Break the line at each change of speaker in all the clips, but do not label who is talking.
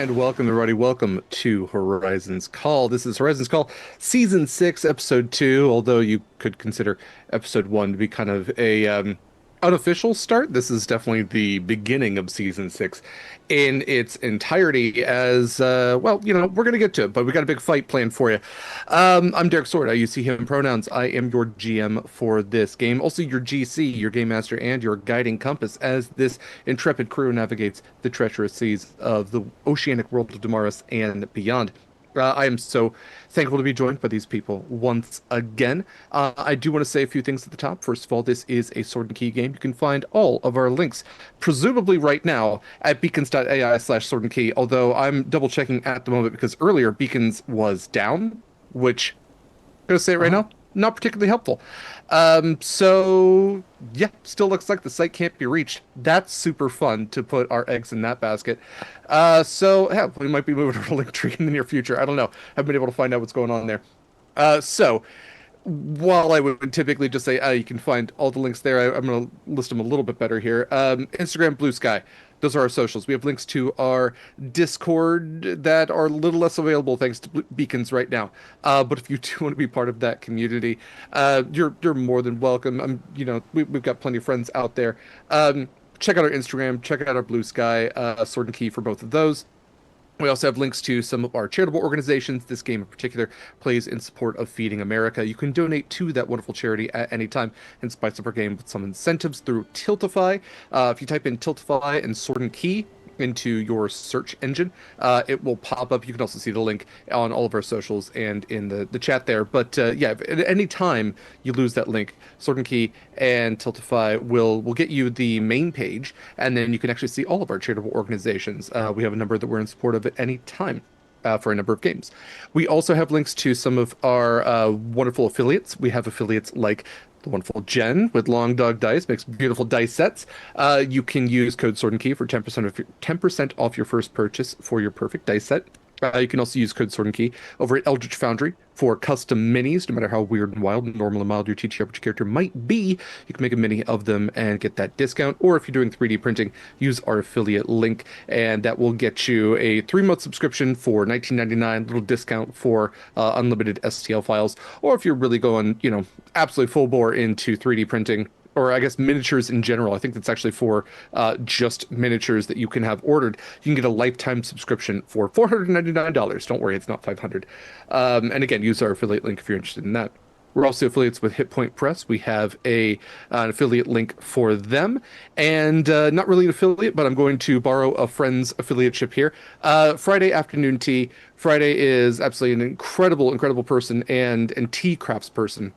And welcome, everybody. Welcome to Horizon's Call. This is Horizon's Call, Season 6, Episode 2, although you could consider Episode 1 to be kind of a unofficial start. This is definitely the beginning of Season 6 in its entirety as, we're going to get to it, but we got a big fight planned for you. I'm Derek Sword. I use he, him pronouns. I am your GM for this game, also your GC, your Game Master, and your guiding compass as this intrepid crew navigates the treacherous seas of the oceanic world of Damaris and beyond. I am so thankful to be joined by these people once again. I do want to say a few things at the top. First of all, this is a Sword and Key game. You can find all of our links, presumably right now, at beacons.ai/Sword and Key, although I'm double checking at the moment because earlier Beacons was down, which I'm gonna say it right
Oh,
now, not particularly helpful. So yeah, still looks like the site can't be reached. That's super fun to put our eggs in that basket. So yeah, we might be moving to a link tree in the near future. I don't know. Haven't been able to find out what's going on there. So while I would typically just say, you can find all the links there, I'm going to list them a little bit better here. Instagram, BlueSky. Those are our socials. We have links to our Discord that are a little less available thanks to Beacons right now. But if you do want to be part of that community, you're more than welcome. We've got plenty of friends out there. Check out our Instagram. Check out our BlueSky Sword and Key for both of those. We also have links to some of our charitable organizations. This game in particular plays in support of Feeding America. You can donate to that wonderful charity at any time and spice up our game with some incentives through Tiltify. If you type in Tiltify and Sword and Key into your search engine, it will pop up. You can also see the link on all of our socials and in the chat there. But yeah, if at any time you lose that link, Sword and Key and Tiltify will get you the main page, and then you can actually see all of our charitable organizations. We have a number that we're in support of at any time. For a number of games. We also have links to some of our wonderful affiliates. We have affiliates like the wonderful Jenn with Long Dog Dice, makes beautiful dice sets. You can use code Sword and Key for 10% off your first purchase for your perfect dice set. You can also use code Sword and Key over at Eldritch Foundry for custom minis. No matter how weird and wild, normal and mild your TTRPG character might be, you can make a mini of them and get that discount. Or if you're doing 3D printing, use our affiliate link, and that will get you a 3-month subscription for $19.99, little discount for unlimited STL files. Or if you're really going, absolutely full bore into 3D printing, or I guess miniatures in general. I think that's actually for just miniatures that you can have ordered. You can get a lifetime subscription for $499. Don't worry, it's not 500. And again, use our affiliate link if you're interested in that. We're also affiliates with Hit Point Press. We have an affiliate link for them, and not really an affiliate, but I'm going to borrow a friend's affiliateship here. Friday Afternoon Tea. Friday is absolutely an incredible, incredible person and tea crafts person.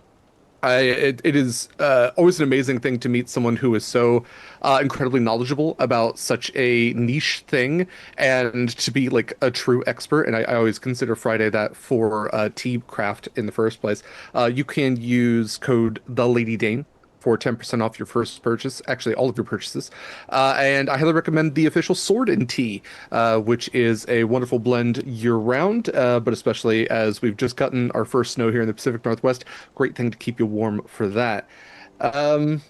It is always an amazing thing to meet someone who is so incredibly knowledgeable about such a niche thing and to be like a true expert. And I always consider Friday that for tea craft in the first place. You can use code the Lady Dane for 10% off your first purchase, actually all of your purchases. And I highly recommend the official Sword and Tea, which is a wonderful blend year round, but especially as we've just gotten our first snow here in the Pacific Northwest, great thing to keep you warm for that. Um,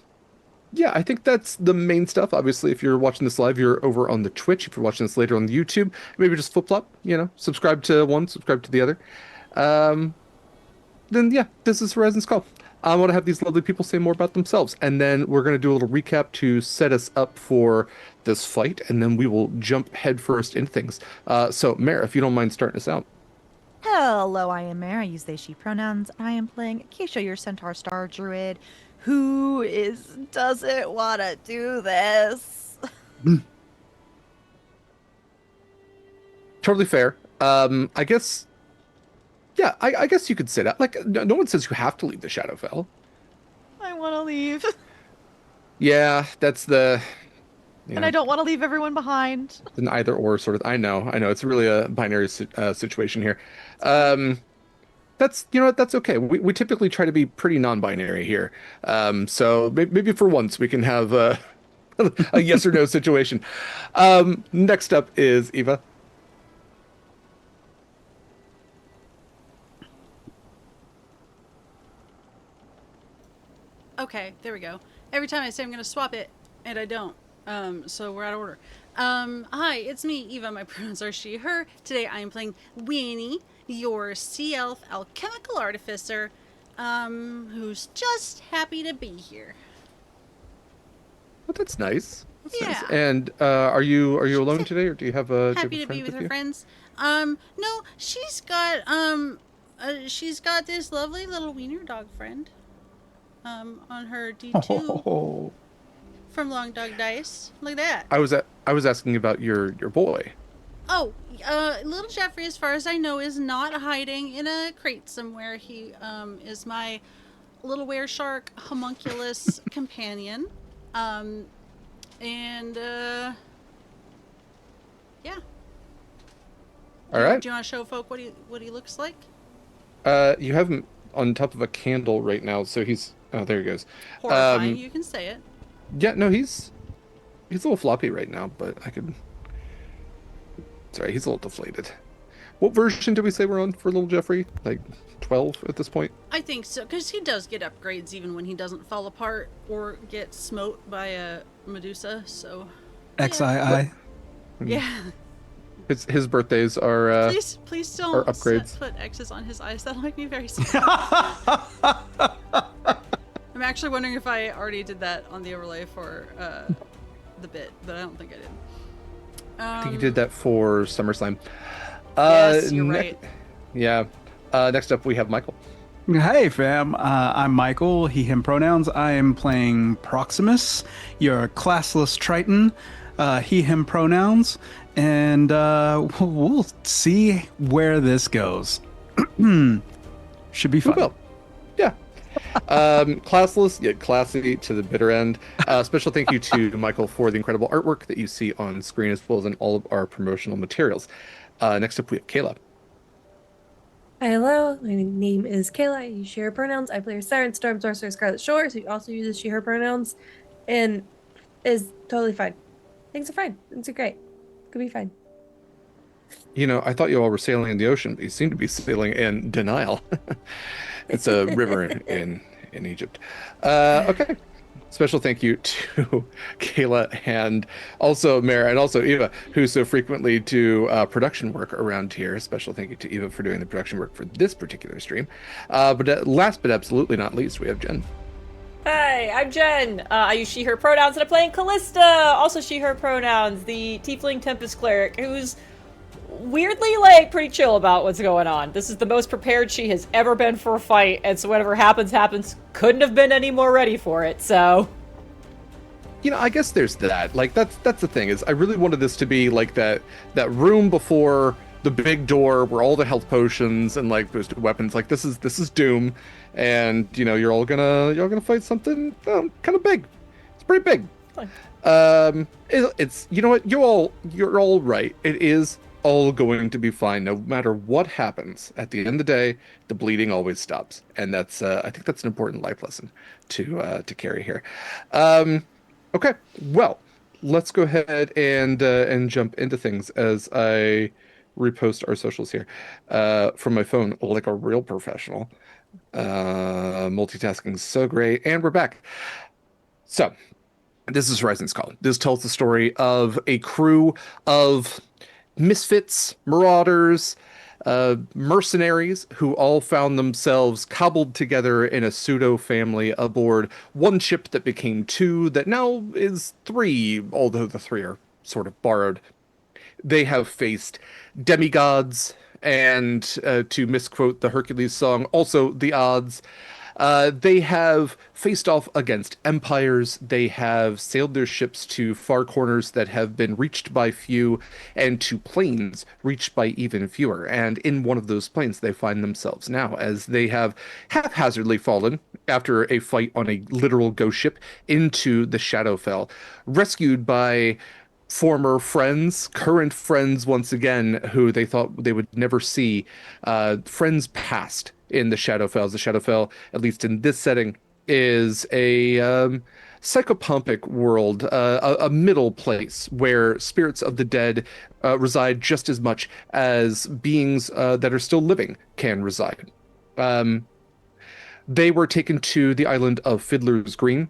yeah, I think that's the main stuff. Obviously, if you're watching this live, you're over on the Twitch. If you're watching this later on the YouTube, maybe just flip-flop, subscribe to one, subscribe to the other. Um, then yeah, this is Horizon's Call. I want to have these lovely people say more about themselves, and then we're going to do a little recap to set us up for this fight, and then we will jump headfirst into things. So, Mare, if you don't mind starting us out.
Hello, I am Mare. I use they, she pronouns. I am playing Acacia, your centaur star druid, who doesn't want to do this.
Mm. Totally fair. I guess, yeah, I guess you could say that. Like, no one says you have to leave the Shadowfell.
I want to leave,
Yeah, that's you
and I
know,
don't want to leave everyone behind.
an either or sort of. I know. It's really a binary situation here. Um, that's, what, that's okay. We typically try to be pretty non-binary here. So maybe for once we can have a yes or no situation. Next up is Eva.
okay, there we go. Every time I say I'm going to swap it, and I don't. So we're out of order. Hi, it's me, Eva. My pronouns are she, her. Today I am playing Weenie, your sea elf alchemical artificer, who's just happy to be here.
Well, that's nice. That's nice.
Yeah,
And are you
she's
alone today, or do you have
happy
a
to be
friend
with
with
her
you?
friends. No, she's got this lovely little wiener dog friend, on her D2
Oh,
from Long Dog Dice. Look at that.
I was asking about your boy.
Oh, little Jeffrey, as far as I know, is not hiding in a crate somewhere. He is my little were shark homunculus companion. Um, and yeah,
All right.
do you want to show folk what he looks like?
You have him on top of a candle right now, so he's oh, there he goes.
Horrifying.
Um,
You can say it.
yeah, no, he's a little floppy right now, but I could. Sorry, he's a little deflated. What version did we say we're on for little Jeffrey? Like 12 at this point?
I think so, because he does get upgrades even when he doesn't fall apart or get smote by a Medusa. So, yeah,
What?
XII.
Hmm.
yeah.
His birthdays are
Please
are
don't
upgrades.
put X's on his eyes. That'll make me very sad. I'm actually wondering if I already did that on the overlay for the bit, but I don't think I did.
I think you did that for SummerSlam.
Yes, you're
Ne
right.
Yeah. Next up we have Michael.
Hey, fam. I'm Mikyl, he, him pronouns. I am playing Proximus, your classless Triton, he, him pronouns. And we'll see where this goes. Should be
We
fun.
will. Yeah. Classless yet classy to the bitter end. Special thank you to Michael for the incredible artwork that you see on screen as well as in all of our promotional materials. Next up we have Kayla.
Hi, hello. My name is Kaila. I use she, her pronouns. I play her Siren Storm Sorcerer Scarlett Shores, who also uses she, her pronouns, and is totally fine. Things are fine. Things are great. Could be fine.
You know, I thought you all were sailing in the ocean, but you seem to be sailing in denial. It's a river in Egypt. Okay. Special thank you to Kayla and also Mara and also Eva, who so frequently do production work around here. Special thank you to Eva for doing the production work for this particular stream. But last but absolutely not least, we have Jen.
Hi, I'm Jenn. I use she, her pronouns, and I'm playing Kallista, also she, her pronouns, the Tiefling Tempest Cleric, who's weirdly, like, pretty chill about what's going on. This is the most prepared she has ever been for a fight, and so whatever happens, happens. Couldn't have been any more ready for it, so...
You know, I guess there's that. Like that's the thing is I really wanted this to be like that room before the big door where all the health potions and like boosted weapons. Like this is Doom, and you know you're all gonna fight something kind of big. It's pretty big.
Fine.
It's you know what you're all right. It is all going to be fine no matter what happens. At the end of the day, the bleeding always stops, and that's I think that's an important life lesson to carry here. Okay, well, let's go ahead and jump into things as I repost our socials here from my phone like a real professional. Multitasking is so great, and we're back. So, this is Horizon's Call. This tells the story of a crew of misfits, marauders, mercenaries who all found themselves cobbled together in a pseudo family aboard one ship that became two, that now is three, although the three are sort of borrowed. They have faced demigods and, to misquote the Hercules song, also the odds. They have faced off against empires. They have sailed their ships to far corners that have been reached by few and to planes reached by even fewer. And in one of those planes, they find themselves now as they have haphazardly fallen after a fight on a literal ghost ship into the Shadowfell, rescued by former friends, current friends once again, who they thought they would never see, friends past in the Shadowfells. The Shadowfell, at least in this setting, is a psychopompic world, a middle place where spirits of the dead reside just as much as beings that are still living can reside. Um, they were taken to the island of Fiddler's Green,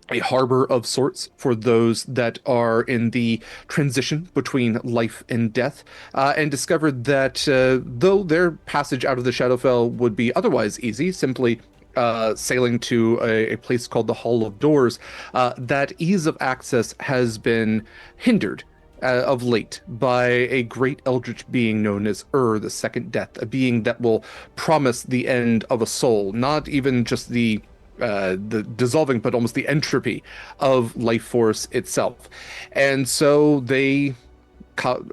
a harbor of sorts for those that are in the transition between life and death, and discovered that though their passage out of the Shadowfell would be otherwise easy, simply sailing to a place called the Hall of Doors, that ease of access has been hindered of late by a great eldritch being known as the Second Death, a being that will promise the end of a soul, not even just the dissolving, but almost the entropy of life force itself. And so they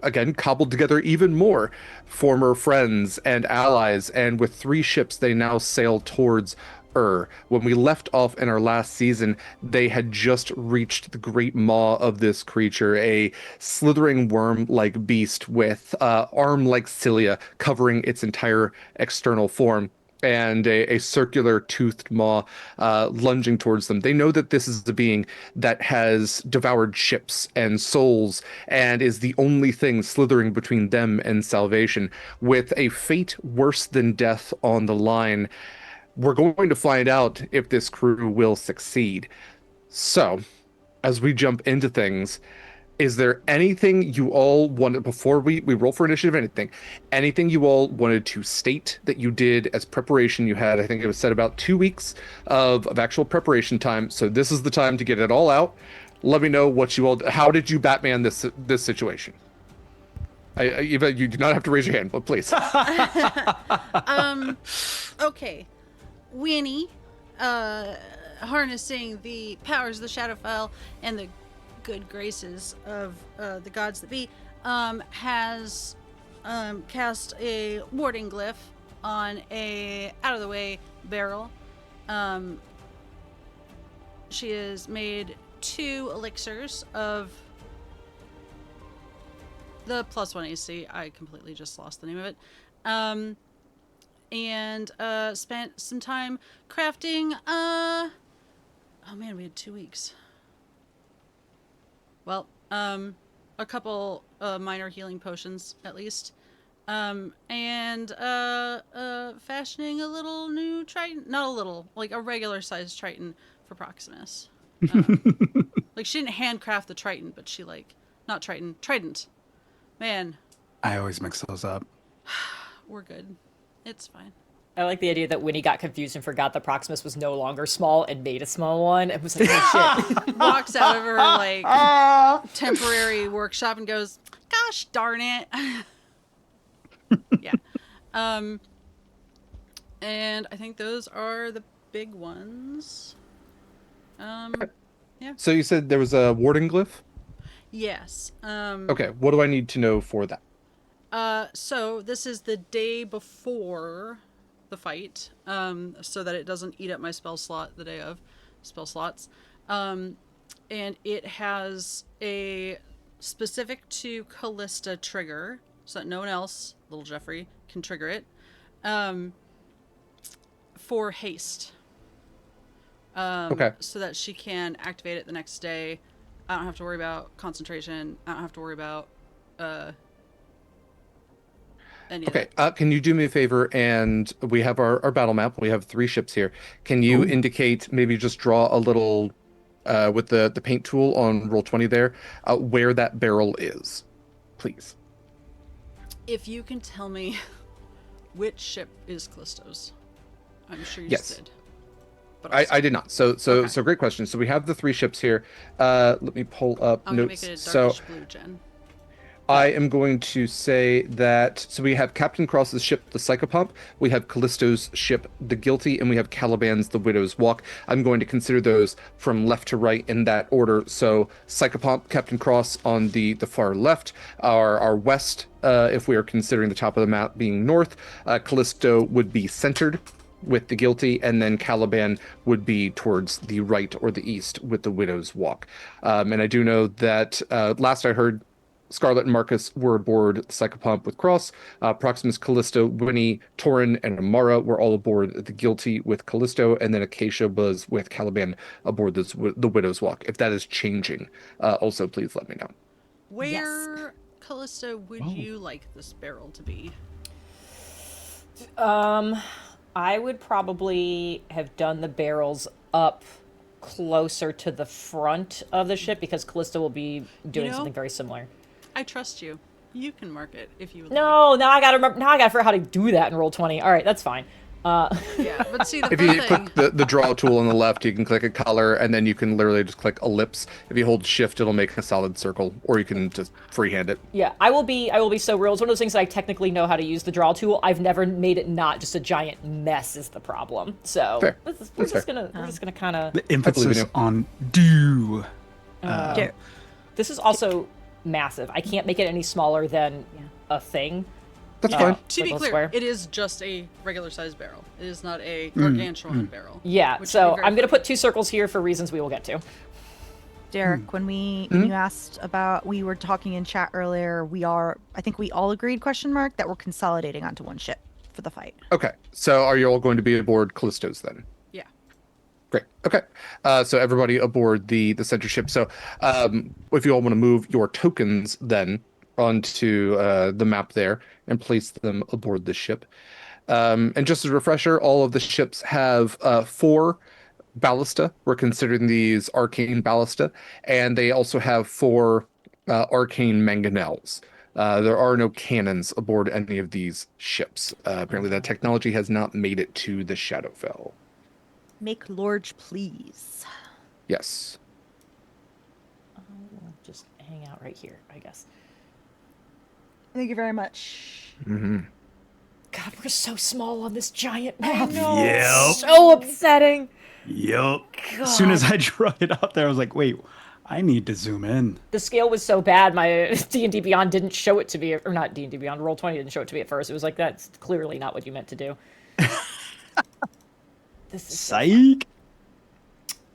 again cobbled together even more former friends and allies, and with 3 ships they now sail towards When we left off in our last season, they had just reached the great maw of this creature, a slithering worm-like beast with arm-like cilia covering its entire external form, and a circular toothed maw lunging towards them. They know that this is the being that has devoured ships and souls and is the only thing slithering between them and salvation. With a fate worse than death on the line, we're going to find out if this crew will succeed. So, as we jump into things, is there anything you all wanted, before we roll for initiative, anything you all wanted to state that you did as preparation? You had, I think it was said, about 2 weeks of actual preparation time. So this is the time to get it all out. Let me know what you all, how did you Batman this situation? Eva, you do not have to raise your hand, but please.
Okay. Winnie, harnessing the powers of the Shadowfell and the good graces of the gods that be, has cast a warding glyph on a out-of-the-way barrel. She has made 2 elixirs of the +1 AC. I completely just lost the name of it. And spent some time crafting, oh man, we had 2 weeks. Well, a couple minor healing potions at least, and fashioning a little new Triton, not a little, like a regular sized Triton for Proximus. Like she didn't handcraft the Triton, but she not Triton, Trident. Man,
I always mix those up.
we're good. It's fine.
I like the idea that Winnie got confused and forgot that Proximus was no longer small and made a small one and was like, oh shit.
Walks out of her temporary workshop and goes, gosh darn it. Yeah. And I think those are the big ones. Yeah.
So you said there was a warding glyph?
Yes.
Okay, what do I need to know for that?
So this is the day before the fight, so that it doesn't eat up my spell slot the day of spell slots. And it has a specific to Kallista trigger, so that no one else, little Jeffrey, can trigger it, for haste.
Okay.
So that she can activate it the next day. I don't have to worry about concentration. I don't have to worry about any
Okay,
of that.
can you do me a favor? And we have our battle map. We have 3 ships here. Can you
Ooh.
indicate, maybe just draw a little with the paint tool on roll 20 there, where that barrel is, please?
If you can tell me which ship is Callisto's. I'm sure you
Yes.
did. But
I did not. So
Okay.
great question. So we have the 3 ships here. Let me pull up
I'm gonna
notes.
make it a
So
darkish blue, Jen.
I am going to say that, so we have Captain Cross's ship, the Psychopomp, we have Callisto's ship, the Guilty, and we have Caliban's, the Widow's Walk. I'm going to consider those from left to right in that order. So Psychopomp, Captain Cross on the far left, our west, if we are considering the top of the map being north, Callisto would be centered with the Guilty, and then Caliban would be towards the right or the east with the Widow's Walk. And I do know that last I heard, Scarlett and Marcus were aboard the Psychopomp with Cross. Proximus, Kallista, Winnie, Torin, and Amara were all aboard the Guilty with Callisto, and then Acacia was with Caliban aboard the Widow's Walk. If that is changing, also please let me know.
Where, Callisto, would you like this barrel to be?
I would probably have done the barrels up closer to the front of the ship because Kallista will be doing
know,
something very similar.
I trust you. You can mark it if you would like.
No, now I gotta remember. Now I gotta figure out how to do that in Roll20. All right, that's fine.
Yeah, but see, the
If
fun
you
thing...
click the draw tool on the left, you can click a color, and then you can literally just click ellipse. If you hold shift, it'll make a solid circle, or you can just freehand it.
Yeah, I will be so real. It's one of those things that I technically know how to use the draw tool. I've never made it not just a giant mess is the problem. So
Fair.
we're
That's
just gonna kind of.
The
believe in
emphasis
you.
on do.
This is also massive. I can't make it any smaller than a thing.
That's fine.
To be
Like a
clear,
square.
it is just a regular sized barrel. It is not a gargantuan barrel.
Yeah,
which
so
would be very
I'm gonna
funny.
put 2 circles here for reasons we will get to.
Derek, when you asked about, we were talking in chat earlier, I think we all agreed, that we're consolidating onto one ship for the fight.
Okay, so are you all going to be aboard Callisto's then?
Yeah.
Great. Okay. So everybody aboard the center ship. So if you all want to move your tokens then onto the map there and place them aboard the ship. And just as a refresher, all of the ships have 4 ballista. We're considering these arcane ballista. And they also have 4 arcane mangonels. There are no cannons aboard any of these ships. Apparently that technology has not made it to the Shadowfell.
Make large, please.
Yes.
Just hang out right here, I guess.
Thank you very much.
Mm-hmm.
God, we're so small on this giant map.
Yep.
So upsetting.
Yep. As soon as I drew it out there, I was like, wait, I need to zoom in.
The scale was so bad, my D&D Beyond didn't show it to me, or not D&D Beyond, Roll20 didn't show it to me at first. It was like, that's clearly not what you meant to do. This is so
Psych.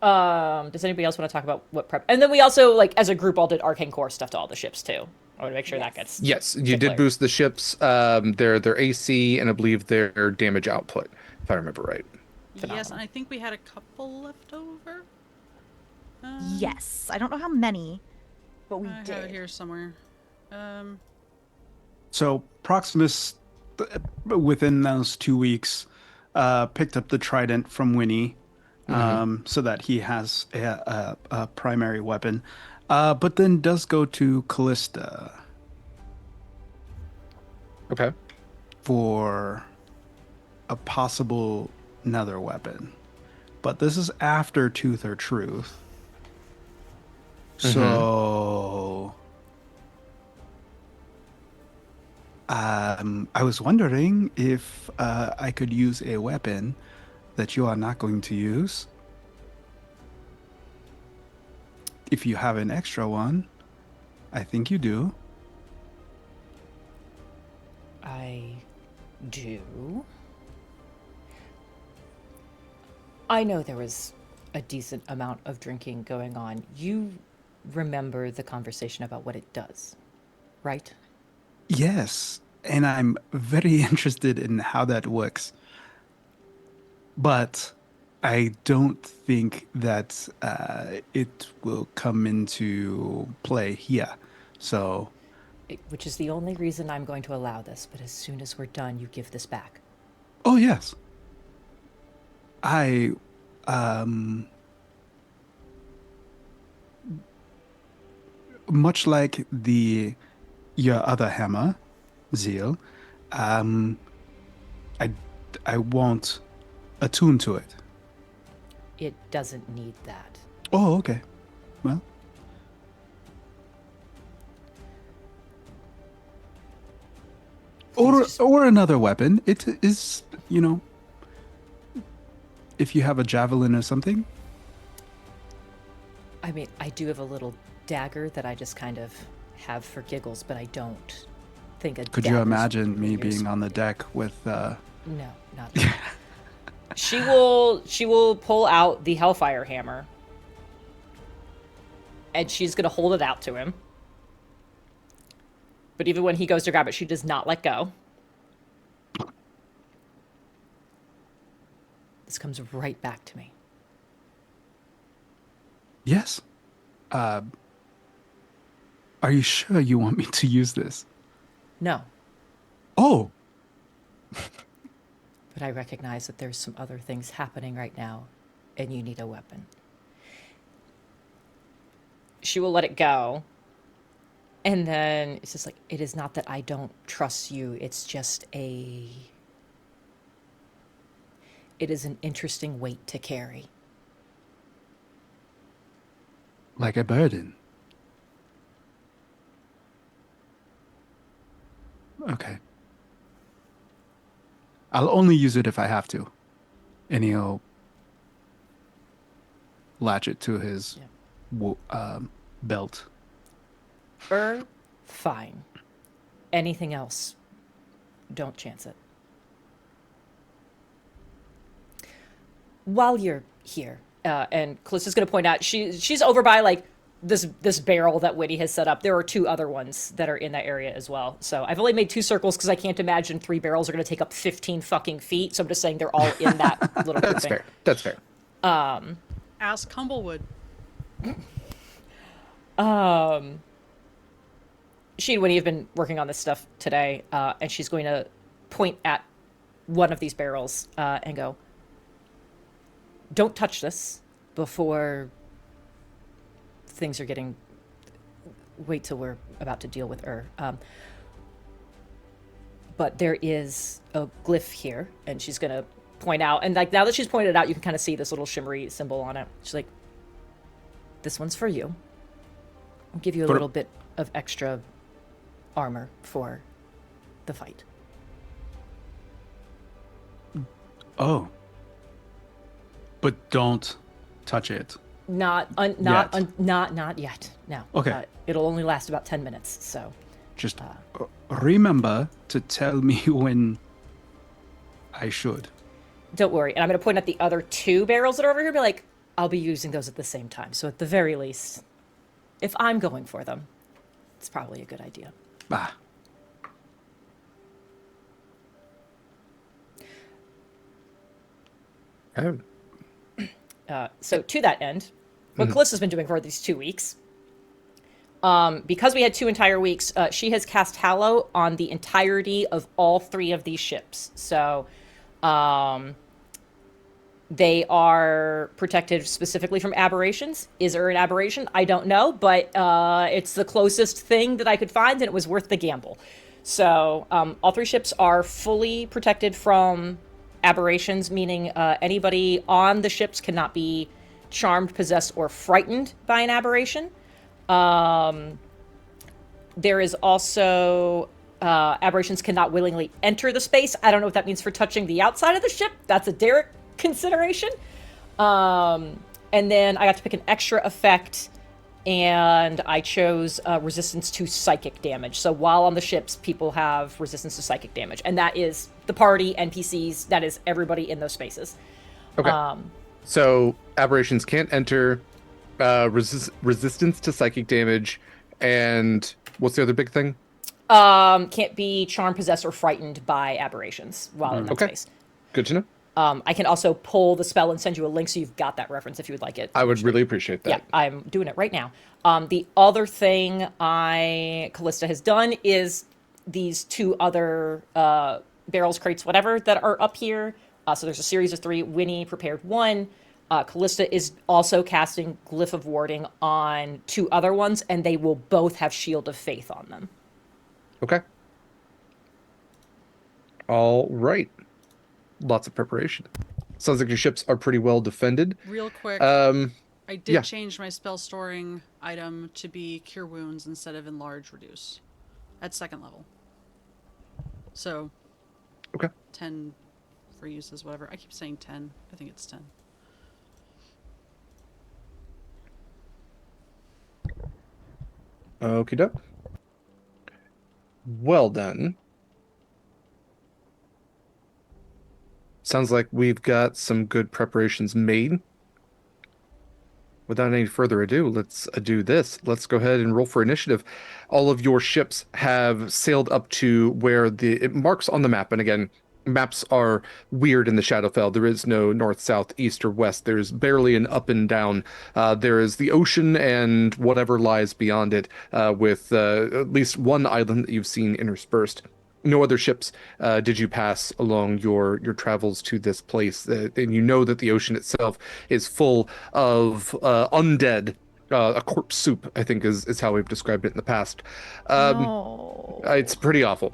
does anybody else want to talk about what prep? And then we also, like, as a group, all did arcane core stuff to all the ships, too. I want to make sure that gets...
Yes, you did
declared.
boost the ships, their AC, and I believe their damage output, if I remember right.
Yes, and I think we had a couple left over.
Yes. I don't know how many, but we
I
did.
have it here somewhere.
So Proximus, within those 2 weeks, picked up the trident from Winnie, so that he has a primary weapon, but then does go to Kallista
Okay.
for a possible nether weapon. But this is after Tooth or Truth. So I was wondering if I could use a weapon that you are not going to use. If you have an extra one, I think you do.
I do. I know there was a decent amount of drinking going on. You remember the conversation about what it does, right?
Yes, and I'm very interested in how that works. But I don't think that it will come into play here. So,
Which is the only reason I'm going to allow this, but as soon as we're done, you give this back.
oh yes. Much like your other hammer, Zeal, I won't attune to it.
It doesn't need that.
Oh, okay. Well, or another weapon. It is, if you have a javelin or something.
I mean, I do have a little dagger that I just kind of have for giggles, but I don't think a
Could you
dagger's
imagine
really
me being
useful.
on the deck with
No, not that. She will pull out the Hellfire Hammer. And she's gonna hold it out to him. But even when he goes to grab it, she does not let go. This comes right back to me.
Yes. Are you sure you want me to use this?
No,
Oh,
but I recognize that there's some other things happening right now, and you need a weapon. she will let it go. And then it's just like, it is not that I don't trust you. It's just it is an interesting weight to carry.
Like a burden. Okay. I'll only use it if I have to. And he'll latch it to his belt.
Fine. Anything else, don't chance it. While you're here, and Kallista's going to point out, she's over by like this barrel that Whitty has set up. There are 2 other ones that are in that area as well. So I've only made 2 circles because I can't imagine 3 barrels are going to take up 15 fucking feet. So I'm just saying they're all in that little
That's
grouping.
fair. That's fair.
Ask Humblewood.
She and Winnie have been working on this stuff today, and she's going to point at one of these barrels and go, "Don't touch this before things are getting... Wait till we're about to deal with but there is a glyph here," and she's going to point out, and like now that she's pointed it out, you can kind of see this little shimmery symbol on it. She's like, "This one's for you. I'll give you a little bit of extra armor for the fight."
Oh. But don't touch it.
Not yet. No.
Okay.
It'll only last about 10 minutes, so.
Just remember to tell me when I should.
Don't worry. And I'm going to point at the other 2 barrels that are over here and be like, I'll be using those at the same time. So at the very least, if I'm going for them, it's probably a good idea.
Ah.
Oh.
So to that end, what Kallista's been doing for these 2 weeks, because we had 2 entire weeks, she has cast Hallow on the entirety of all 3 of these ships. So they are protected specifically from aberrations. Is there an aberration? I don't know, but it's the closest thing that I could find, and it was worth the gamble. So all 3 ships are fully protected from aberrations, meaning anybody on the ships cannot be charmed, possessed, or frightened by an aberration. There is also aberrations cannot willingly enter the space. I don't know what that means for touching the outside of the ship. That's a Derek consideration. And then I got to pick an extra effect, and I chose resistance to psychic damage. So while on the ships, people have resistance to psychic damage, and that is the party, NPCs, that is everybody in those spaces.
Okay. So aberrations can't enter, resistance to psychic damage, and what's the other big thing?
Can't be charmed, possessed, or frightened by aberrations while in that space.
Good to know.
I can also pull the spell and send you a link so you've got that reference if you would like it.
I would really appreciate that.
Yeah, I'm doing it right now. The other thing Kallista has done is these 2 other barrels, crates, whatever, that are up here. So there's a series of 3. Winnie prepared 1. Kallista is also casting Glyph of Warding on 2 other ones, and they will both have Shield of Faith on them.
Okay. All right. Lots of preparation. Sounds like your ships are pretty well defended.
Real quick,
Um,
I did
yeah.
change my spell storing item to be Cure Wounds instead of Enlarge Reduce at 2nd level. So,
Okay.
10 for uses, whatever. I keep saying 10. I think it's 10.
Okie doke. Well then. Sounds like we've got some good preparations made. Without any further ado, let's do this. Let's go ahead and roll for initiative. All of your ships have sailed up to where it marks on the map. And again, maps are weird in the Shadowfell. There is no north, south, east, or west. There's barely an up and down. There is the ocean and whatever lies beyond it, with at least one island that you've seen interspersed. No other ships did you pass along your travels to this place, and you know that the ocean itself is full of undead a corpse soup, I think is how we've described it in the past.
No.
It's pretty awful.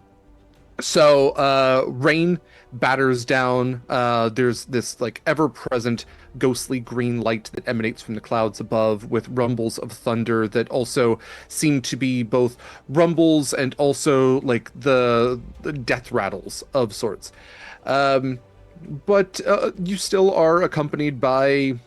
So rain batters down. There's this like ever-present ghostly green light that emanates from the clouds above, with rumbles of thunder that also seem to be both rumbles and also like the death rattles of sorts. Um, but you still are accompanied by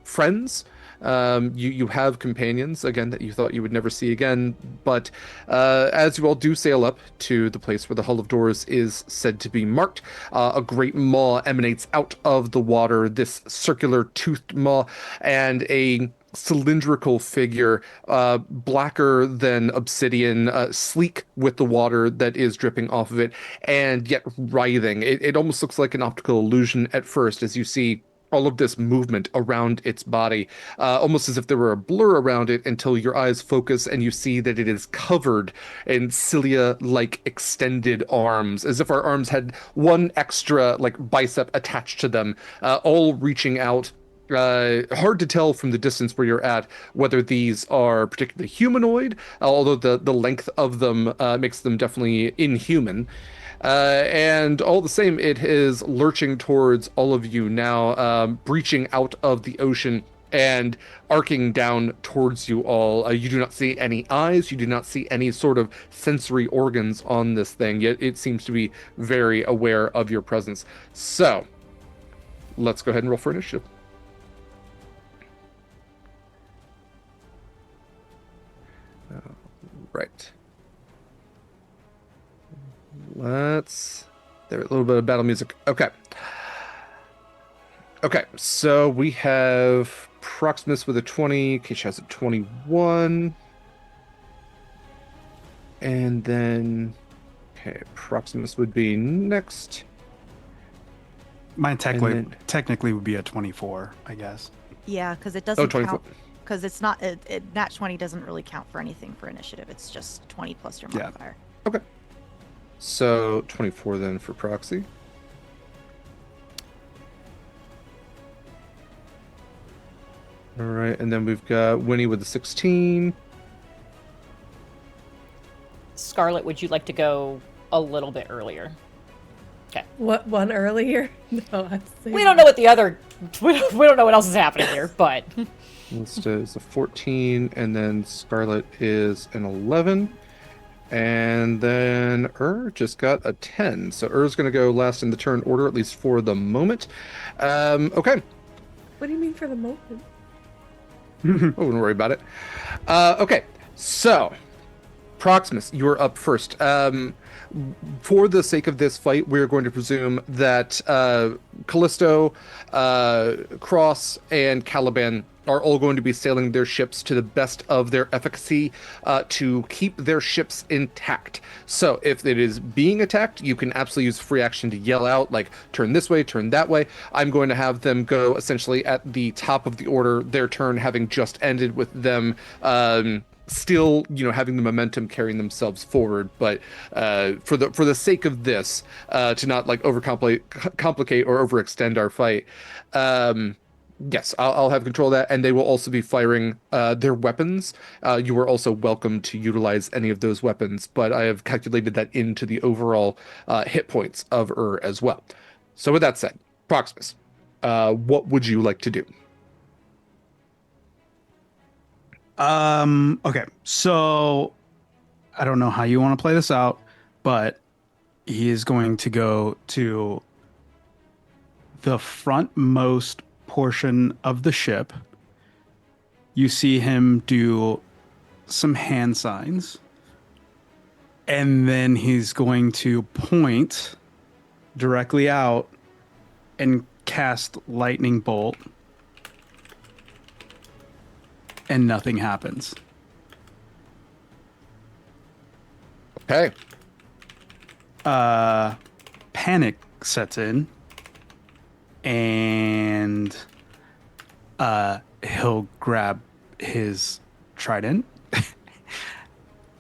friends. You have companions again that you thought you would never see again, but as you all do sail up to the place where the Hull of Doors is said to be marked, a great maw emanates out of the water. This circular toothed maw and a cylindrical figure, blacker than obsidian, sleek with the water that is dripping off of it, and yet writhing. It almost looks like an optical illusion at first as you see all of this movement around its body, almost as if there were a blur around it until your eyes focus and you see that it is covered in cilia-like extended arms, as if our arms had one extra like bicep attached to them, all reaching out. Hard to tell from the distance where you're at whether these are particularly humanoid, although the length of them makes them definitely inhuman. And all the same, it is lurching towards all of you now, breaching out of the ocean and arcing down towards you all. You do not see any eyes, you do not see any sort of sensory organs on this thing, yet it seems to be very aware of your presence. So, let's go ahead and roll for initiative. Right. There a little bit of battle music. Okay. Okay, so we have Proximus with a 20, Acacia has a 21. And then, okay, Proximus would be next.
Mine
then-
technically would be a 24, I guess.
Yeah, because it
Oh,
doesn't
24.
count. Because it's not, nat 20 doesn't really count for anything for initiative. It's just 20 plus your
Yeah.
modifier.
Okay. So 24 then for Proxy. All right, and then we've got Winnie with the 16.
Scarlett, would you like to go a little bit earlier?
What one earlier? No, I'd say
We don't know what the other. We don't know what else is happening here, but
Kallista is a 14, and then Scarlett is an 11. And then just got a 10. So Ur's going to go last in the turn order, at least for the moment. Okay.
What do you mean for the moment?
I wouldn't worry about it. Okay, so Proximus, you're up first. For the sake of this fight, we're going to presume that Callisto, Cross, and Caliban are all going to be sailing their ships to the best of their efficacy to keep their ships intact. So if it is being attacked, you can absolutely use free action to yell out, like, turn this way, turn that way. I'm going to have them go essentially at the top of the order, their turn having just ended with them still, having the momentum carrying themselves forward. But for the sake of this, to not like complicate or overextend our fight, yes, I'll have control of that, and they will also be firing their weapons. You are also welcome to utilize any of those weapons, but I have calculated that into the overall hit points of as well. So with that said, Proximus, what would you like to do?
Okay, so I don't know how you want to play this out, but he is going to go to the frontmost portion of the ship. You see him do some hand signs, and then he's going to point directly out and cast lightning bolt, and nothing happens.
Okay.
Panic sets in, and he'll grab his trident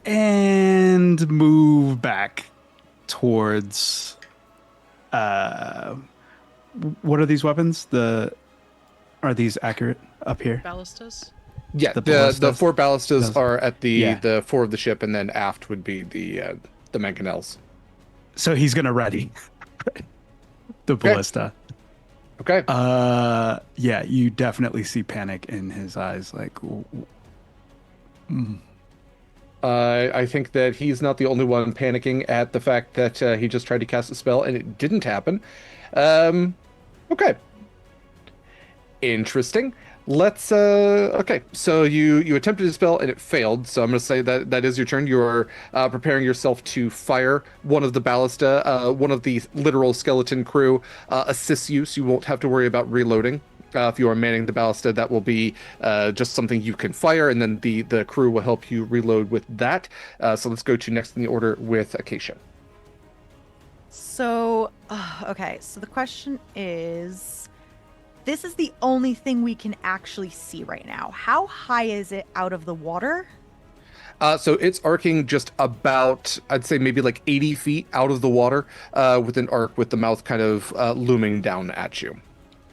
and move back towards what are these weapons? Are these accurate up here?
Ballistas.
Yeah,
The
the
ballistas?
4 ballistas
Those-
are at
Yeah.
the fore of the ship, and then aft would be the mangonels.
So he's gonna ready the
Okay.
ballista.
Okay.
Yeah, you definitely see panic in his eyes. Like,
I think that he's not the only one panicking at the fact that he just tried to cast a spell and it didn't happen. Um, okay. Interesting. Let's okay. So you attempted a spell and it failed. So I'm going to say that that is your turn. You're preparing yourself to fire one of the ballista. One of the literal skeleton crew assists you, so you won't have to worry about reloading. If you are manning the ballista, that will be just something you can fire, and then the crew will help you reload with that. So let's go to next in the order with Acacia.
So, okay. So the question is, this is the only thing we can actually see right now. How high is it out of the water?
So it's arcing just about, I'd say maybe like 80 feet out of the water, with an arc with the mouth kind of looming down at you.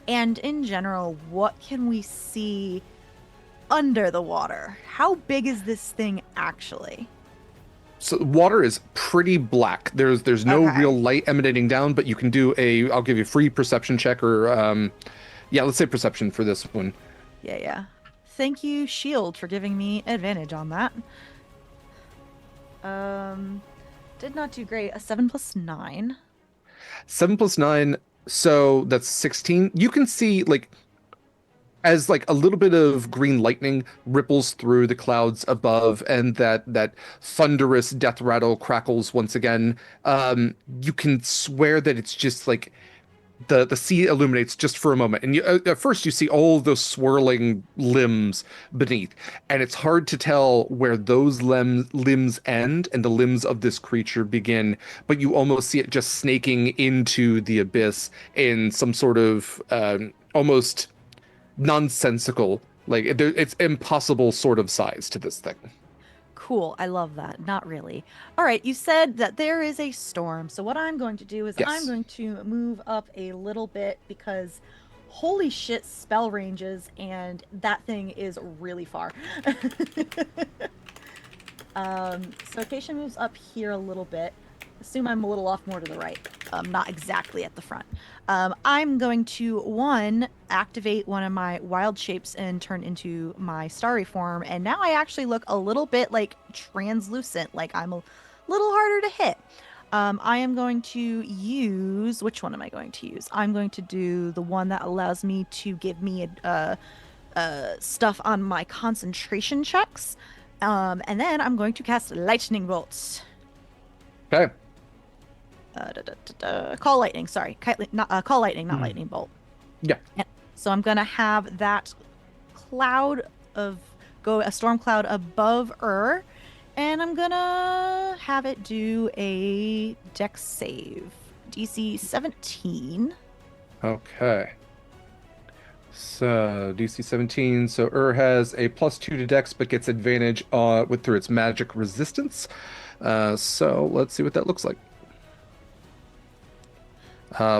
And in general, what can we see under the water? How big is this thing actually?
So water is pretty black. There's no
Okay.
real light emanating down, but you can do I'll give you a free perception check, or yeah, let's say perception for this one.
Yeah. Thank you, Shield, for giving me advantage on that. Did not do great. A 7 + 9.
7 + 9, so that's 16. You can see like as like a little bit of green lightning ripples through the clouds above, and that thunderous death rattle crackles once again. You can swear that it's just like the sea illuminates just for a moment, and you, at first you see all those swirling limbs beneath, and it's hard to tell where those limbs end and the limbs of this creature begin, but you almost see it just snaking into the abyss in some sort of almost nonsensical, like it's impossible sort of size to this thing.
Cool. I love that. Not really. All right. You said that there is a storm. So what I'm going to do is
Yes.
I'm going to move up a little bit because holy shit, spell ranges, and that thing is really far. So Acacia moves up here a little bit. Assume I'm a little off more to the right. Not exactly at the front. I'm going to activate one of my wild shapes and turn into my starry form, and now I actually look a little bit like translucent, like I'm a little harder to hit. I am going to use, which one am I going to use? I'm going to do the one that allows me to give me stuff on my concentration checks, and then I'm going to cast lightning bolts.
Okay.
Call lightning. Sorry, call lightning, not lightning bolt.
Yeah.
So I'm gonna have that a storm cloud above and I'm gonna have it do a dex save, DC 17.
Okay. So DC 17. So has a +2 to Dex, but gets advantage through its magic resistance. So let's see what that looks like.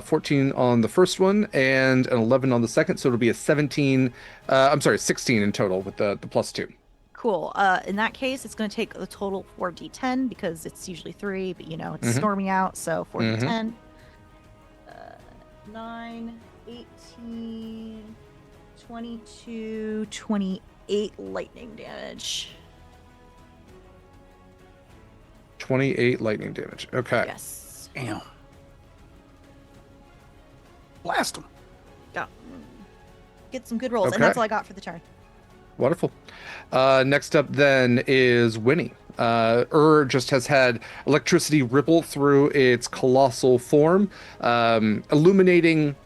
14 on the first one and an 11 on the second, so it'll be a 17. I'm sorry, 16 in total with the +2.
Cool. In that case, it's going to take the total 4d10 because it's usually 3, but it's stormy out, so 4d10. 9, 18, 22, 28 lightning damage.
28 lightning damage. Okay.
Yes.
damn. Blast him.
Yeah. Get some good rolls, and
Okay.
that's all I got for the turn.
Wonderful. Next up then is Winnie. Just has had electricity ripple through its colossal form, illuminating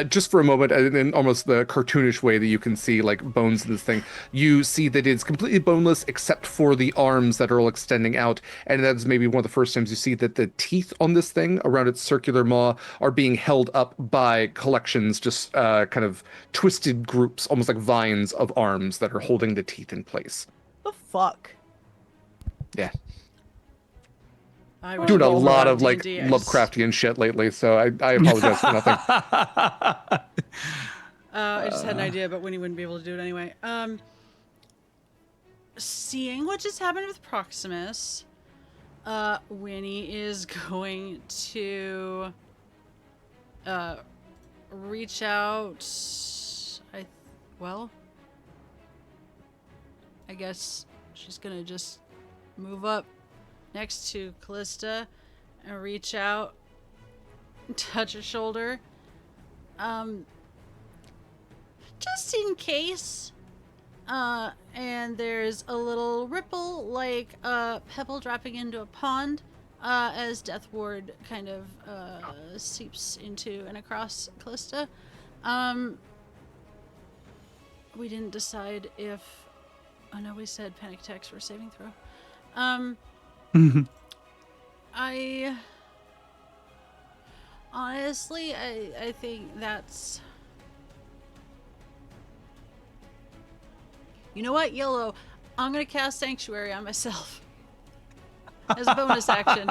just for a moment, in almost the cartoonish way that you can see like bones in this thing. You see that it's completely boneless except for the arms that are all extending out, and that's maybe one of the first times you see that the teeth on this thing around its circular maw are being held up by collections, just kind of twisted groups, almost like vines of arms that are holding the teeth in place.
The fuck?
Yeah.
I was
Doing a
rolled
lot
on
of like
D&D, I just-
Lovecraftian shit lately, so I apologize for nothing.
I just had an idea, but Winnie wouldn't be able to do it anyway. seeing what just happened with Proximus, Winnie is going to reach out. I guess she's gonna just move up next to Kallista and reach out, touch her shoulder, just in case. And there's a little ripple, like a pebble dropping into a pond, as Death Ward kind of seeps into and across Kallista. We didn't decide if. Oh no, we said panic attacks for saving throw. I honestly, I think that's. You know what, YOLO? I'm gonna cast Sanctuary on myself as a bonus action.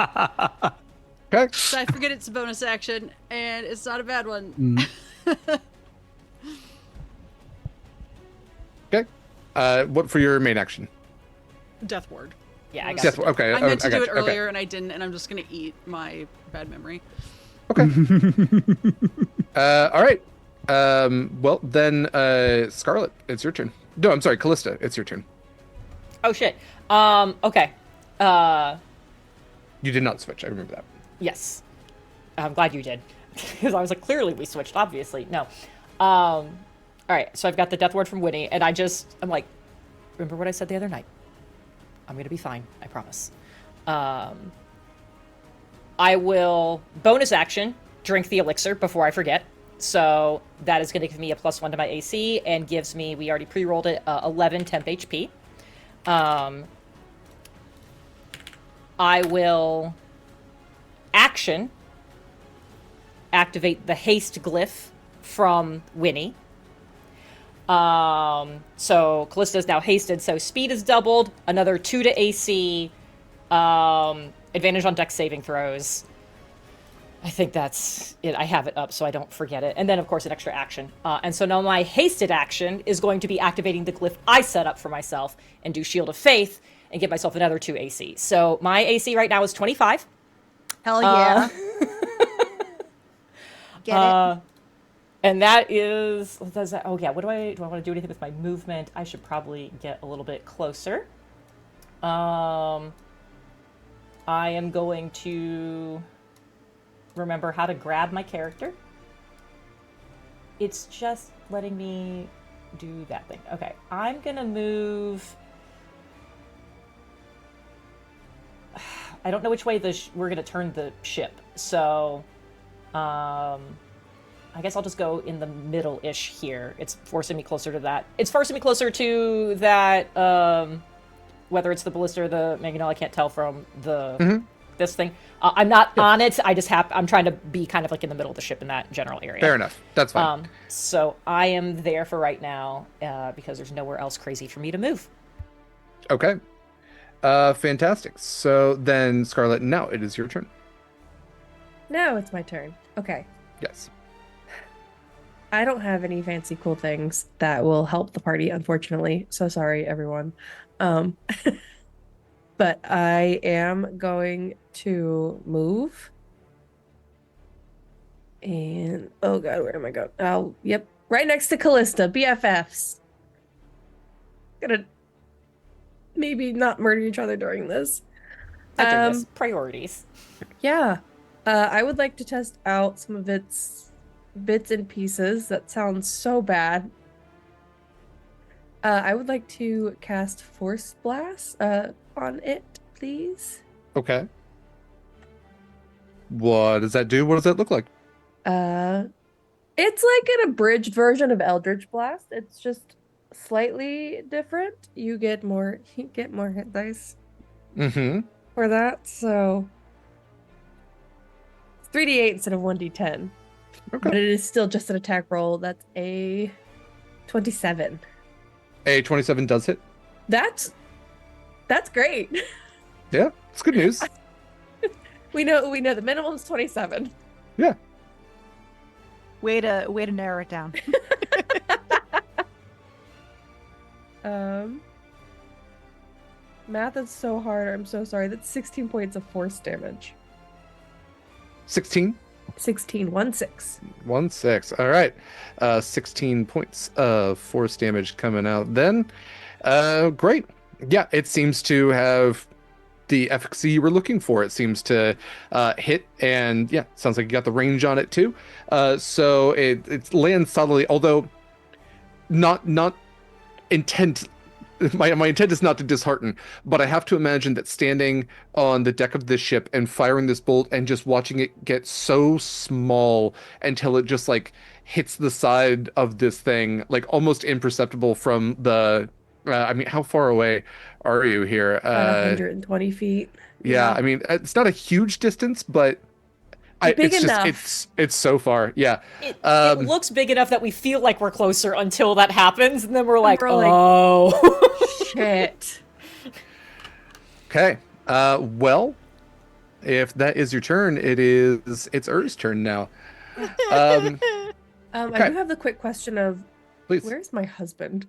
Okay.
So I forget it's a bonus action, and it's not a bad one.
Okay. What for your main action?
Death Ward.
Yeah, I got
Death.
it.
Okay.
I meant to
I
do
got
it
you. Okay.
earlier, and I didn't, and I'm just gonna eat my bad memory.
Okay. All right. Well then, Scarlett, it's your turn. No, I'm sorry, Kallista, it's your turn.
Oh shit. Okay.
You did not switch. I remember that.
Yes. I'm glad you did. Because I was like, clearly we switched, obviously. No. Alright, so I've got the Death Ward from Winnie, and I'm like, remember what I said the other night? I'm gonna be fine, I promise. I will bonus action, drink the elixir before I forget. So that is going to give me a +1 to my AC and gives me, we already pre-rolled it, 11 temp HP. I will action activate the haste glyph from Winnie. So Kallista is now hasted, so speed is doubled, another 2 to AC, advantage on dex saving throws. I think that's it. I have it up so I don't forget it. And then, of course, an extra action. And so now my hasted action is going to be activating the glyph I set up for myself and do Shield of Faith and give myself another 2 AC. So my AC right now is 25.
Hell yeah. Get it?
And that is... What does that... Oh, yeah. What do I want to do anything with my movement? I should probably get a little bit closer. I am going to... remember how to grab my character. It's just letting me do that thing. Okay, I'm gonna move. I don't know which way we're gonna turn the ship, so I guess I'll just go in the middle-ish here. It's forcing me closer to that. It's forcing me closer to that. Whether it's the ballista or the mangonel, I can't tell from the this thing. I'm not on it. I just I'm trying to be kind of like in the middle of the ship in that general area.
Fair enough. That's fine.
So I am there for right now because there's nowhere else crazy for me to move.
Okay. Fantastic. So then, Scarlett, now it is your turn.
Now it's my turn. Okay.
Yes.
I don't have any fancy cool things that will help the party, unfortunately. So sorry, everyone. But I am going to move. And, oh god, where am I going? Oh, yep. Right next to Kallista, BFFs. Gonna maybe not murder each other during this.
Priorities.
Yeah. I would like to test out some of its bits and pieces. That sounds so bad. I would like to cast Force Blast on it, please.
Okay. What does that do? What does that look like?
It's like an abridged version of Eldritch Blast. It's just slightly different. You get more hit dice for that. So 3d8 instead of 1d10.
Okay.
But it is still just an attack roll. That's a 27.
A 27 does hit.
That's great.
Yeah, it's good news.
We know the minimum is 27.
Yeah.
Way to narrow it down.
Math is so hard. I'm so sorry. That's 16 points of force damage.
16?
16, 1-6.
1-6. All right. 16 points of force damage coming out then. Great. Yeah, it seems to have the efficacy you were looking for. It seems to hit, and yeah, sounds like you got the range on it too. So it lands solidly, although not intent. My intent is not to dishearten, but I have to imagine that standing on the deck of this ship and firing this bolt and just watching it get so small until it just like hits the side of this thing, like almost imperceptible from the. I mean, how far away are you here?
About 120 feet.
Yeah, I mean, it's not a huge distance, but
Big
it's
enough.
just it's so far. Yeah.
It looks big enough that we feel like we're closer until that happens, and then we're like,
we're like,
oh.
Shit.
Okay. Well, if that is your turn, it's Ur's turn now.
I
Okay.
do have the quick question of,
Please.
where's my husband?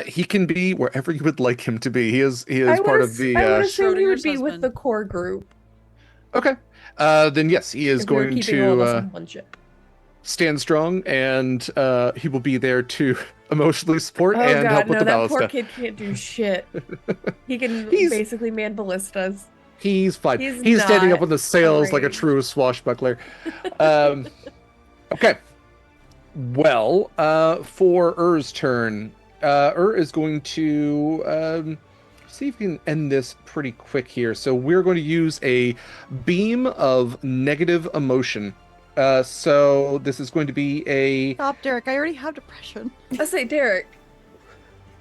He can be wherever you would like him to be. He is
I
part
would
of the.
I would assume he would
Schrodinger's
be with
husband.
the core group.
Okay. Then yes, he is
If we were
going
keeping all of us
to
on one ship.
stand strong, and he will be there to emotionally support
Oh
and help
god,
with
no,
the
that poor
ballista.
kid can't do shit. He can
He's-
basically man ballistas.
He's fine.
He's
He's standing up
not
on the sails like a
great.
true swashbuckler. Okay. Well, for Ur's turn, is going to see if we can end this pretty quick here. So we're going to use a beam of negative emotion. So this is going to be a
Stop, Derek. I already have depression.
I say, Derek.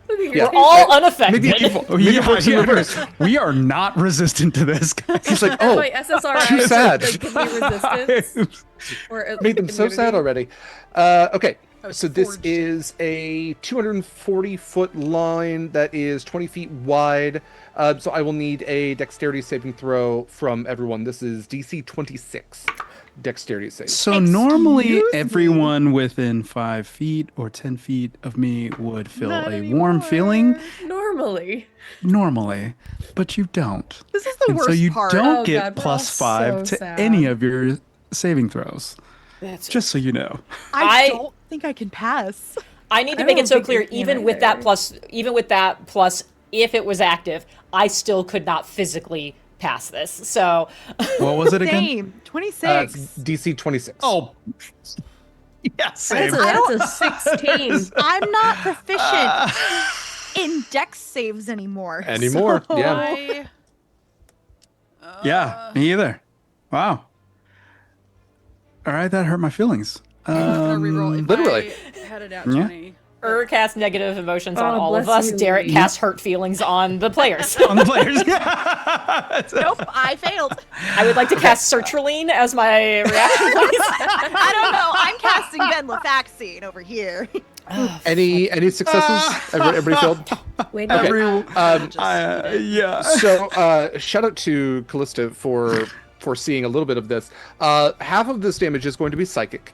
Look at
Yeah.
your
We're all unaffected.
Maybe it works in reverse.
We are not resistant to this, guys.
He's like,
oh,
oh,
my SSRI
too sad.
Like, give me resistance. Or
made them so sad
immunity.
already. Okay.
I was
So this
forged.
is a 240-foot line that is 20 feet wide. So I will need a dexterity saving throw from everyone. This is DC 26 dexterity save.
So normally
Excuse me?
everyone within 5 feet or 10 feet of me would feel
Not
a warm feeling
Normally.
normally, but you don't.
This is the
And
worst
so you
part.
don't
Oh,
get
God, we're
plus
all
5
so
to
sad.
any of your saving throws.
That's-
Just so you know.
I-
don't think I can pass.
I need to
I
make
don't
it so
think
clear,
you can
even with that
either.
plus, if it was active, I still could not physically pass this. So,
What was it again?
Same. 26.
DC 26.
Oh. Yeah, same.
That's a 16.
I'm not proficient in dex saves anymore.
Anymore,
so-
yeah.
I,
Yeah, me either. Wow. All right, that hurt my feelings.
I'm gonna reroll. If
literally.
I had it out
Yeah.
20.
casts negative emotions on
Oh,
all of
bless
us.
you.
Derek casts hurt feelings on the players.
On the players.
Nope, I failed.
I would like to cast Sertraline as my reaction, please.
I don't know. I'm casting Ben Lafaxine over here.
Any successes? Everybody failed?
Wait,
Okay.
Yeah.
So shout out to Kallista for seeing a little bit of this. Half of this damage is going to be psychic.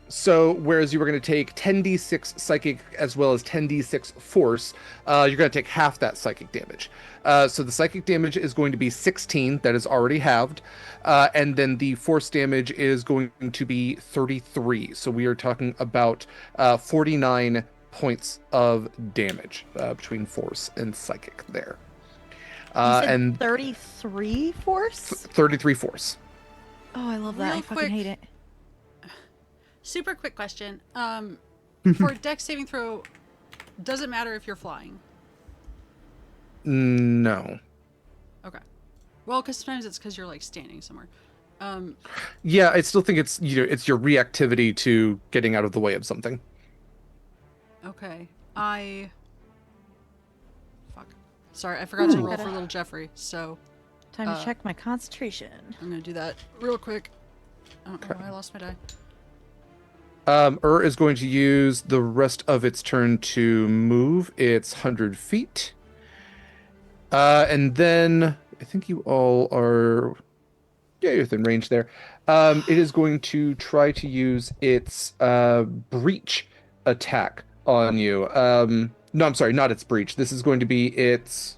So whereas you were going to take 10d6 psychic as well as 10d6 force, you're going to take half that psychic damage. So the psychic damage is going to be 16, that is already halved, and then the force damage is going to be 33. So we are talking about 49 points of damage between force and psychic there. And
33 force?
33 force.
Oh, I love that.
Real
I fucking
quick.
hate it.
Super quick question. For dex saving throw, does it matter if you're flying?
No.
Okay. Well, because sometimes it's because you're like standing somewhere.
Yeah, I still think it's it's your reactivity to getting out of the way of something.
Okay. Fuck. Sorry, I forgot to roll for little Jeffrey, so
Time to check my concentration.
I'm gonna do that real quick. I don't know why I lost my die.
Is going to use the rest of its turn to move its 100 feet. And then I think you all are, yeah, you're within range there. It is going to try to use its breach attack on you. No, I'm sorry, not its breach. This is going to be its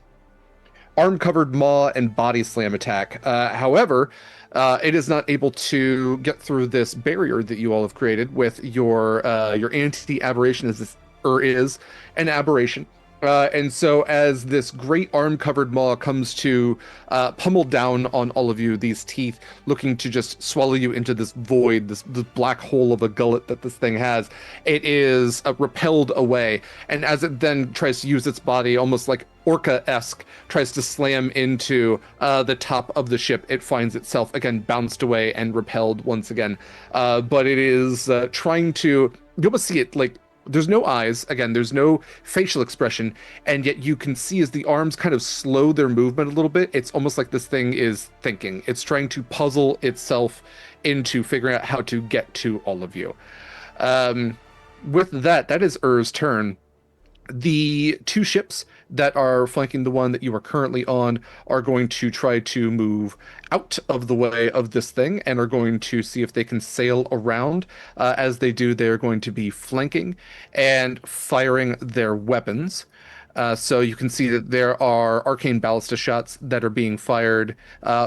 arm-covered maw and body slam attack. However, it is not able to get through this barrier that you all have created with your anti-aberration is an aberration. And so, as this great arm-covered maw comes to pummel down on all of you, these teeth looking to just swallow you into this void, this black hole of a gullet that this thing has, it is repelled away. And as it then tries to use its body, almost like Orca-esque, tries to slam into the top of the ship, it finds itself again bounced away and repelled once again. But it is trying to. You almost see it like there's no eyes, again, there's no facial expression, and yet you can see as the arms kind of slow their movement a little bit, it's almost like this thing is thinking. It's trying to puzzle itself into figuring out how to get to all of you. With that, that is Ur's turn. The two ships that are flanking the one that you are currently on are going to try to move out of the way of this thing and are going to see if they can sail around. As they do, they're going to be flanking and firing their weapons. So you can see that there are arcane ballista shots that are being fired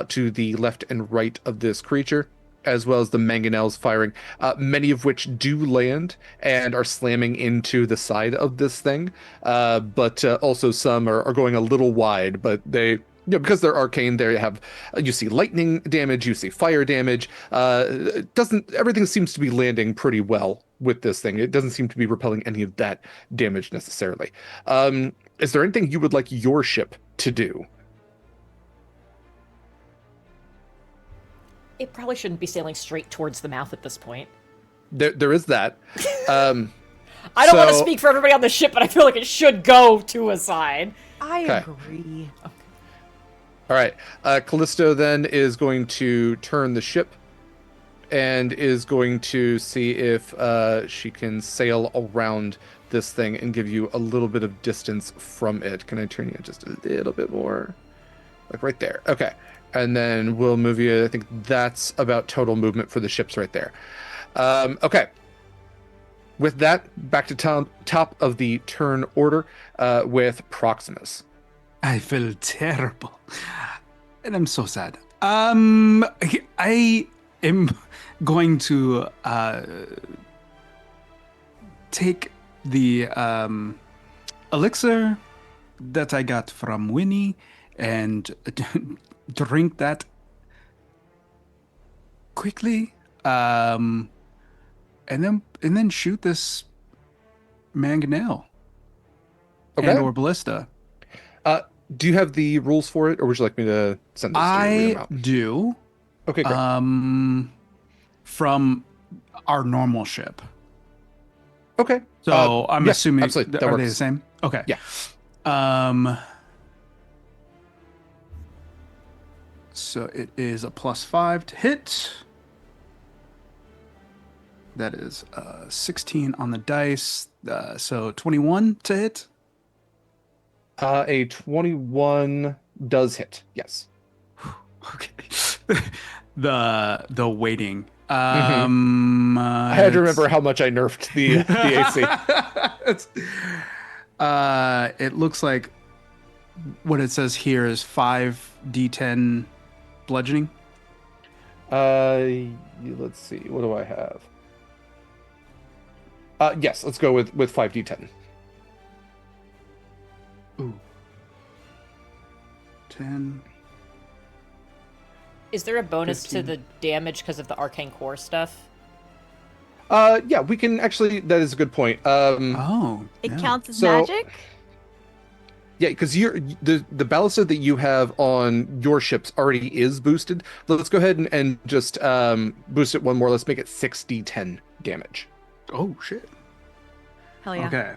to the left and right of this creature, as well as the mangonels firing, many of which do land and are slamming into the side of this thing. But also some are going a little wide, but they, because they're arcane, they have, you see lightning damage, you see fire damage. Everything seems to be landing pretty well with this thing. It doesn't seem to be repelling any of that damage necessarily. Is there anything you would like your ship to do?
It probably shouldn't be sailing straight towards the mouth at this point.
There is that.
I don't want to speak for everybody on the ship, but I feel like it should go to a side.
I
Okay.
agree.
All right. Callisto then is going to turn the ship and is going to see if she can sail around this thing and give you a little bit of distance from it. Can I turn you just a little bit more? Like right there. Okay. And then we'll move you. I think that's about total movement for the ships right there. Okay. With that, back to top of the turn order with Proximus.
I feel terrible. And I'm so sad. I am going to take the elixir that I got from Winnie and drink that quickly, and then shoot this mangonel
Okay.
and or ballista.
Do you have the rules for it, or would you like me to send this to you? Read them
I
out?
do.
Okay, great.
From our normal ship.
Okay.
So I'm
yeah,
assuming
absolutely. That
are they
works.
the same? Okay.
Yeah.
So it is a +5 to hit. That is 16 on the dice. So 21 to hit.
A 21 does hit. Yes.
Okay. the waiting.
I had to remember how much I nerfed the AC.
It looks like what it says here is 5d10 bludgeoning.
Let's see. What do I have? Yes, let's go with 5d10.
Ooh. 10.
Is there a bonus
15.
to the damage because of the arcane core stuff?
Yeah, we can actually. That is a good point.
Oh.
It
yeah.
counts as
So-
magic?
Yeah, because the ballista that you have on your ships already is boosted. Let's go ahead and just boost it one more. Let's make it 6d10 damage.
Oh shit.
Hell yeah.
Okay.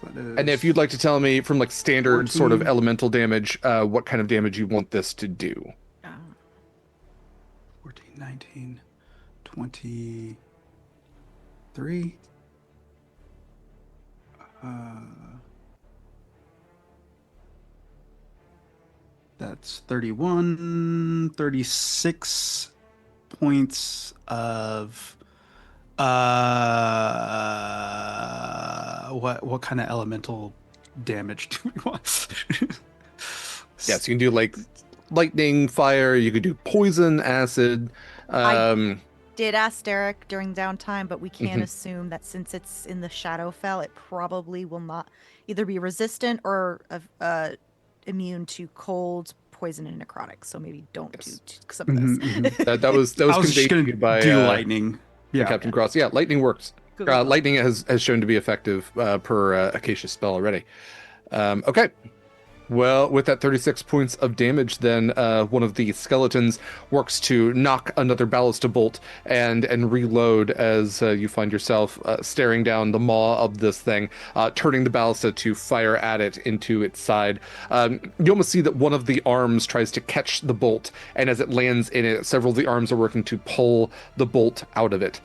So that is
And if you'd like to tell me from like standard sort of
14.
elemental damage, what kind of damage you want this to do.
14, 19, 23. That's 31, 36 points of What kind of elemental damage do we want?
Yeah, so you can do like lightning, fire. You could do poison, acid. Um,
Did ask Derek during downtime, but we can
Mhm.
assume that since it's in the Shadowfell, it probably will not either be resistant or immune to cold, poison, and necrotic. So maybe don't do
Yes.
some of those.
that was
I was just
conveyed to
gonna
you by
do lightning. Yeah.
Captain Cross. Yeah, lightning works.
Cool, cool, cool.
Lightning has shown to be effective per Acacia spell already. Okay. Well, with that 36 points of damage, then one of the skeletons works to knock another ballista bolt and reload as you find yourself staring down the maw of this thing, turning the ballista to fire at it into its side. You almost see that one of the arms tries to catch the bolt, and as it lands in it, several of the arms are working to pull the bolt out of it.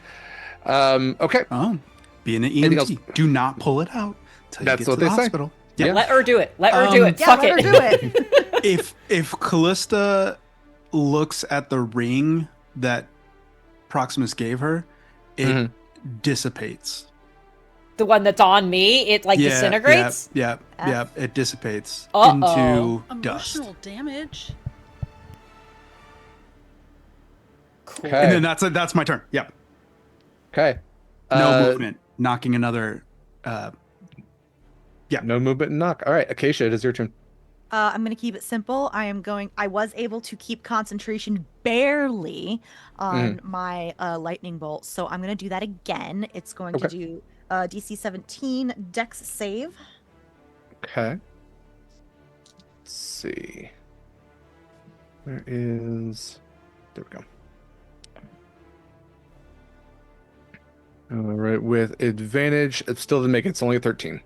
Okay.
Oh, being an
Anything else?
EMT, do not pull it out till you
That's
get to
what
the
they say.
hospital.
Yeah.
Let her do it. Let her do it.
Yeah,
Fuck
let
it.
her do it.
If Kallista looks at the ring that Proximus gave her, it dissipates.
The one that's on me, it like disintegrates.
Yeah, it dissipates
Uh-oh.
into dust.
Emotional damage.
Cool.
Okay.
And then that's my turn. Yep.
Okay.
No movement. Knocking another.
No movement and knock. All right, Acacia, it is your turn.
I'm going to keep it simple. I was able to keep concentration barely on my lightning bolt, so I'm going to do that again. It's going to do DC 17 Dex save.
Okay. Let's see. There we go. All right, with advantage, it still didn't make it. It's only a 13.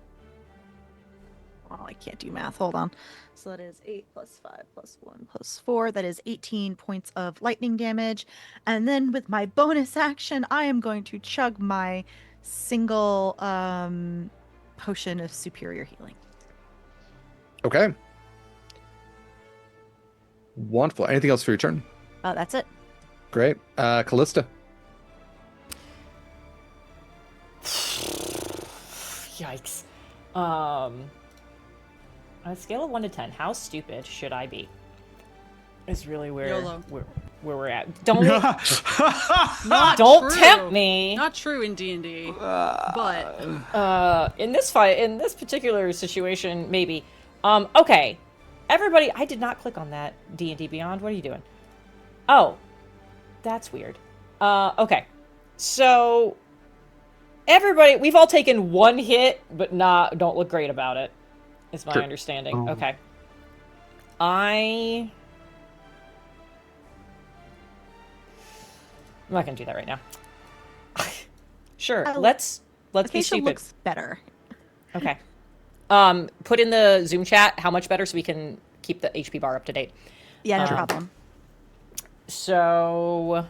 Oh, I can't do math. Hold on. So that is 8 plus 5 plus 1 plus 4. That is 18 points of lightning damage. And then with my bonus action, I am going to chug my single potion of superior healing.
Okay. Wonderful. Anything else for your turn?
That's it.
Great. Kallista.
Yikes. On a scale of 1 to 10, how stupid should I be? Is really
YOLO.
where we're at. Don't
Not
don't
true.
tempt me.
Not true in D&D. But
In this fight, in this particular situation, maybe. Okay, everybody. I did not click on that D&D Beyond. What are you doing? Oh, that's weird. Okay, so everybody, we've all taken one hit, but don't look great about it. Is my understanding.
Oh.
Okay. I'm not gonna do that right now. Sure, let's be
Acacia
stupid.
looks better.
Okay. Put in the Zoom chat how much better so we can keep the HP bar up to date.
Yeah, no problem.
So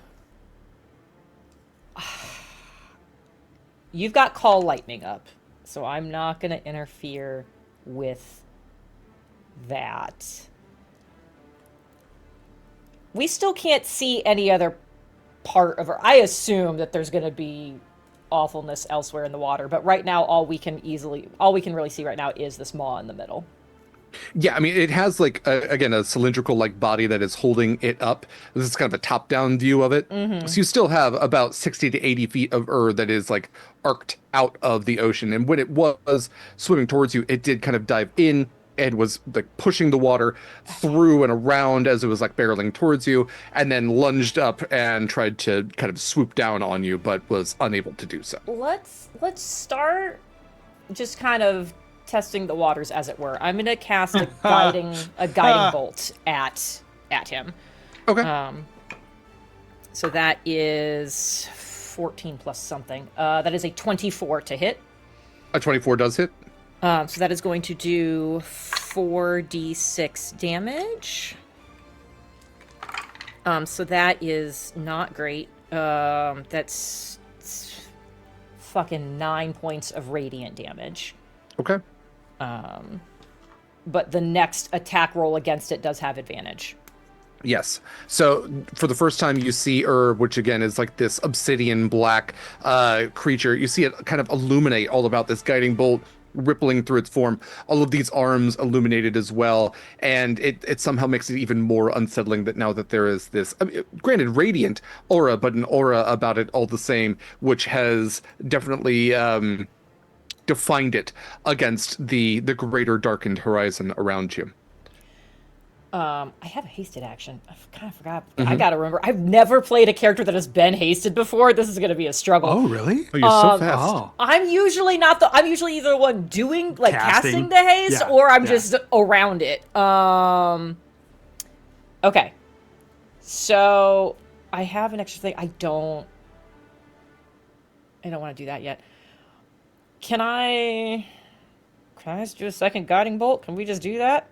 you've got Call Lightning up, so I'm not gonna interfere with that. We still can't see any other part of her. I assume that there's gonna be awfulness elsewhere in the water, but right now all we can really see right now is this maw in the middle.
Yeah, I mean, it has like again a cylindrical like body that is holding it up. This is kind of a top-down view of it. So you still have about 60 to 80 feet of that is like arced out of the ocean. And when it was swimming towards you, it did kind of dive in and was like pushing the water through and around as it was like barreling towards you, and then lunged up and tried to kind of swoop down on you, but was unable to do so.
Let's start just kind of testing the waters, as it were. I'm gonna cast a guiding bolt at him.
Okay.
So that is 14 plus something. That is a 24 to hit.
A 24 does hit.
So that is going to do 4d6 damage. So that is not great. That's fucking 9 points of radiant damage.
Okay.
But the next attack roll against it does have advantage.
Yes. So for the first time, you see Herb, which again is like this obsidian black creature. You see it kind of illuminate all about this guiding bolt rippling through its form. All of these arms illuminated as well, and it somehow makes it even more unsettling that now that there is this, I mean, granted, radiant aura, but an aura about it all the same, which has definitely defined it against the greater darkened horizon around you.
I have a hasted action. I kind of forgot. I gotta remember. I've never played a character that has been hasted before. This is gonna be a struggle.
Oh, really?
Oh, you're so fast.
Oh.
I'm usually not the. I'm usually either the one doing like casting the haste,
Yeah,
or I'm
yeah.
just around it. Okay. So I have an extra thing. I don't want to do that yet. Can I just do a second guiding bolt? Can we just do that?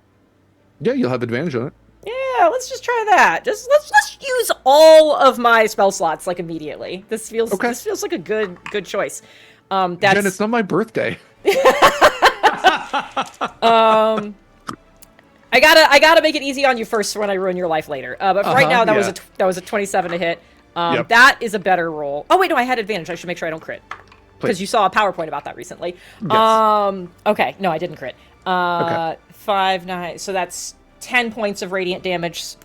Yeah, you'll have advantage on it.
Yeah, let's just try that. Just let's use all of my spell slots like immediately. This feels like a good choice. That's
Jen, it's not my birthday.
I gotta make it easy on you first when I ruin your life later. But for right now, that was a 27 to hit.
Yep.
That is a better roll. Oh wait, no, I had advantage. I should make sure I don't crit because you saw a PowerPoint about that recently.
Yes.
Okay, no, I didn't crit.
Okay.
5, 9. So that's 10 points of radiant damage.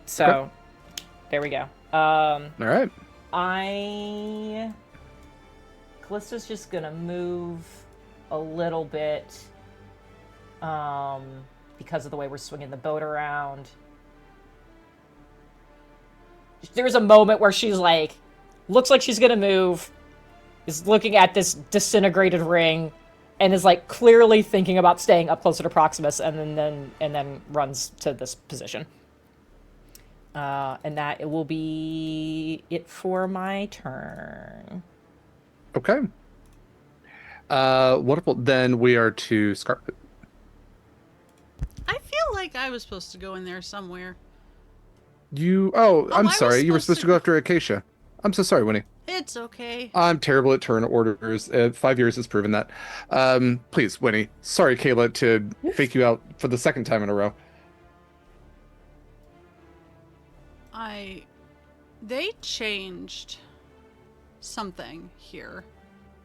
So there we go.
All right.
Kallista's just gonna move a little bit because of the way we're swinging the boat around. There's a moment where she's like, looks like she's gonna move, is looking at this disintegrated ring, and is like clearly thinking about staying up closer to Proximus, and then runs to this position. And that it will be it for my turn.
Okay. Wonderful. Then we are to Scarlett.
I feel like I was supposed to go in there somewhere.
I'm
I
sorry.
was
You were
supposed
supposed
to
to go after Acacia. I'm so sorry, Winnie.
It's okay.
I'm terrible at turn orders. 5 years has proven that. Please, Winnie. Sorry, Kayla, to fake you out for the second time in a row.
They changed something here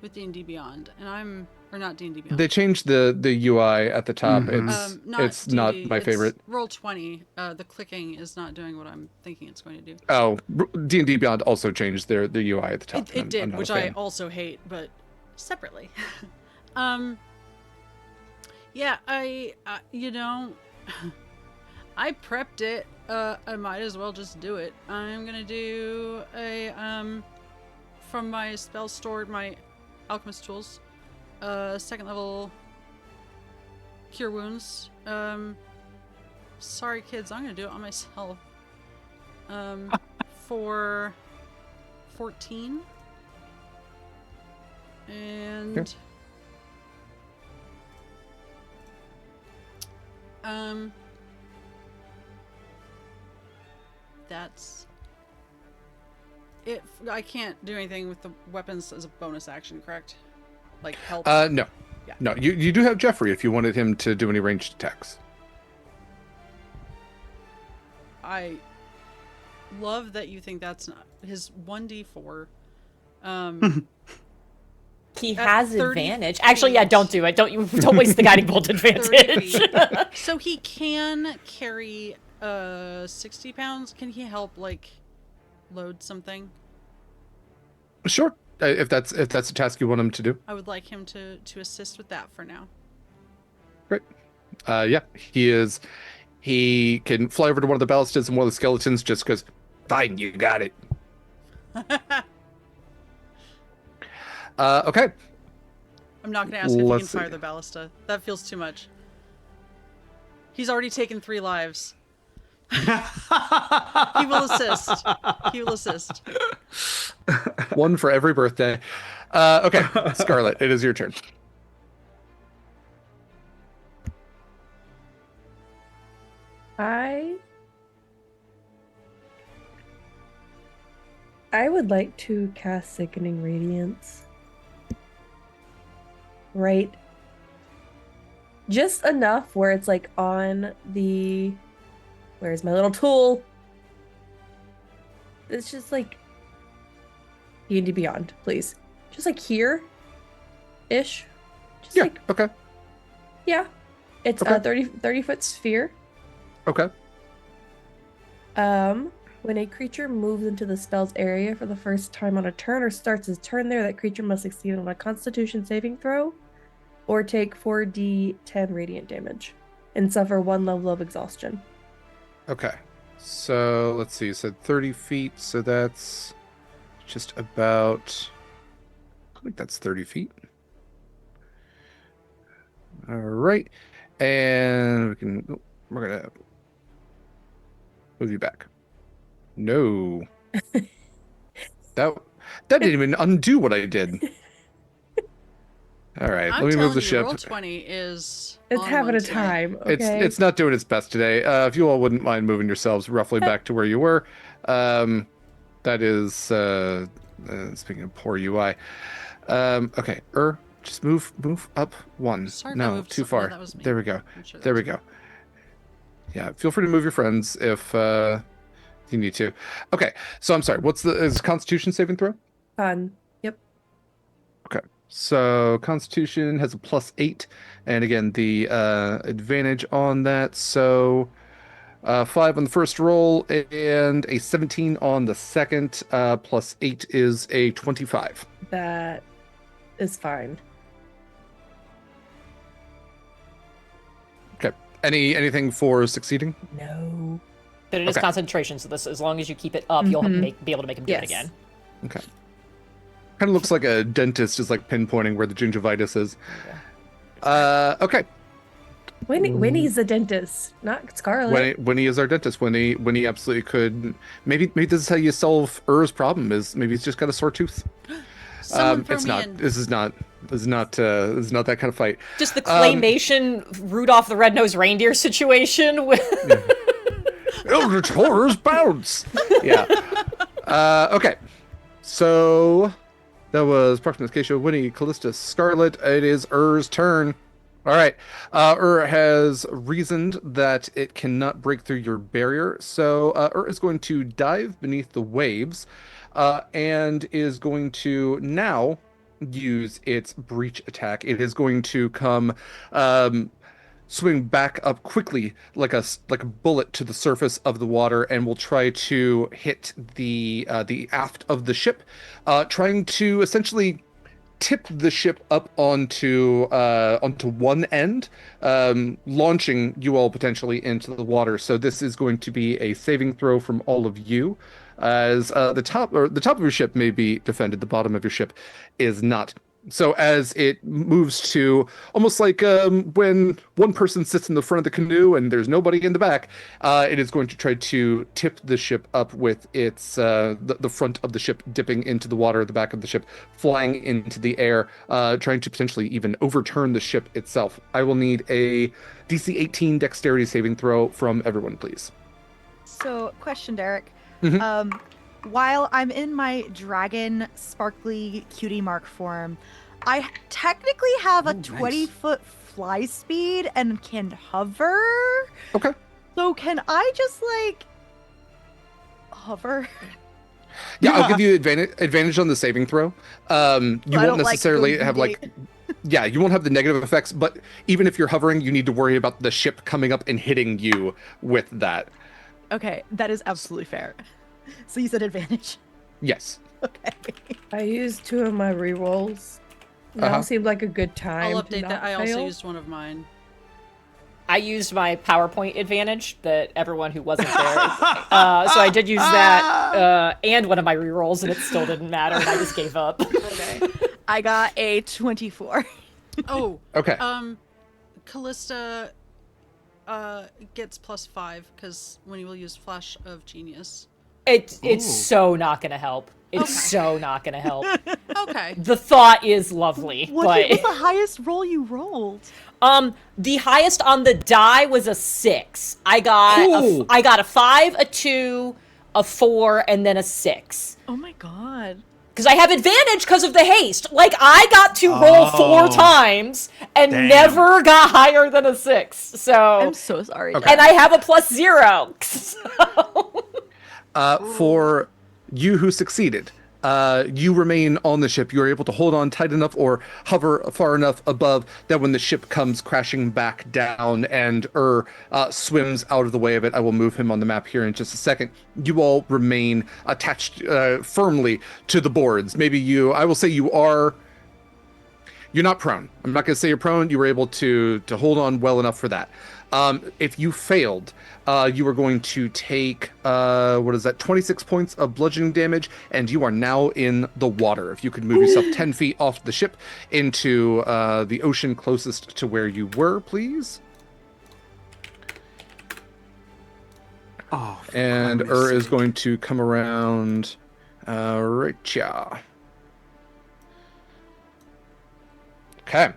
with D&D Beyond, and or not D&D Beyond.
They changed the UI at the top.
Mhm.
It's not my favorite.
Roll20. The clicking is not doing what I'm thinking it's going to do.
Oh, D&D Beyond also changed their UI at the top.
It did,
I'm not
which
a
I
fan.
also hate, but separately. Yeah, I prepped it. I might as well just do it. I'm gonna do a from my spell stored, my alchemist tools, second level cure wounds. Sorry kids, I'm gonna do it on myself. For 14. And
Okay.
That's it. I can't do anything with the weapons as a bonus action, correct? Like help?
No.
Yeah.
No, you do have Jeffrey if you wanted him to do any ranged attacks.
I love that you think that's not his 1d4.
He
At
has
30
advantage. Actually, yeah, don't do it. Don't waste the guiding bolt
30
advantage.
feet. So he can carry 60 pounds. Can he help like load something?
Sure. If that's a task you want him to do.
I would like him to assist with that for now.
Great. Yeah, he can fly over to one of the ballistas and one of the skeletons just because. Fine, you got it. Okay.
I'm not going to ask if he can
Let's
fire
see.
the ballista. That feels too much. He's already taken 3 lives. He will assist. He will assist.
One for every birthday. Okay, Scarlett, it is your turn.
I would like to cast Sickening Radiance. Right. Just enough where it's like on the... Where's my little tool? it's just like D&D Beyond, please. Just like here-ish. Just
Yeah.
like,
Okay.
yeah. It's
Okay.
a 30-foot sphere.
Okay.
When a creature moves into the spell's area for the first time on a turn or starts his turn there, that creature must succeed on a Constitution saving throw or take 4d10 radiant damage and suffer 1 level of exhaustion.
Okay. So let's see. You said 30 feet, so that's just about. I think that's 30 feet. All right, and we're gonna move you back. No, that didn't even undo what I did. All right,
I'm
let me
telling
move the
you,
ship.
Roll20 is
It's
on
having
one
a
today.
time, okay?
It's not doing its best today. If you all wouldn't mind moving yourselves roughly back to where you were, that is speaking of poor UI. Okay, just move up one.
Sorry if I
No,
moved
too
some-
far.
yeah, that was me.
There we go.
I'm sure that
There we
was me.
go. Yeah, feel free to move your friends if you need to. Okay, so I'm sorry. Is Constitution saving throw?
Fun. Yep.
Okay, so Constitution has a +8, and again the advantage on that. So 5 on the first roll and a 17 on the second. +8 is a 25.
That is fine.
Okay. Anything for succeeding?
No.
But it is
Okay.
concentration, so this as long as you keep it up, you'll
Mhm.
be able to make him do it
Yes.
again.
Okay. Kind of looks like a dentist is like pinpointing where the gingivitis is. Okay.
Winnie's a dentist, not Scarlett.
Winnie is our dentist. Winnie absolutely could. Maybe this is how you solve Ur's problem. Is maybe he's just got a sore tooth.
Someone throw
It's
me
not.
in.
This is not that kind of fight.
Just the claymation Rudolph the Red-Nosed Reindeer situation with
Eldritch horrors bounce. Yeah. Okay. So that was Proximus, Acacia, Winnie, Kallista, Scarlett. It is Ur's turn. All right. Ur has reasoned that it cannot break through your barrier, so Ur is going to dive beneath the waves, and is going to now use its breach attack. It is going to come swing back up quickly like a bullet to the surface of the water, and will try to hit the aft of the ship, trying to essentially tip the ship up onto one end, launching you all potentially into the water. So this is going to be a saving throw from all of you, as the top of your ship may be defended, the bottom of your ship is not. So as it moves to almost like when one person sits in the front of the canoe and there's nobody in the back, it is going to try to tip the ship up with its the front of the ship dipping into the water, the back of the ship flying into the air, trying to potentially even overturn the ship itself. I will need a DC 18 dexterity saving throw from everyone, please.
So, question, Derek.
Mhm.
While I'm in my dragon sparkly cutie mark form, I technically have a
Nice.
20-foot fly speed and can hover.
Okay.
So can I just hover?
Yeah, I'll give you advantage on the saving throw. You
I
won't
don't like
necessarily
go
have
deep.
yeah, you won't have the negative effects, but even if you're hovering, you need to worry about the ship coming up and hitting you with that.
Okay, that is absolutely fair. So you said advantage.
Yes.
Okay.
I used 2 of my rerolls. Now
Uh-huh.
seemed like a good time.
I'll
to
update
not
that. I also
fail.
used one of mine.
I used my PowerPoint advantage that everyone who wasn't there. So I did use that and one of my rerolls, and it still didn't matter, and I just gave up.
Okay. I got a 24.
Oh,
Okay.
Kallista gets +5 because when he will use Flash of Genius.
It's
Ooh.
so not gonna help. It's
Okay.
so not gonna help.
Okay.
The thought is lovely,
What was
but
the highest roll you rolled?
the highest on the die was a 6. I got
Ooh.
I got a 5, a 2, a 4, and then a 6.
Oh my god.
Because I have advantage because of the haste. Like, I got to roll 4
Oh.
times and
Damn.
never got higher than a 6. So,
I'm so sorry.
Okay.
and I have a +0. So.
You who succeeded, you remain on the ship. You are able to hold on tight enough or hover far enough above that when the ship comes crashing back down and swims out of the way of it, I will move him on the map here in just a second. You all remain attached firmly to the boards. Maybe I will say you're not prone. I'm not going to say you're prone. You were able to hold on well enough for that. If you failed, you are going to take, 26 points of bludgeoning damage, and you are now in the water. If you could move yourself 10 feet off the ship into the ocean closest to where you were, please.
Oh,
And is going to come around right here. Okay.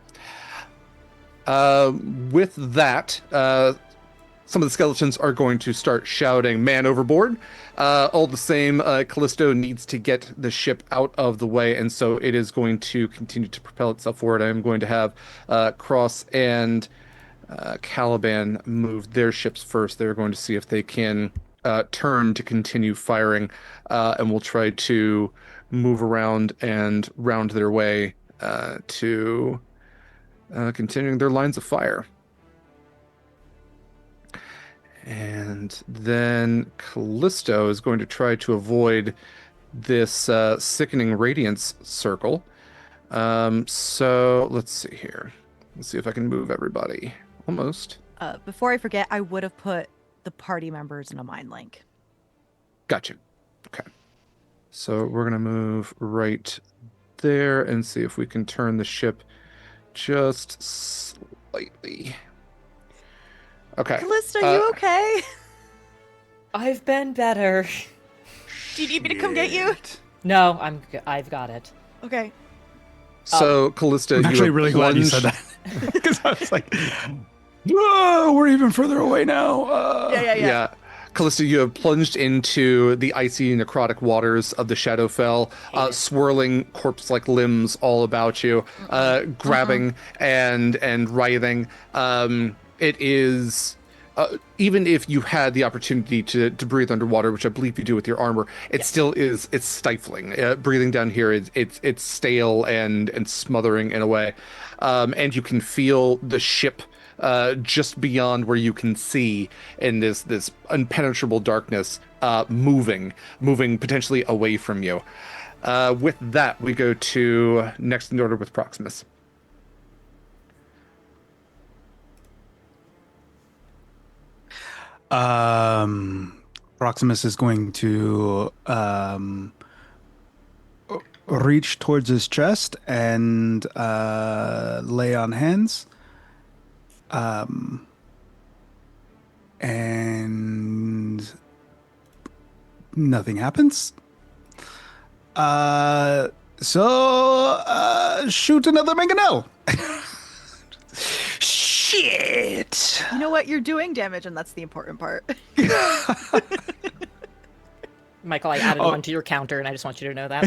With that, some of the skeletons are going to start shouting, "Man overboard!" All the same, Callisto needs to get the ship out of the way, and so it is going to continue to propel itself forward. I am going to have Cross and Caliban move their ships first. They're going to see if they can turn to continue firing, and we'll try to move around and round their way to continuing their lines of fire. And then Callisto is going to try to avoid this sickening radiance circle. So let's see here. Let's see if I can move everybody. Almost.
Before I forget, I would have put the party members in a mind link.
Gotcha. Okay. So we're going to move right there and see if we can turn the ship just slightly. Okay.
Callista, you okay?
I've been better.
Do you need me to come get you?
No, I've got it.
Okay.
So, Kallista,
I'm
you
actually
have
really glad you said
plunged-
that. Because I was like, whoa, we're even further away now.
Yeah. Kallista, you have plunged into the icy necrotic waters of the Shadowfell, swirling corpse-like limbs all about you, grabbing and writhing. It is, even if you had the opportunity to breathe underwater, which I believe you do with your armor, it still is, it's stifling. Breathing down here, it's stale and smothering in a way. And you can feel the ship just beyond where you can see in this impenetrable darkness, moving potentially away from you. With that, we go to next in order with Proximus.
Proximus is going to reach towards his chest and lay on hands. And nothing happens. So shoot another mangonel. Shit.
You know what? You're doing damage, and that's the important part.
Michael, I added one to your counter, and I just want you to know that.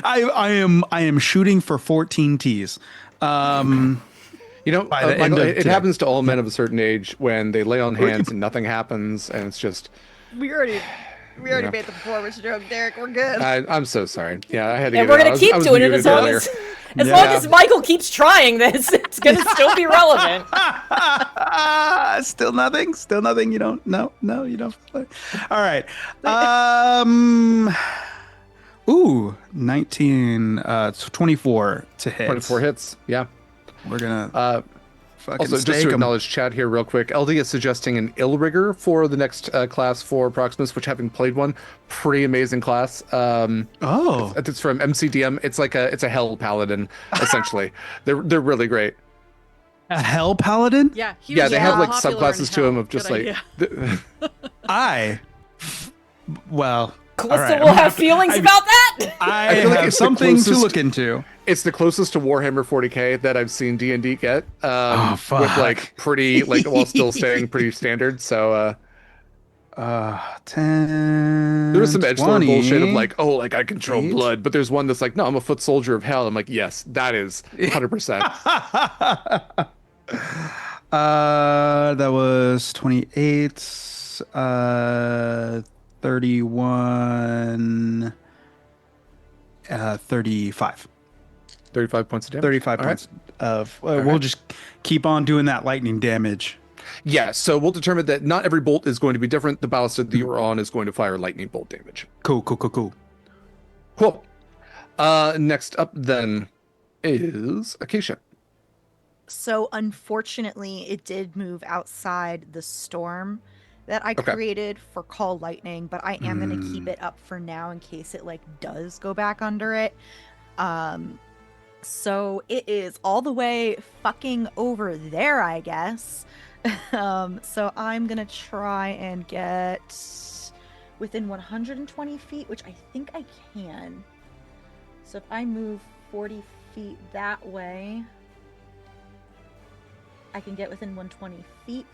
I am shooting for 14 Ts.
Michael, it happens to all men of a certain age when they lay on hands and nothing happens, and it's just.
We already made the performance joke, Derek. We're good.
I'm so sorry. Yeah, I had to.
And
get
we're
it out.
gonna keep
I was
doing it
muted
as long
earlier.
as long as Michael keeps trying this, it's gonna still be relevant.
Still nothing. You don't. No, you don't. All right. 19. 24 to hit.
24 hits. Yeah.
We're gonna.
Also, just to acknowledge chat here real quick, LD is suggesting an Illrigger for the next class for Proximus, which, having played one, pretty amazing class. It's from MCDM. It's like it's a Hell Paladin, essentially. They're really great.
A Hell Paladin?
Yeah,
they have like subclasses to them of just like.
Callista will have feelings about that.
I
feel like
have
it's the
something to
closest-
look into.
It's the closest to Warhammer 40k that I've seen D&D get. With like pretty, like, while still staying pretty standard. So
10.
there was some edgelord
20,
bullshit of like, oh, like I control
8.
blood, but there's one that's like, no, I'm a foot soldier of hell. I'm like, yes, that is 100%.
That was 28. 31, 35.
35 points of damage.
35
All right.
points of.
All
We'll
right.
just keep on doing that lightning damage.
Yeah, so we'll determine that not every bolt is going to be different. The ballista that you're on is going to fire lightning bolt damage.
Cool.
Cool. Next up then is Acacia.
So unfortunately, it did move outside the storm that I
Okay.
created for call lightning, but I am going to keep it up for now in case it like does go back under it. So it is all the way fucking over there, I guess. So I'm going to try and get within 120 feet, which I think I can. So if I move 40 feet that way, I can get within 120 feet.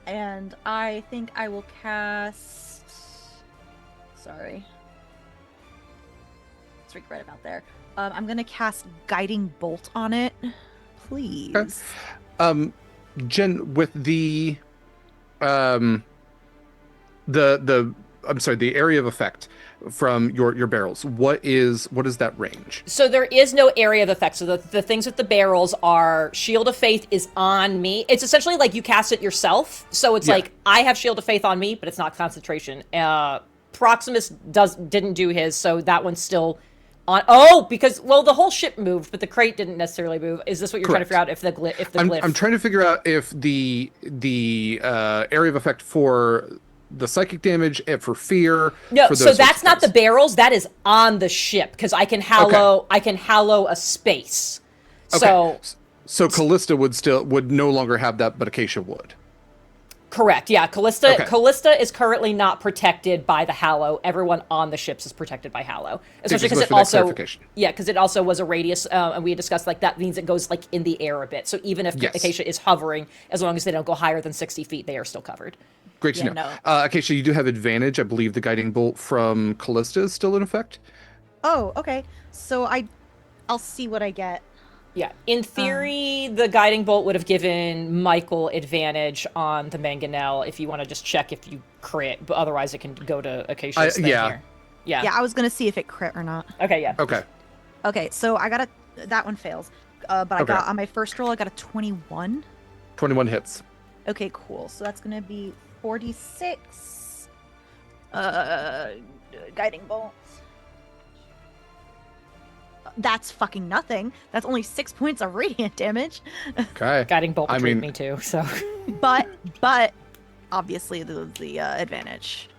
And I think I will cast... Sorry. Let's regret about there. I'm going to cast Guiding Bolt on it. Please.
Okay. Jenn, with the I'm sorry, the area of effect from your barrels, what is that range?
So there is no area of effect. So the things with the barrels are Shield of Faith is on me. It's essentially like you cast it yourself. So it's like I have Shield of Faith on me, but it's not concentration. Proximus didn't do his, so that one's still on. Oh, because the whole ship moved, but the crate didn't necessarily move. Is this what you're trying to figure out? If the glyph?
I'm trying to figure out if the area of effect for the psychic damage and for fear.
No,
for those
so
sorts
that's
of
not the
things.
barrels. That is on the ship because I can hallow. I can hallow a space.
Okay. So Kallista would no longer have that, but Acacia would.
Correct. Yeah, Kallista.
Okay.
Kallista is currently not protected by the hallow. Everyone on the ships is protected by hallow, especially because
much
it
for that
also.
clarification.
Yeah, because it also was a radius, and we had discussed like that means it goes like in the air a bit. So even if
Yes.
Acacia is hovering, as long as they don't go higher than 60 feet, they are still covered.
Great to
Yeah,
know.
no.
Acacia, you do have advantage. I believe the guiding bolt from Kallista is still in effect.
Oh, okay. So I'll see what I get.
Yeah, in theory, the guiding bolt would have given Mikyl advantage on the mangonel if you want to just check if you crit, but otherwise it can go to Acacia's thing
yeah.
here. Yeah.
Yeah, I was going to see if it crit or not.
Okay, yeah.
Okay.
Okay, so I got that one fails. But I
Okay.
got on my first roll, I got a 21.
21 hits.
Okay, cool. So that's going to be 46. Guiding bolt. That's fucking nothing. That's only 6 points of radiant damage.
Okay.
Guiding bolt
I
betrayed
mean-
me too, so.
but obviously the advantage.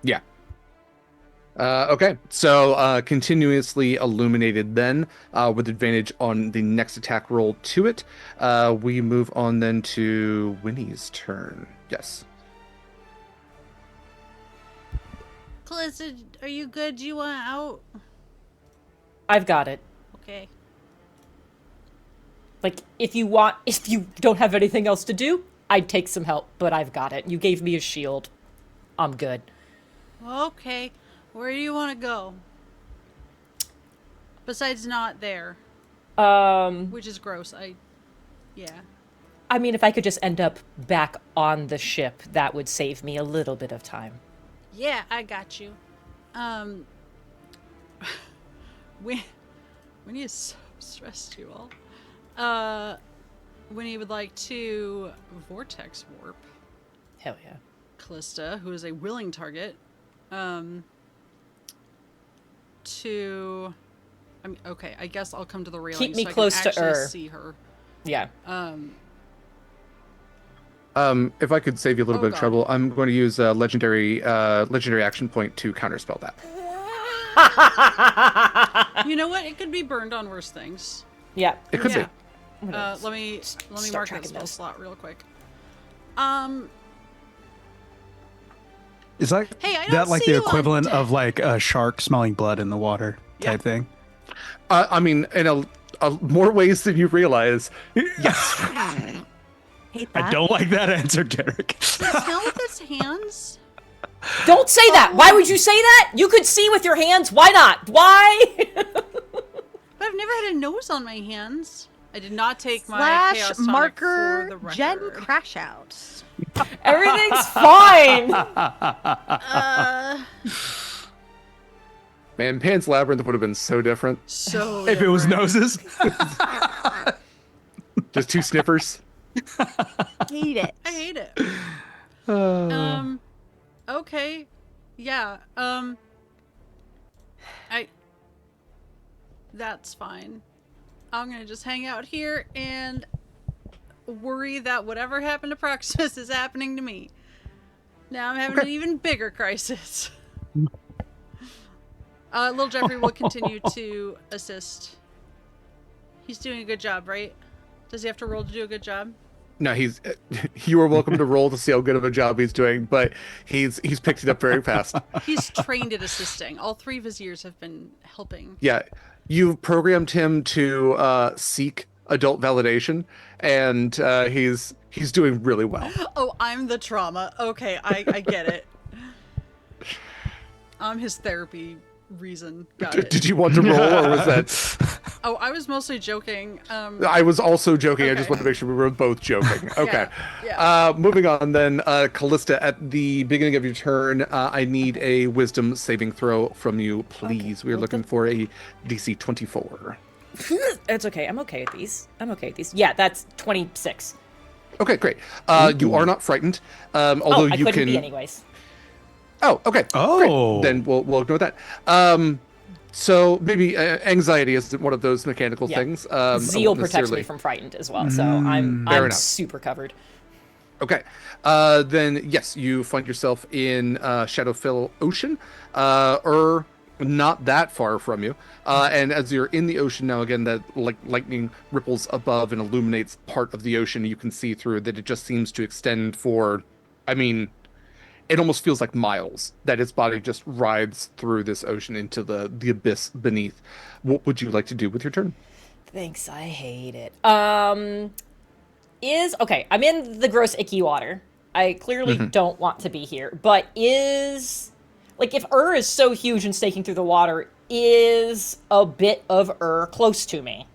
Yeah. Okay. So continuously illuminated then, with advantage on the next attack roll to it. We move on then to Winnie's turn. Yes.
Kallista, are you good? Do you want out?
I've got it.
Okay.
Like, if you don't have anything else to do, I'd take some help, but I've got it. You gave me a shield. I'm good.
Okay. Where do you want to go? Besides not there, which is gross. Yeah.
I mean, if I could just end up back on the ship, that would save me a little bit of time.
Yeah, I got you. Winnie is so stressed, you all. Winnie would like to vortex warp
Hell yeah.
Kallista, who is a willing target, to... I mean, okay, I guess I'll come to the railing
Keep me
so
close
I
to
can actually
her.
see her.
Yeah.
If I could save you a little
Oh,
bit of
God.
trouble, I'm going to use a legendary action point to counterspell that.
You know what? It could be burned on worse things.
Yeah.
It could
Yeah.
I'm gonna
Let me
start
mark that
tracking
spell
those.
slot real quick.
Is that
Hey, I don't
that like
see
the
you on
equivalent
deck.
of like a shark smelling blood in the water type
Yeah.
thing?
I mean, in a more ways than you realize. Yes.
Hate that.
I don't like that answer, Derek.
Smell with its hands?
Don't say that! Why would you say that? You could see with your hands. Why not? Why?
But I've never had a nose on my hands. I did not take my
Slash
chaos tonic
marker
for the
Jen
record.
crash out.
Everything's fine.
Man, Pan's Labyrinth would have been so different.
So
If it was
different.
noses.
Just 2 sniffers.
Hate it.
I hate it.
Uh,
Okay. Yeah. That's fine. I'm gonna just hang out here and worry that whatever happened to Proximus is happening to me. Now I'm having an even bigger crisis. Little Jeffrey will continue to assist. He's doing a good job, right? Does he have to roll to do a good job?
No, you are welcome to roll to see how good of a job he's doing, but he's picked it up very fast.
He's trained at assisting. All 3 of his years have been helping.
Yeah, you've programmed him to seek adult validation, and he's doing really well.
Oh, I'm the trauma. Okay, I get it. I'm his therapy reason. Got it.
Did you want to roll, or was that?
Oh, I was mostly joking.
I was also joking. I just
Okay.
wanted to make sure we were both joking. Okay.
Yeah.
Moving on then, Kallista, at the beginning of your turn, I need a wisdom saving throw from you, please.
Okay.
We are looking for a DC 24.
It's okay. I'm okay with these. Yeah, that's 26.
Okay, great. You are not frightened, although
I
you
couldn't
can.
be anyways.
Oh, okay.
Oh.
Great. Then we'll ignore that. So maybe anxiety is one of those mechanical
Yeah.
things. I
Zeal
won't
protects me
necessarily-
from frightened as well, so I'm
Fair enough.
super covered.
Okay. Then yes, you find yourself in Shadowfell Ocean, or not that far from you. And as you're in the ocean now, again, that lightning ripples above and illuminates part of the ocean. You can see through that it just seems to extend for, I mean, it almost feels like miles that its body just rides through this ocean into the abyss beneath. What would you like to do with your turn?
Thanks, I hate it. Okay, I'm in the gross icky water. I clearly don't want to be here, but if is so huge and snaking through the water, is a bit of close to me?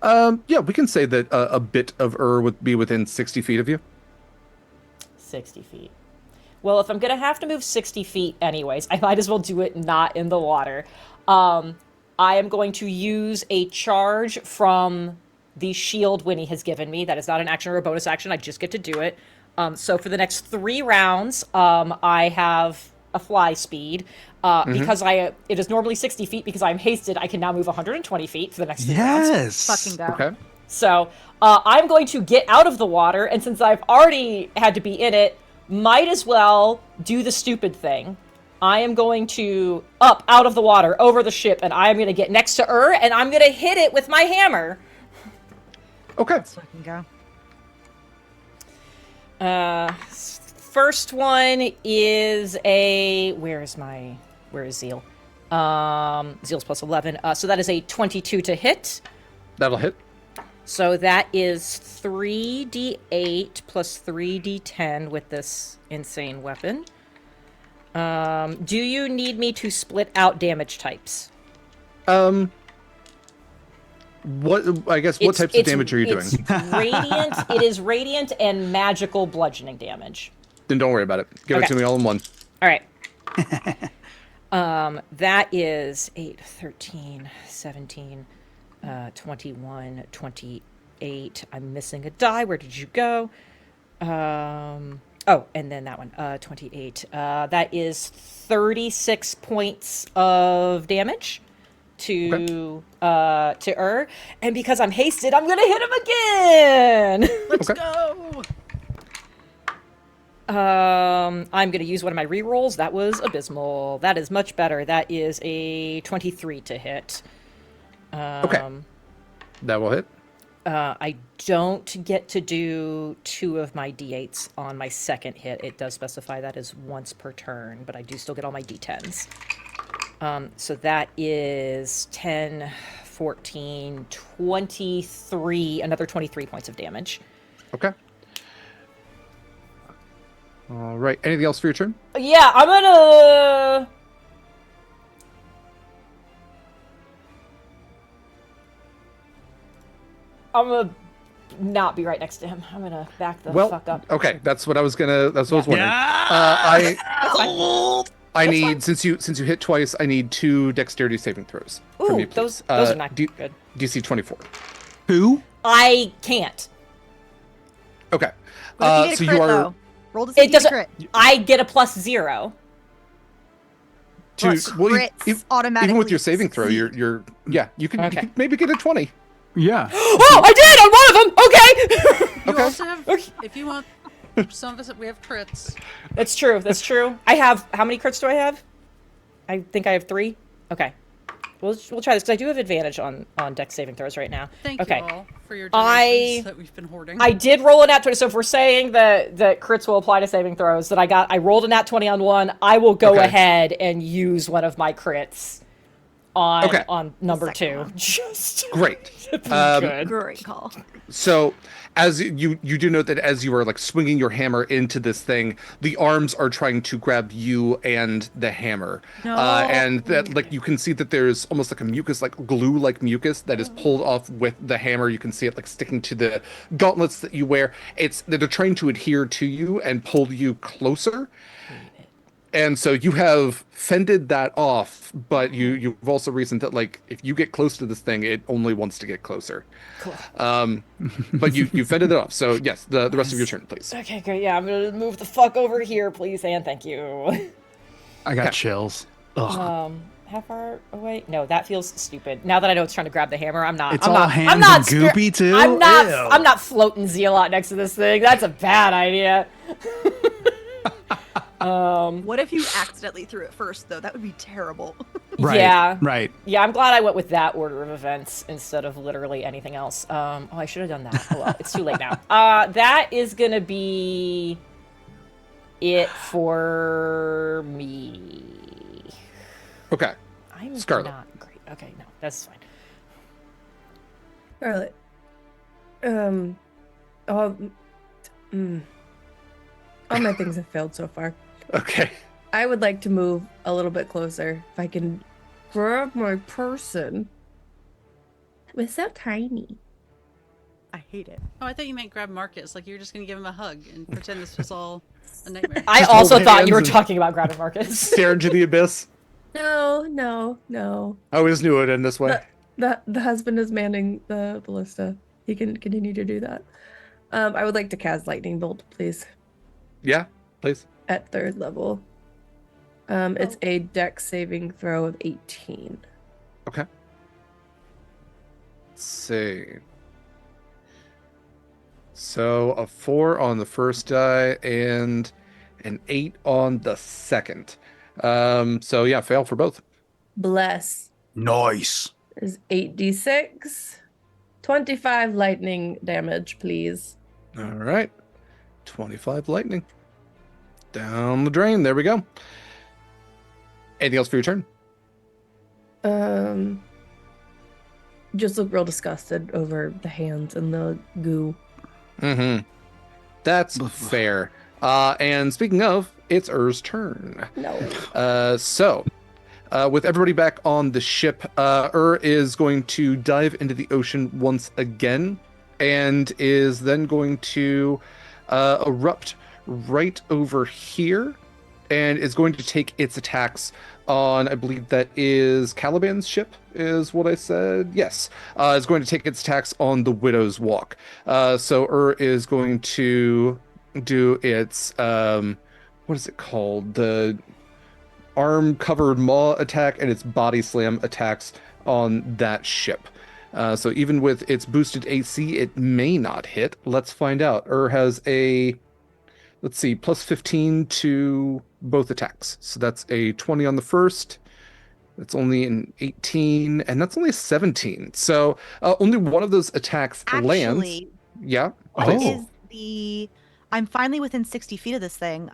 Yeah, we can say that a bit of would be within 60 feet of you.
60 feet. Well, if I'm gonna have to move 60 feet anyways, I might as well do it not in the water. I am going to use a charge from the shield Winnie has given me. That is not an action or a bonus action. I just get to do it. So for the next 3 rounds, I have a fly speed. Because it is normally 60 feet, because I'm hasted, I can now move 120 feet for the next 3 rounds.
Yes.
Fucking go.
Okay.
So I'm going to get out of the water, and since I've already had to be in it, might as well do the stupid thing. I am going to up out of the water over the ship, and I am going to get next to and I'm going to hit it with my hammer.
Okay.
Let's fucking go.
First one is where is Zeal? Zeal's plus 11. So that is a 22 to hit.
That'll hit.
So that is 3d8 plus 3d10 with this insane weapon. Do you need me to split out damage types?
What types of damage are you doing?
It's radiant. It is radiant and magical bludgeoning damage.
Then don't worry about it. Give it
Okay.
to me all in one.
All right. That is 8, 13, 17, 21, 28. I'm missing a die. Where did you go? And then that one, 28. That is 36 points of damage to and because I'm hasted, I'm gonna hit him again.
Let's
Okay.
go.
I'm gonna use one of my rerolls. That was abysmal. That is much better. That is a 23 to hit.
Okay. That will hit.
I don't get to do 2 of my d8s on my second hit. It does specify that as once per turn, but I do still get all my d10s. So that is 10, 14, 23, another 23 points of damage.
Okay. All right. Anything else for your turn?
Yeah, I'm gonna not be right next to him. I'm gonna back the
Well,
fuck up.
okay, that's what I was wondering.
That's fine.
I need since you hit twice, I need 2 dexterity saving throws from
Ooh,
you, please.
those are not
D-
good.
DC 24.
Who?
I can't.
Okay.
What if you
So
get a crit,
you are
though? Roll to see
It
if you get a
doesn't.
crit.
I get a +0.
Plus crits automatically.
even with your saving throw,
succeed.
you can,
Okay.
you can maybe get a 20.
Yeah.
Oh, I did on one of them. Okay.
You
Okay.
also have, if you want, some of us we have crits.
That's true. That's true. I have how many crits do I have? I think I have 3. Okay. We'll try this because I do have advantage on dex saving throws right now.
Thank
okay.
you all for your donations that we've been hoarding.
I did roll a nat 20, so if we're saying that crits will apply to saving throws, I rolled a nat 20 on one, I will go
Okay.
ahead and use one of my crits on number
The second
2.
one.
Just
Great.
good.
Great call.
So, as you do note that as you are like swinging your hammer into this thing, the arms are trying to grab you and the hammer,
No.
and that like you can see that there's almost like a mucus, like glue-like mucus that is pulled off with the hammer. You can see it like sticking to the gauntlets that you wear. They're trying to adhere to you and pull you closer. And so you have fended that off, but you've also reasoned that like if you get close to this thing, it only wants to get closer.
Cool.
But you fended it off. So yes, the rest of your turn, please.
Okay, great. Yeah, I'm gonna move the fuck over here, please, and thank you.
I got chills. Ugh.
How far away? No, that feels stupid. Now that I know it's trying to grab the hammer, I'm not.
It's
I'm
all
not,
hands
I'm not
and goopy, too?
I'm not.
Ew.
I'm not floating Zealot next to this thing. That's a bad idea.
What if you accidentally threw it first, though? That would be terrible.
Right.
Yeah.
Right.
Yeah, I'm glad I went with that order of events instead of literally anything else. I should have done that. Oh well, it's too late now. That is gonna be it for me.
Okay.
I'm
Scarlett.
not great. Okay, no, that's fine.
Scarlett. All my things have failed so far.
Okay.
I would like to move a little bit closer. If I can grab my person. It's so tiny.
I hate it.
Oh, I thought you meant grab Marcus. Like you were just gonna give him a hug and pretend this was all a nightmare.
I
Just
also
hold
thought
hands
you were
and-
talking about grabbing Marcus.
Stare into the abyss.
No.
I always knew it in this way.
The husband is manning the ballista. He can continue to do that. I would like to cast lightning bolt, please,
Yeah, please.
at 3rd level. It's a dex saving throw of 18.
Okay. Let's see. So a 4 on the first die and an 8 on the second. So yeah, fail for both.
Bless
Nice.
is 8d6. 25 lightning damage, please.
All right. 25 lightning. Down the drain. There we go. Anything else for your turn?
Just look real disgusted over the hands and the goo.
Mm-hmm. That's fair. And speaking of, it's Ur's turn.
No.
So, with everybody back on the ship, is going to dive into the ocean once again, and is then going to erupt right over here, and is going to take its attacks on, I believe that is Caliban's ship, is what I said. Yes, is going to take its attacks on the Widow's Walk. So is going to do its what is it called? The arm covered maw attack and its body slam attacks on that ship. So even with its boosted AC, it may not hit. Let's find out. Has a, let's see, plus 15 to both attacks. So that's a 20 on the first. That's only an 18, and that's only a 17. So only one of those attacks lands.
Actually,
Yeah.
what
please.
is the... I'm finally within 60 feet of this thing.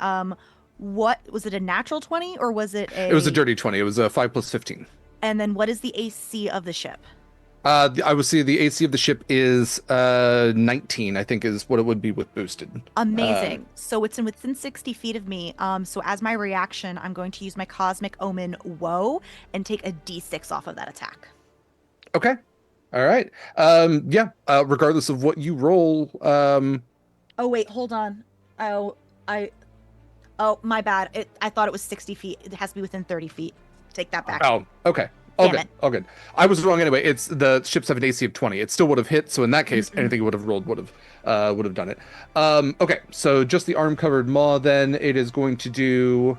What was it, a natural 20 or was it a...
It was a dirty 20. It was a 5 plus 15.
And then what is the AC of the ship?
I would say the AC of the ship is 19, I think is what it would be with boosted.
Amazing. So it's within 60 feet of me. So as my reaction, I'm going to use my Cosmic Omen Woe and take a D6 off of that attack.
Okay. All right. Yeah. Regardless of what you roll,
Oh wait, hold on. Oh, I. Oh, my bad. I thought it was 60 feet. It has to be within 30 feet. Take that back.
oh, okay. All
Damn
good.
it.
All good. I was wrong anyway. It's the ships have an AC of 20. It still would have hit. So in that case,
Mhm.
anything you would have rolled would have done it. Okay. So just the arm covered maw. Then it is going to do.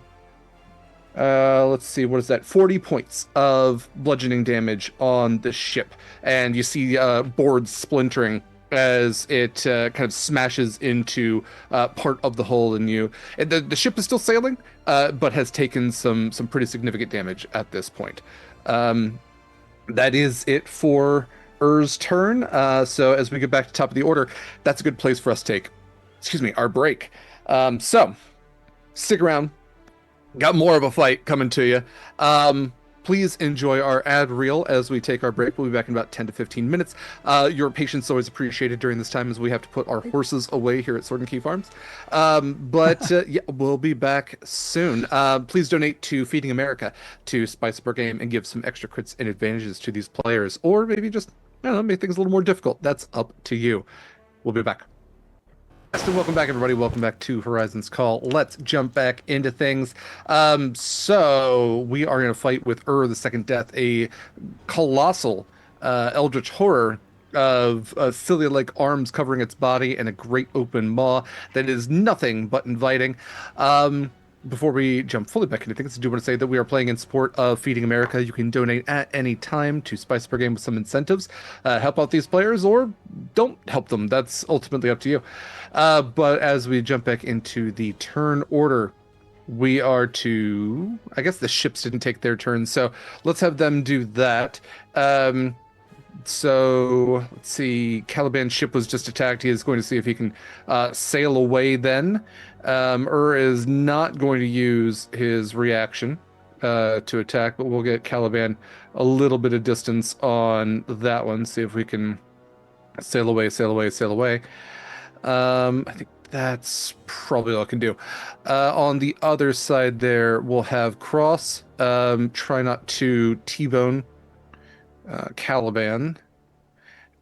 Let's see. What is that? 40 points of bludgeoning damage on the ship, and you see boards splintering as it kind of smashes into part of the hull in you. And the ship is still sailing, but has taken some pretty significant damage at this point. Um, that is it for Ur's turn. So as we get back to top of the order, that's a good place for us to take, excuse me, our break. So stick around. Got more of a fight coming to you. Please enjoy our ad reel as we take our break. We'll be back in about 10 to 15 minutes. Your patience is always appreciated during this time as we have to put our horses away here at Sword and Key Farms. Yeah, we'll be back soon. Please donate to Feeding America to spice up our game and give some extra crits and advantages to these players, or maybe just, I don't know, make things a little more difficult. That's up to you. We'll be back. And welcome back, everybody. Welcome back to Horizon's Call. Let's jump back into things. So we are going to fight with the Second Death, a colossal eldritch horror of cilia-like arms covering its body and a great open maw that is nothing but inviting. Before we jump fully back into things, I do want to say that we are playing in support of Feeding America. You can donate at any time to spice per game with some incentives. Help out these players or don't help them. That's ultimately up to you. But as we jump back into the turn order, we are to... I guess the ships didn't take their turn, so let's have them do that. So let's see. Caliban's ship was just attacked. He is going to see if he can sail away then. Is not going to use his reaction to attack, but we'll get Caliban a little bit of distance on that one. See if we can sail away, sail away, sail away. I think that's probably all I can do. On the other side there, we'll have Cross. Try not to T-bone Caliban.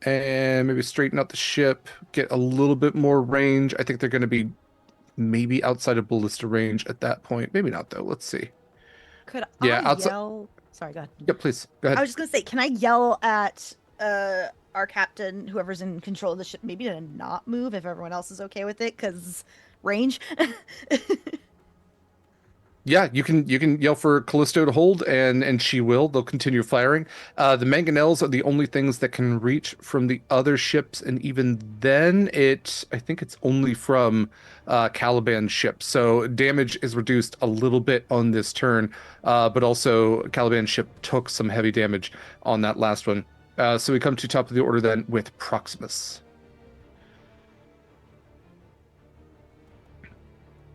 And maybe straighten out the ship, get a little bit more range. I think they're going to be maybe outside of ballista range at that point. Maybe not, though. Let's see.
Could
Yeah,
I
outside...
yell? Sorry, go ahead.
Yeah, please. Go ahead.
I was just gonna say, can I yell at our captain, whoever's in control of the ship, maybe to not move if everyone else is okay with it, because range.
Yeah, you can yell for Callisto to hold, and she will. They'll continue firing. The mangonels are the only things that can reach from the other ships, and even then, I think it's only from Caliban's ship. So damage is reduced a little bit on this turn, but also Caliban's ship took some heavy damage on that last one. So we come to top of the order then with Proximus.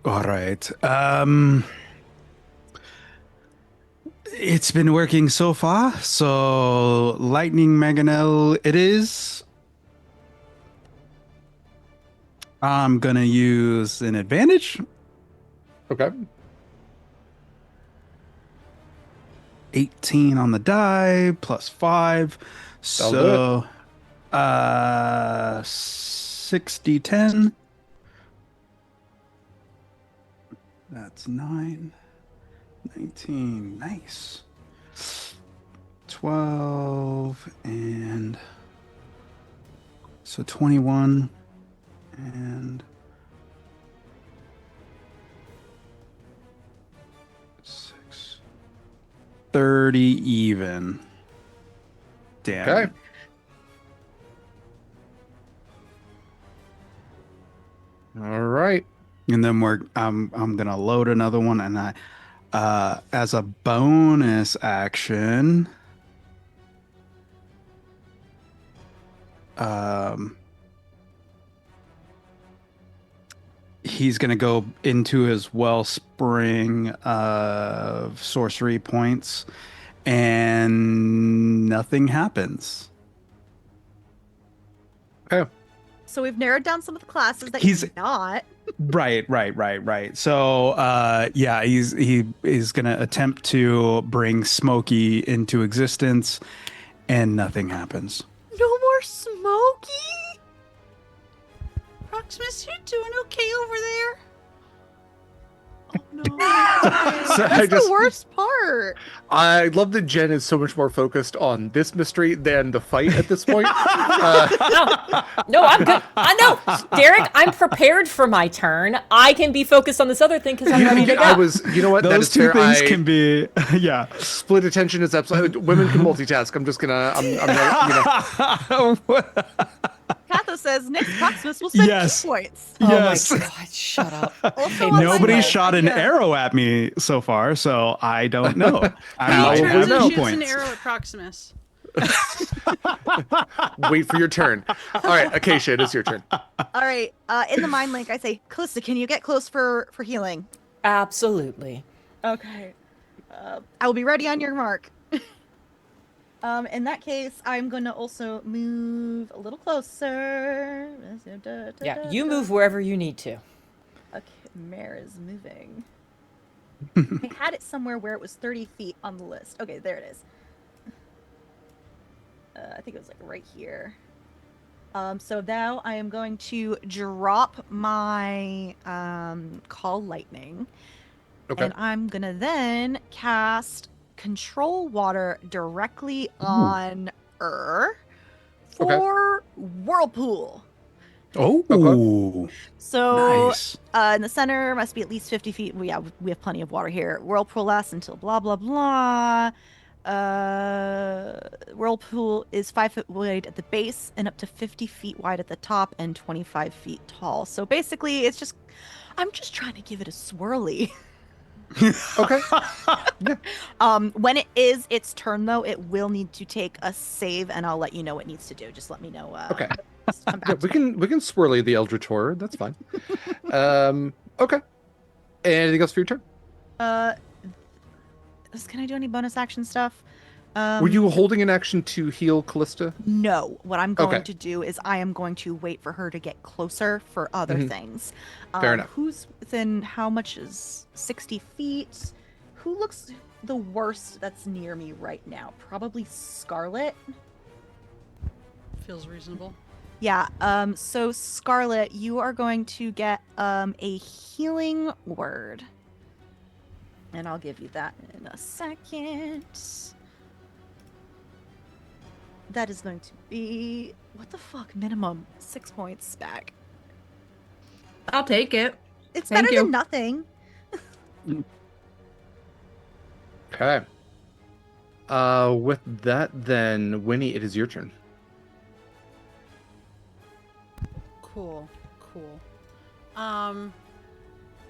All right. It's been working so far. So lightning mangonel it is. I'm gonna use an advantage.
Okay.
18 on the die plus 5.
That'll
So 60 10. That's 9. 19. Nice. 12 and so 21 and 6. 30 even. Damn.
Okay. All right.
And then I'm gonna load another one, and I as a bonus action, he's gonna go into his wellspring of sorcery points, and nothing happens.
Okay.
So we've narrowed down some of the classes that
He's-
he's not.
Right. So, yeah, he's gonna attempt to bring Smokey into existence, and nothing happens.
more smoky?
Proximus, you doing okay over there? Oh no.
So
That's the worst part.
I love that Jenn is so much more focused on this mystery than the fight at this point.
No, I'm good. I know, Derek. I'm prepared for my turn. I can be focused on this other thing because I'm ready to go.
You know what? That
Those
is
two
fair.
things
I
can be, yeah.
split attention is absolutely. Women can multitask. I'm just gonna. I'm
Katha says next Proximus will spend
Yes.
key points.
Yes.
Oh my god, shut up.
Also,
Okay,
on
Nobody
my
shot an
idea.
arrow at me so far, so I don't know. I
How
might
will
have
we know?
key
Shoots an
points.
arrow at Proximus.
wait for your turn. All right, Acacia, it is your turn.
All right, in the mind link, I say, Kallista, can you get close for healing?
Absolutely.
Okay. I will be ready on your mark. In that case, I'm gonna also move a little closer.
Yeah, you move wherever you need to.
Okay, Mare is moving. I had it somewhere where it was 30 feet on the list. Okay, there it is. I think it was like right here. So now I am going to drop my call lightning.
Okay.
And I'm gonna then cast control water directly on for whirlpool.
Oh,
So
nice.
in the center must be at least 50 feet. We have plenty of water here. Whirlpool lasts until blah blah blah. Whirlpool is 5 foot wide at the base and up to 50 feet wide at the top and 25 feet tall. So basically, I'm just trying to give it a swirly.
Okay.
When it is its turn, though, it will need to take a save, and I'll let you know what it needs to do. Just let me know.
Okay.
Just come back
Yeah,
to
we can swirly the Eldritch Horror. That's fine. Okay. Anything else for your turn?
Can I do any bonus action stuff?
Were you holding an action to heal Kallista?
No. What I'm going
Okay.
to do is I am going to wait for her to get closer for other things.
Fair enough.
Who's within? How much is 60 feet? Who looks the worst that's near me right now? Probably Scarlett.
Feels reasonable.
Yeah, so Scarlett, you are going to get a healing word. And I'll give you that in a second. That is going to be, what the fuck, minimum 6 points back.
I'll take it.
It's
Thank
better
you.
than nothing.
Okay. With that, then, Winnie, it is your turn.
Cool. I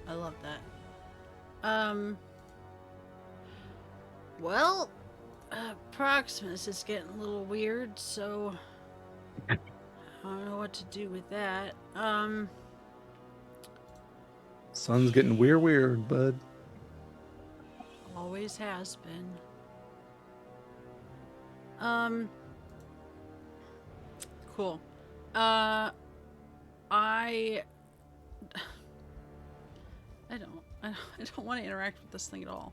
love that. Well, Proximus is getting a little weird, so I don't know what to do with that.
Sun's getting weird, bud.
Always has been. Cool. I don't want to interact with this thing at all.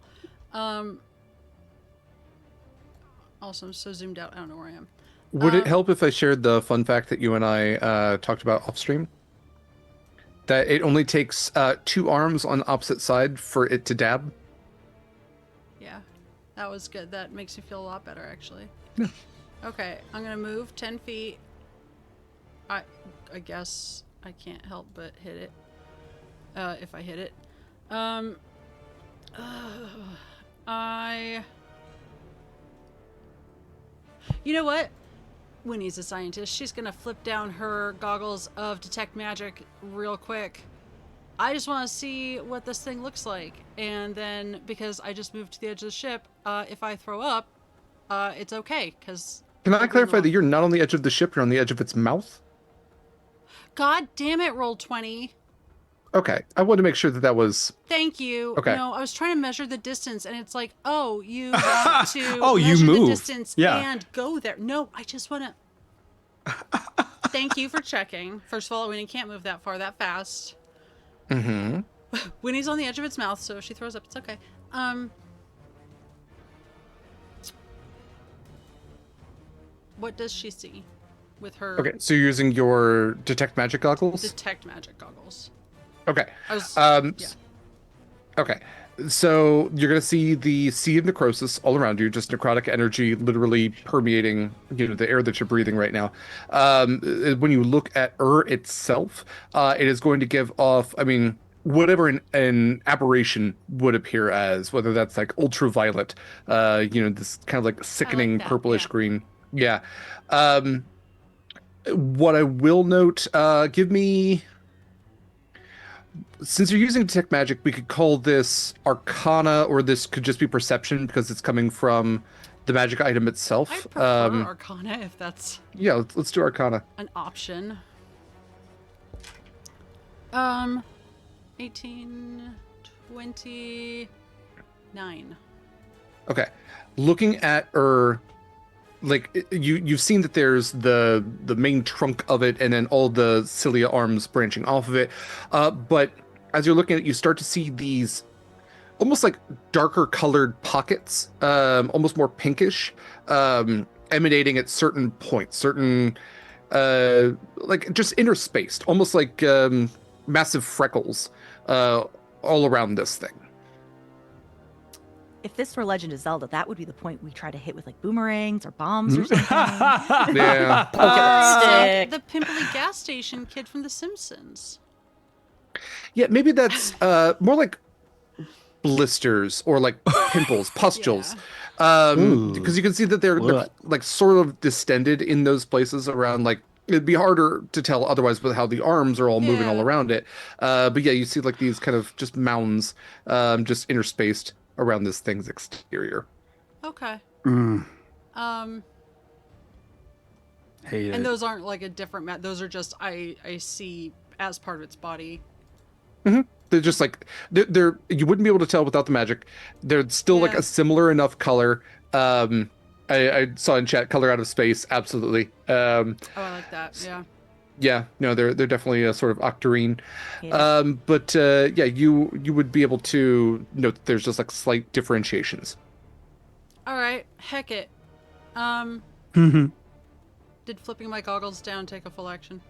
Also, I'm so zoomed out, I don't know where I am.
Would it help if I shared the fun fact that you and I talked about off stream? That it only takes 2 arms on opposite side for it to dab?
Yeah, that was good. That makes me feel a lot better, actually.
Yeah.
Okay, I'm gonna move 10 feet. I guess I can't help but hit it. If I hit it. You know what? Winnie's a scientist. She's gonna flip down her goggles of detect magic real quick. I just want to see what this thing looks like. And then, because I just moved to the edge of the ship, if I throw up, it's okay, because...
Can I clarify that you're not on the edge of the ship, you're on the edge of its mouth?
God damn it, roll 20.
Okay, I wanted to make sure that that was...
Thank you.
Okay.
No, I was trying to measure the distance, and it's like, oh, you want to
Oh, you
measure the
moved.
distance
Yeah.
and go there. No, I just want to... Thank you for checking. First of all, Winnie can't move that far that fast.
Mm-hmm.
Winnie's on the edge of its mouth, so if she throws up, it's okay. What does she see? with her
Okay, so you're using your detect magic goggles.
detect magic goggles.
Okay.
I was,
Yeah. Okay. So you're gonna see the sea of necrosis all around you, just necrotic energy literally permeating, the air that you're breathing right now. When you look at itself, it is going to give off, I mean, whatever an aberration would appear as, whether that's like ultraviolet, this kind of like sickening
that,
purplish
yeah.
green. Yeah. Um, what I will note, give me. Since you're using detect magic, we could call this Arcana, or this could just be perception because it's coming from the magic item itself.
I prefer Arcana if that's
Yeah, let's do Arcana.
an option. 18, 29.
Okay, looking at you've seen that there's the main trunk of it, and then all the cilia arms branching off of it. But as you're looking at it, you start to see these almost like darker colored pockets, almost more pinkish, emanating at certain points, certain like just interspaced, almost like massive freckles all around this thing.
If this were Legend of Zelda, that would be the point we try to hit with like boomerangs or bombs or something.
Yeah.
Stick.
The pimply gas station kid from The Simpsons.
Yeah, maybe that's more like blisters or like pimples, pustules.
Ooh.
Because you can see that they're
What?
like sort of distended in those places around, like it'd be harder to tell otherwise with how the arms are all moving all
Yeah.
around it. But yeah, you see like these kind of just mounds just interspaced around this thing's exterior.
Okay.
Mm,
Um,
hate
and
it.
those aren't like a different those are just I see as part of its body.
They're just like they're you wouldn't be able to tell without the magic. They're still like
Yeah.
a similar enough color. I saw in chat color out of space, absolutely.
Oh, I like that. Yeah.
Yeah, no, they're definitely a sort of octarine.
Hate it.
But yeah, you would be able to note that there's just like slight differentiations.
All right. Heck it. Did flipping my goggles down take a full action?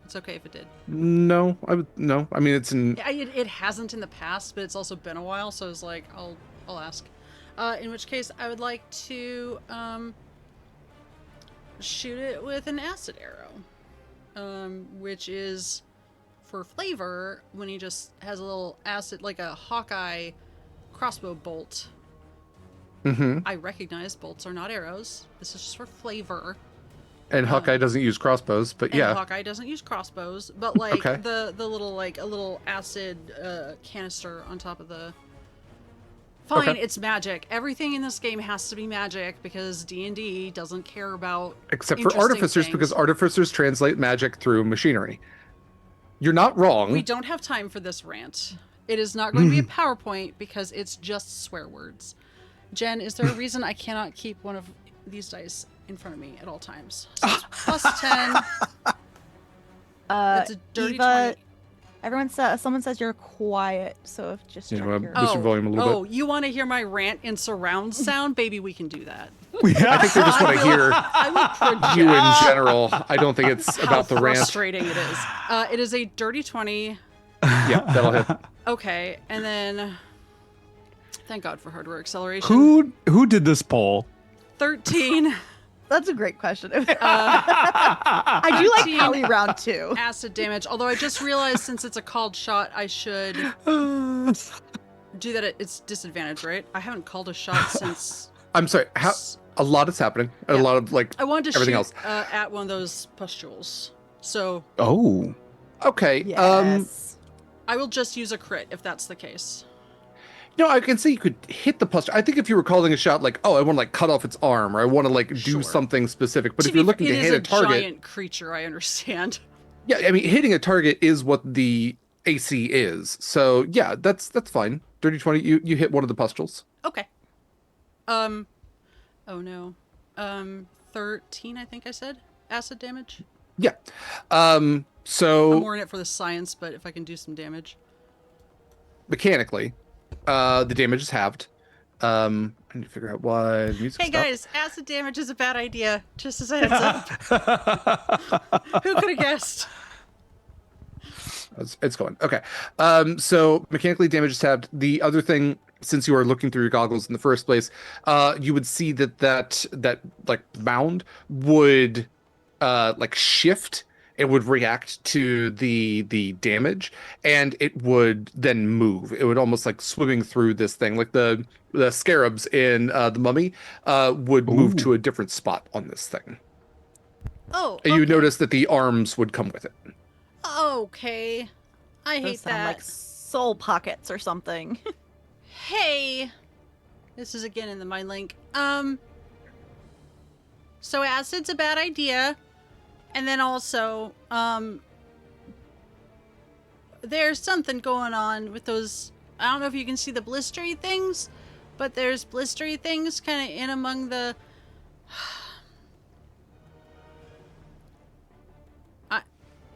It's okay if it did.
No, no. I mean, it's in.
Yeah, it hasn't in the past, but it's also been a while, so I was like, I'll ask. In which case, I would like to shoot it with an acid arrow, which is for flavor when he just has a little acid, like a Hawkeye crossbow bolt.
Mhm.
I recognize bolts are not arrows. This is just for flavor.
And Hawkeye doesn't use crossbows, but
And
yeah.
Hawkeye doesn't use crossbows, but like
Okay.
the little like a little acid canister on top of the. Fine,
Okay.
it's magic. Everything in this game has to be magic because D&D doesn't care about
Except for
interesting
artificers, because
things.
artificers translate magic through machinery. You're not wrong.
We don't have time for this rant. It is not going to be a PowerPoint because it's just swear words. Jen, is there a reason I cannot keep one of these dice in front of me at all times? So it's plus 10. It's a dirty
Eva,
20.
someone says you're quiet, so if just check
well,
your...
boost your volume a little bit.
You want to hear my rant in surround sound? Baby, we can do that.
I think they just want to hear
I will project
you in general. I don't think it's
how
about the rant.
frustrating it is. It is a dirty 20.
Yeah, that'll hit.
Okay, and then thank God for hardware acceleration.
Who did this poll?
13
That's a great question. I do like
13
Pally round 2.
acid damage. Although I just realized since it's a called shot, I should do that at its disadvantage, right? I haven't called a shot since.
I'm sorry. A lot is happening. A
Yeah.
lot of like
I wanted to
everything
shoot
else.
at one of those pustules. So
Oh.
Okay.
Yes.
I will just use a crit if that's the case.
No, I can see you could hit the pustule. I think if you were calling a shot like, oh, I want to like cut off its arm, or I want to like do
Sure.
something specific. But
To
if you're
be
looking
fair,
to
it
hit
is
a target,
giant creature, I understand.
yeah, I mean, hitting a target is what the AC is. So yeah, that's fine. Dirty 20, you hit one of the pustules.
Okay. Oh no. 13, I think I said. Acid damage.
Yeah.
I'm
So
more in it for the science, but if I can do some damage.
mechanically, the damage is halved. I need to figure out why the music
Hey
stopped.
guys, acid damage is a bad idea. Just as a heads up. Who could have guessed?
It's going. Okay. So mechanically damage is tabbed. The other thing, since you are looking through your goggles in the first place, you would see that like mound would like shift. It would react to the damage, and it would then move. It would almost like swimming through this thing, like the scarabs in the Mummy would move
Ooh.
to a different spot on this thing.
Oh,
And you
okay.
notice that the arms would come with it.
Okay. I
Those
hate
sound
that.
like soul pockets or something.
Hey. This is again in the mind link. So acid's a bad idea. And then also, there's something going on with those. I don't know if you can see the blistery things, but there's blistery things kind of in among the.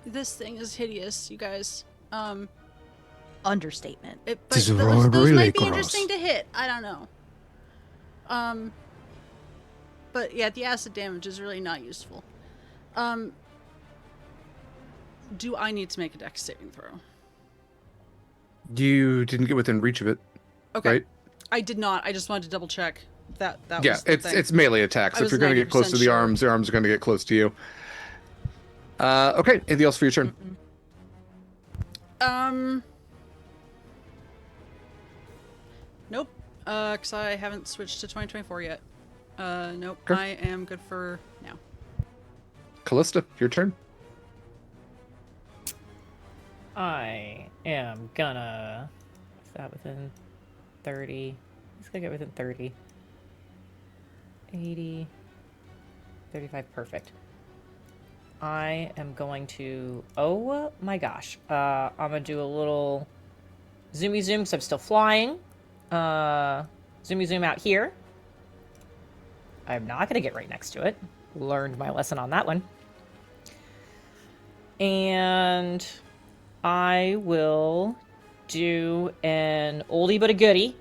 This thing is hideous, you guys.
Understatement.
But
This is
those
really
might be
gross.
interesting to hit. I don't know. But yeah, the acid damage is really not useful. Do I need to make a dex saving throw?
You didn't get within reach of it,
Okay.
right?
I did not. I just wanted to double check that
Yeah,
was the thing.
it's melee attacks.
I
If
was
you're going to get close to
90%
the
sure.
arms are going to get close to you. Okay, anything else for your turn?
Nope. Cause I haven't switched to 2024 yet. Nope.
Okay.
I am good for now.
Kallista, your turn.
I am gonna. Is that within 30? Let's go get within 30. 80. 35, perfect. I am going to. Oh my gosh. I'm gonna do a little zoomy zoom because I'm still flying. Zoomy zoom out here. I'm not gonna get right next to it. Learned my lesson on that one. And I will do an oldie but a goodie.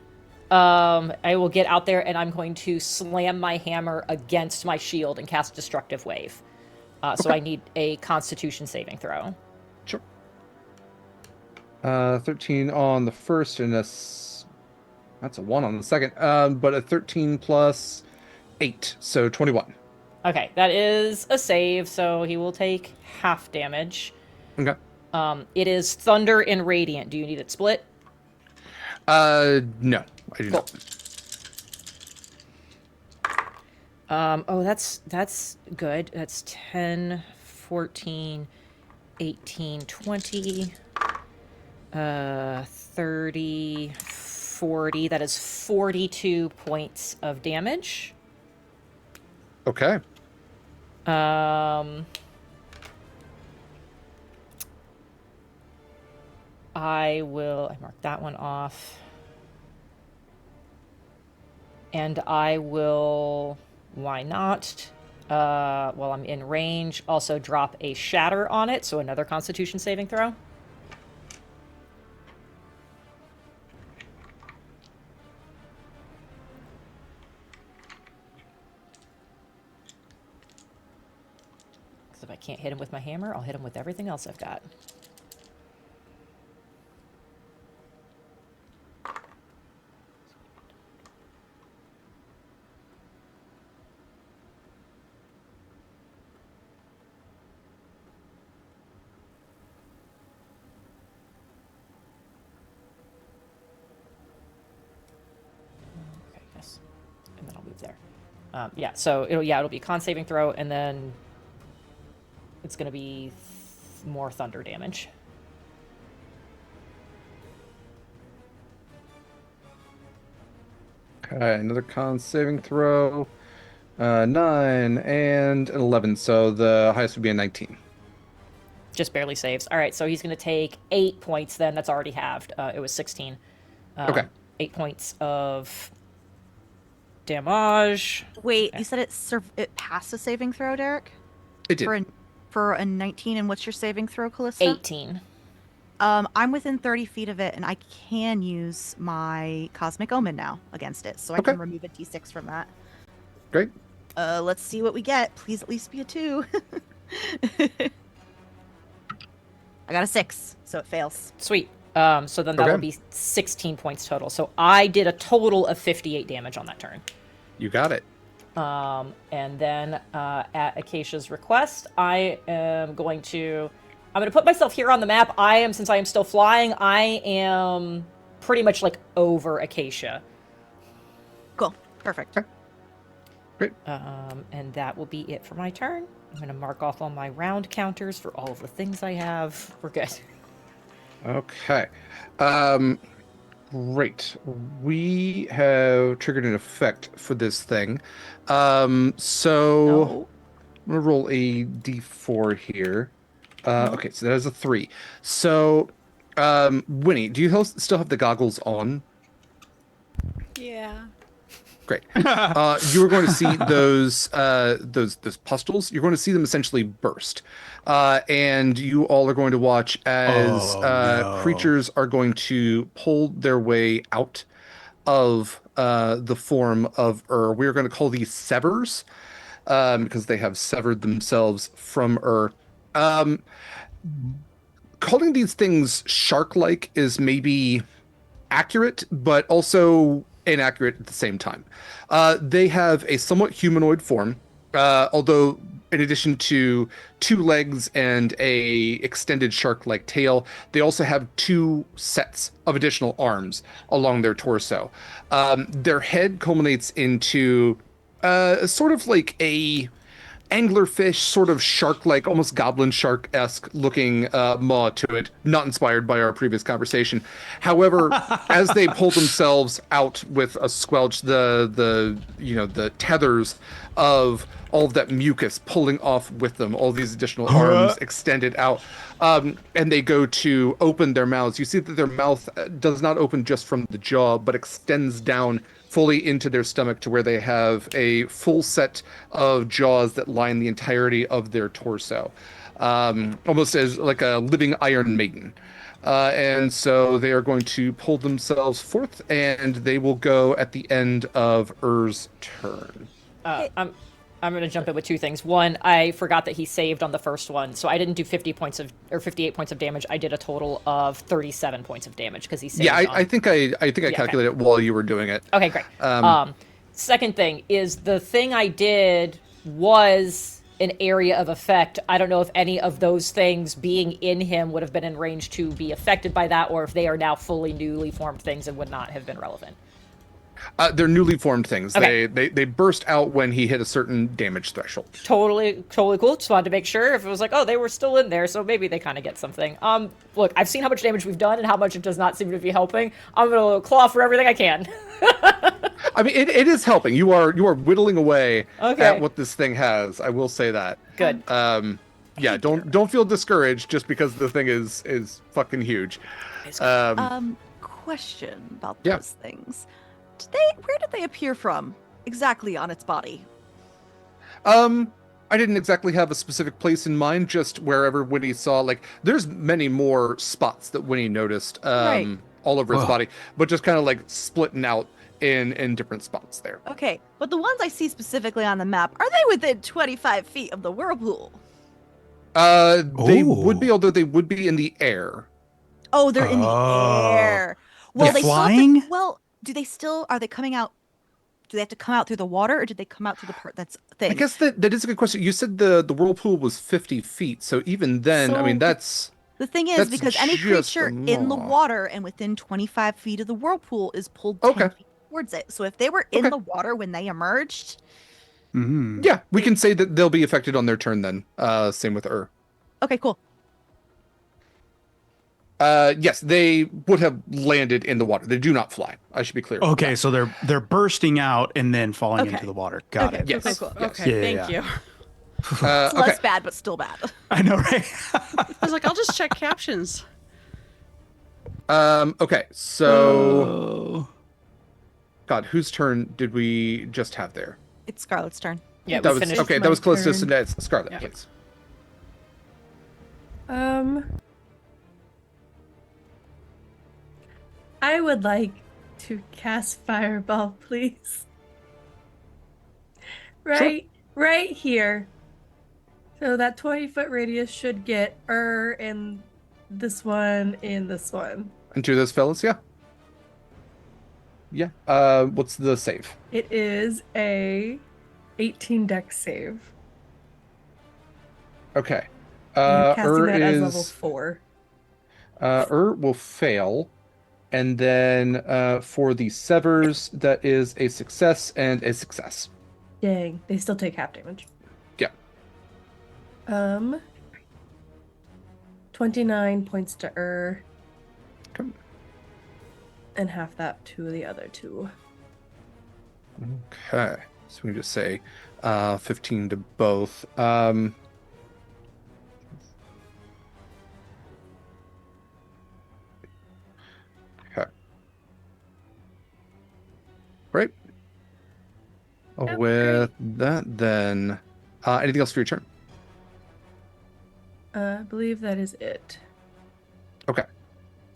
I will get out there and I'm going to slam my hammer against my shield and cast Destructive Wave. So I need a Constitution saving throw.
Sure. 13 on the first and that's a 1 on the second. But a 13 plus 8, so 21.
Okay, that is a save, so he will take half damage.
Okay.
It is Thunder and Radiant. Do you need it split?
No, I do not.
Oh, that's good. That's 10, 14, 18, 20, 30, 40. That is 42 points of damage.
Okay.
I mark that one off. And I will, why not, while I'm in range, also drop a Shatter on it, so another Constitution saving throw. Because if I can't hit him with my hammer, I'll hit him with everything else I've got. Okay, yes. And then I'll move there. Yeah, so it'll be a con saving throw, and then it's going to be more thunder damage.
Okay, another con saving throw. 9 and an 11, so the highest would be a 19.
Just barely saves. All right, so he's going to take 8 points then. That's already halved. It was 16.
Okay.
8 points of damage.
Wait, you said it passed a saving throw, Derek?
It did.
For a 19, and what's your saving throw, Kallista?
18.
I'm within 30 feet of it, and I can use my Cosmic Omen now against it, so I
Okay.
can remove a d6 from that.
Great.
Let's see what we get. Please at least be a 2. I got a 6, so it fails.
Sweet. So then that
Okay.
would be 16 points total. So I did a total of 58 damage on that turn.
You got it.
And then at Acacia's request, I'm going to put myself here on the map. Since I am still flying, I am pretty much like over Acacia.
Cool. Perfect.
Okay. Great.
And that will be it for my turn. I'm going to mark off all my round counters for all of the things I have. We're good.
Okay. Great. We have triggered an effect for this thing. So
No.
I'm gonna roll a d4 here. Okay, so that is a 3. So, Winnie, do you still have the goggles on?
Yeah.
Great. You are going to see those pustules. You're going to see them essentially burst, and you all are going to watch as
no.
creatures are going to pull their way out of the form of we're going to call these severs, because they have severed themselves from calling these things shark-like is maybe accurate, but also inaccurate at the same time. They have a somewhat humanoid form, although in addition to 2 legs and a extended shark-like tail, they also have 2 sets of additional arms along their torso. Their head culminates into sort of like a anglerfish, sort of shark-like, almost goblin shark-esque looking maw to it, not inspired by our previous conversation. However, as they pull themselves out with a squelch, the tethers of all of that mucus pulling off with them, all these additional arms extended out, and they go to open their mouths. You see that their mouth does not open just from the jaw, but extends down fully into their stomach to where they have a full set of jaws that line the entirety of their torso, almost as like a living Iron Maiden. And so they are going to pull themselves forth, and they will go at the end of Ur's turn.
I'm going to jump in with 2 things. One, I forgot that he saved on the first one, so I didn't do 58 points of damage. I did a total of 37 points of damage because he saved.
Yeah, I think I calculated it while you were doing it.
Okay, great. Second thing is the thing I did was an area of effect. I don't know if any of those things being in him would have been in range to be affected by that, or if they are now fully newly formed things and would not have been relevant.
They're newly formed things.
Okay.
They burst out when he hit a certain damage threshold.
Totally cool. Just wanted to make sure if it was like, oh, they were still in there, so maybe they kind of get something. Look, I've seen how much damage we've done and how much it does not seem to be helping. I'm gonna claw for everything I can.
I mean, it is helping. You are whittling away
Okay.
at what this thing has. I will say that.
Good.
Yeah, don't feel discouraged just because the thing is fucking huge.
Question about
Yeah.
those things. Where did they appear from exactly on its body?
I didn't exactly have a specific place in mind, just wherever Winnie saw, like, there's many more spots that Winnie noticed
Right.
all over its
Whoa.
body, but just kind of like splitting out in different spots there.
Okay, but the ones I see specifically on the map, are they within 25 feet of the whirlpool?
They would
Ooh.
be, although they would be in the air.
Oh, they're in the
Oh.
air. Well,
They're
they
flying?
are they coming out? Do they have to come out through the water, or did they come out through the part that's thing?
I guess that is a good question. You said the whirlpool was 50 feet, so even then, I mean,
So-
that's
The thing is,
That's
because any
just
creature
a
in the
maw.
water and within 25 feet of the whirlpool is pulled 10
Okay.
feet towards it. So if they were in
Okay.
the water when they emerged,
Mhm.
yeah. We can say that they'll be affected on their turn then. Same with
okay, cool.
Yes, they would have landed in the water. They do not fly. I should be clear. about
Okay,
that.
so they're bursting out and then falling
Okay.
into the water. Got
Okay.
it.
Yes.
Cool.
yes.
Okay,
Yeah,
thank
yeah.
you.
It's
Okay.
less bad, but still bad.
I know, right?
I was like, I'll just check captions.
Okay. So,
Oh.
God, whose turn did we just have there?
It's Scarlett's turn.
Yeah,
That
we
was
finished.
okay.
my
That was close to
turn.
Sinet's. Scarlett,
Yeah.
please.
I would like to cast Fireball, please. Right here. So that 20-foot radius should get in this one and this one.
And to those fellas, yeah. Yeah. What's the save?
It is a 18 dex save.
Okay.
And I'm casting that as
is
level 4.
Will fail. And then for the severs, that is a success and a success.
Dang, they still take half damage.
Yeah.
29 points to
Okay.
and half that to the other two.
Okay. So we can just say 15 to both. Okay. Right.
Okay.
With that, then anything else for your turn?
I believe that is it.
Okay.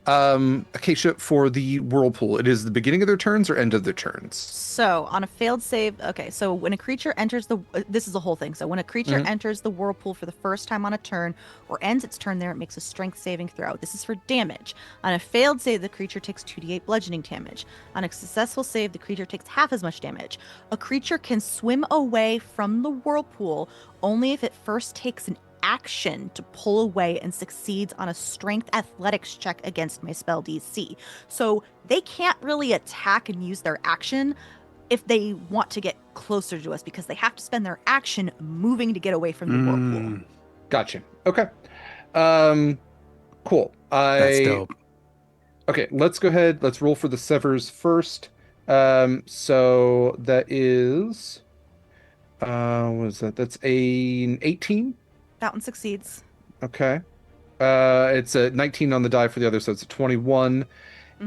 Acacia, for the whirlpool, it is the beginning of their turns or end of their turns?
So on a failed save, okay, so when a creature enters this is the whole thing. So when a creature enters the whirlpool for the first time on a turn or ends its turn there, it makes a strength saving throw. This is for damage. On a failed save, the creature takes 2d8 bludgeoning damage. On a successful save, the creature takes half as much damage. A creature can swim away from the whirlpool only if it first takes an action to pull away and succeeds on a strength athletics check against my spell DC. So they can't really attack and use their action if they want to get closer to us because they have to spend their action moving to get away from the whirlpool.
Gotcha. Okay. Cool.
That's dope.
Okay, let's go ahead. Let's roll for the severs first. So that is what is that? That's an 18.
That one succeeds.
Okay. It's a 19 on the die for the other, so it's a 21.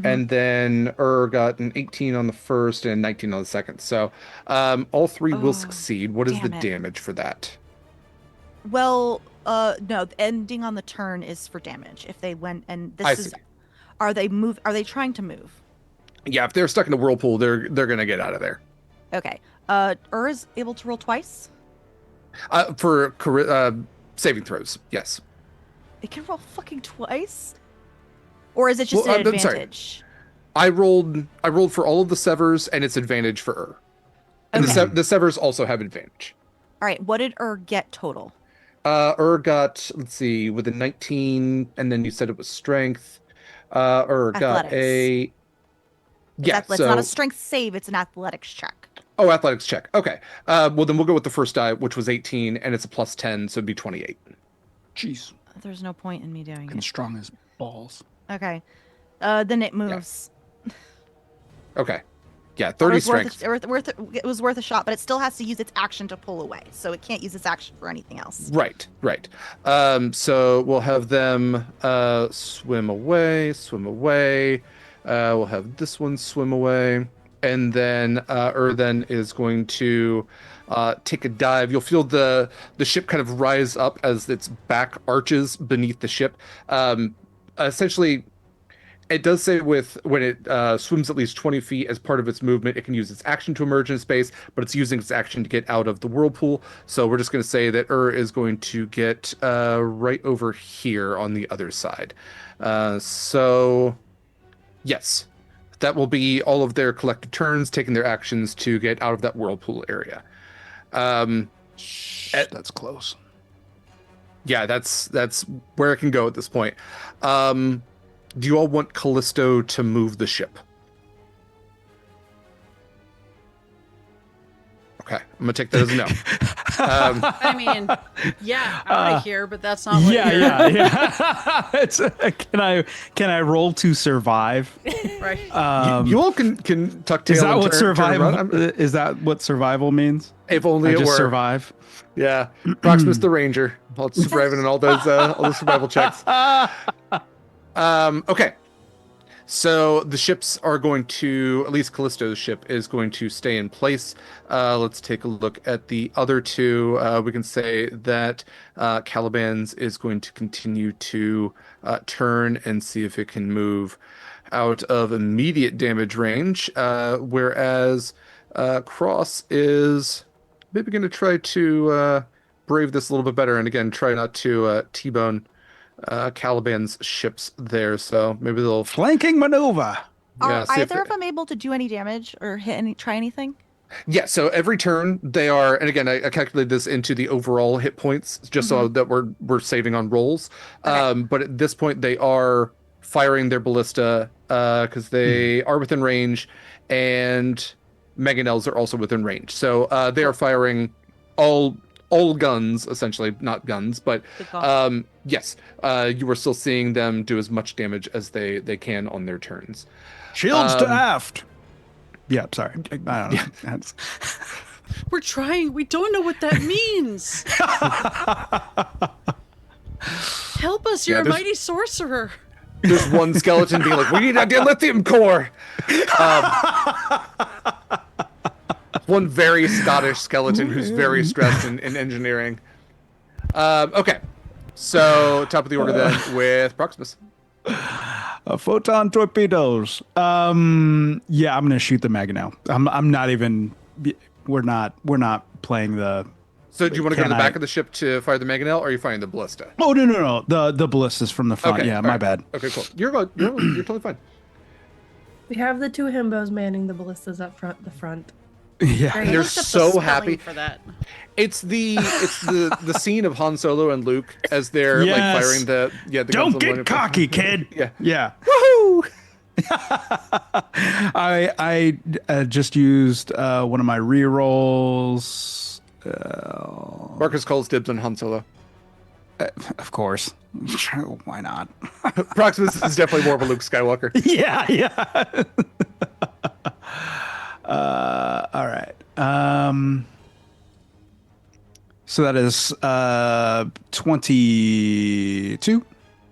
And then got an 18 on the first and 19 on the second. So all three will succeed. What is the damage for that?
Well, no, ending on the turn is for damage. If they went and
See.
Are they trying to move?
Yeah, if they're stuck in the whirlpool, they're gonna get out of there.
Okay. Is able to roll twice?
For saving throws, yes.
It can roll fucking twice? Or is it just an advantage?
I rolled for all of the severs, and it's advantage for And the severs also have advantage.
All right, what did get total?
Got, let's see, with a 19, and then you said it was strength. Got a... Yeah,
it's not a strength save, it's an athletics check.
Oh, athletics check. Okay. Well, then we'll go with the first die, which was 18, and it's a plus 10, so it'd be 28.
Jeez.
There's no point in me doing
it. Strong as balls.
Okay. Then it moves.
Yeah. Okay. Yeah, 30 strength.
It was worth a shot, but it still has to use its action to pull away, so it can't use its action for anything else.
Right. So we'll have them swim away. We'll have this one swim away. And then then is going to take a dive. You'll feel the ship kind of rise up as its back arches beneath the ship. Essentially, it does say when it swims at least 20 feet as part of its movement, it can use its action to emerge in space, but it's using its action to get out of the whirlpool. So we're just going to say that is going to get right over here on the other side. So, yes. That will be all of their collected turns, taking their actions to get out of that whirlpool area.
That's close.
Yeah, that's where it can go at this point. Do you all want Callisto to move the ship? Okay, I'm gonna take that as a no.
I mean, yeah, out of here, but that's not what
yeah. Can I roll to survive?
Right.
You all can tuck tail.
Is that what
survival?
Is that what survival means?
If only it
just
were.
Survive.
Yeah, Proximus the Ranger. Well, surviving in all those survival checks. Okay. So the ships are going to, at least Callisto's ship is going to stay in place. Let's take a look at the other two. We can say that Caliban's is going to continue to turn and see if it can move out of immediate damage range, whereas Cross is maybe going to try to brave this a little bit better, and again, try not to T-bone Caliban's ships there. So maybe they'll
Flanking maneuver.
Are
see if
either of them able to do any damage or try anything?
Yeah, so every turn they are, and again, I calculated this into the overall hit points just so that we're saving on rolls.
Okay.
But at this point, they are firing their ballista because they are within range, and mangonels are also within range. So they are firing all guns essentially, not guns, but
The gauntlet.
yes, you are still seeing them do as much damage as they can on their turns.
Shields to
Um,
aft. Yeah, sorry. I don't know. That's-
We're trying. We don't know what that means. Help us. You're
Yeah,
a
there's-
mighty sorcerer.
There's one skeleton being like, "We need a dilithium core." One very Scottish skeleton who's very stressed in engineering. Okay, so top of the order then with Proximus.
Photon torpedoes. Yeah, I'm gonna shoot the mangonel. I'm not even. We're not playing the.
So do you want to go to
Can
the back
I-
of the ship to fire the mangonel, or are you firing the ballista?
Oh no. The ballistas from the front.
Okay,
Yeah,
all
my
right.
bad.
Okay, cool. You're good. You're totally fine.
We have the two himbos manning the ballistas up front. The front.
Yeah.
Great.
They're
Looked up the
so
spelling
happy.
for that.
It's the scene of Han Solo and Luke as they're
Yes.
like firing the guns
Don't
on
get
one-
cocky, kid.
Yeah.
Yeah. Woohoo! I just used one of my rerolls.
Marcus calls dibs on Han Solo.
Of course. Why not?
Proximus is definitely more of a Luke Skywalker.
Yeah. All right. So that is 22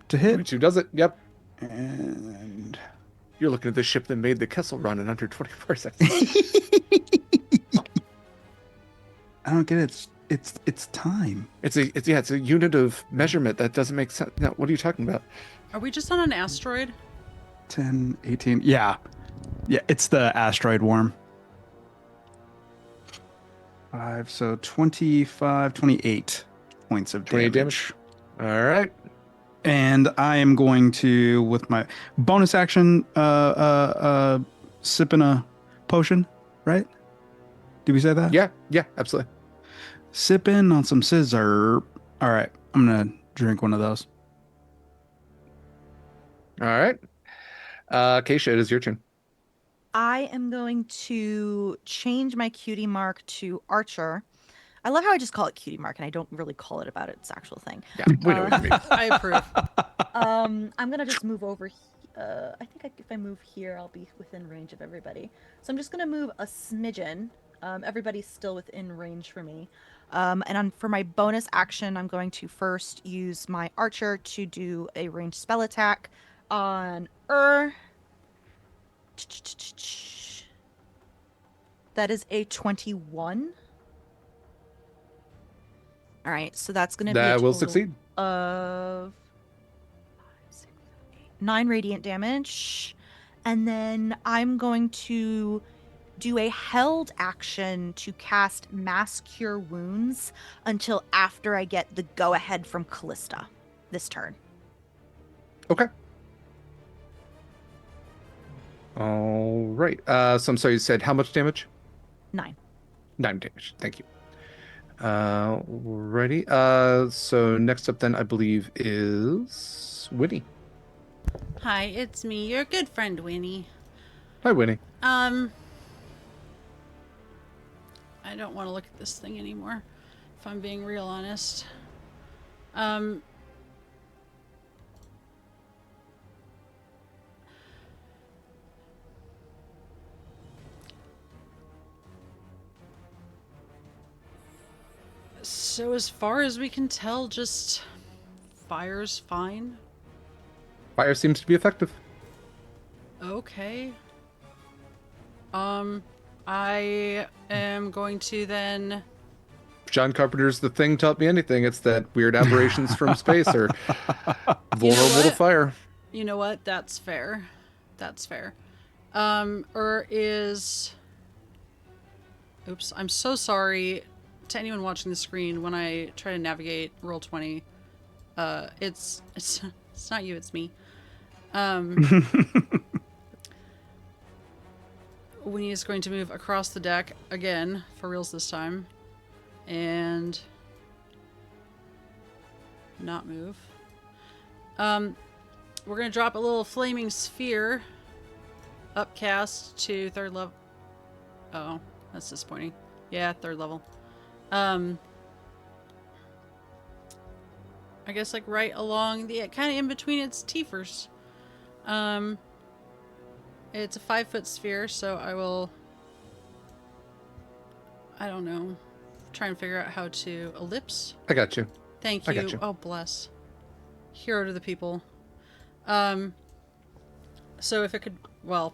to hit.
22 does it. Yep.
And
You're looking at the ship that made the Kessel run in under 24 seconds.
I don't get it. It's time.
It's a unit of measurement that doesn't make sense. No, what are you talking about?
Are we just on an asteroid?
10, 18. Yeah. Yeah, it's the asteroid worm. 5, so 25, 28 points of
28
damage.
All right.
And I am going to, with my bonus action, sip in a potion, right? Did we say that?
Yeah, absolutely.
Sip in on some scissor. All right, I'm going to drink one of those.
All right. Acacia, it is your turn.
I am going to change my cutie mark to Archer. I love how I just call it cutie mark and I don't really call it about its actual thing.
Yeah, we know what you mean.
I approve.
I'm gonna just move over. I think if I move here, I'll be within range of everybody. So I'm just gonna move a smidgen. Everybody's still within range for me. For my bonus action, I'm going to first use my archer to do a ranged spell attack on That is a 21. All right, so that's gonna be a
That will
total
succeed.
of 9 radiant damage. And then I'm going to do a held action to cast Mass Cure Wounds until after I get the go-ahead from Kallista this turn.
Okay. All right. So I'm sorry, you said how much damage?
9.
9 damage. Thank you. Ready. So next up then, I believe, is Winnie.
Hi, it's me, your good friend Winnie.
Hi, Winnie.
I don't want to look at this thing anymore, if I'm being real honest. So as far as we can tell, just fire's fine.
Fire seems to be effective.
Okay. I am going to then...
John Carpenter's The Thing taught me anything. It's that weird aberrations from space are vulnerable to
what?
fire.
You know what? That's fair. That's fair. Is... Oops, I'm so sorry to anyone watching the screen when I try to navigate Roll20. It's not you, it's me. Winnie is going to move across the deck again, for reals this time. And... not move. We're going to drop a little flaming sphere upcast to 3rd level. Oh, that's disappointing. Yeah, 3rd level. I guess like right along the kind of in between its teethers. It's a 5-foot sphere, so I don't know, try and figure out how to ellipse.
I got you.
Thank
I
you.
got you.
Oh, bless. Hero to the people. So if it could, well,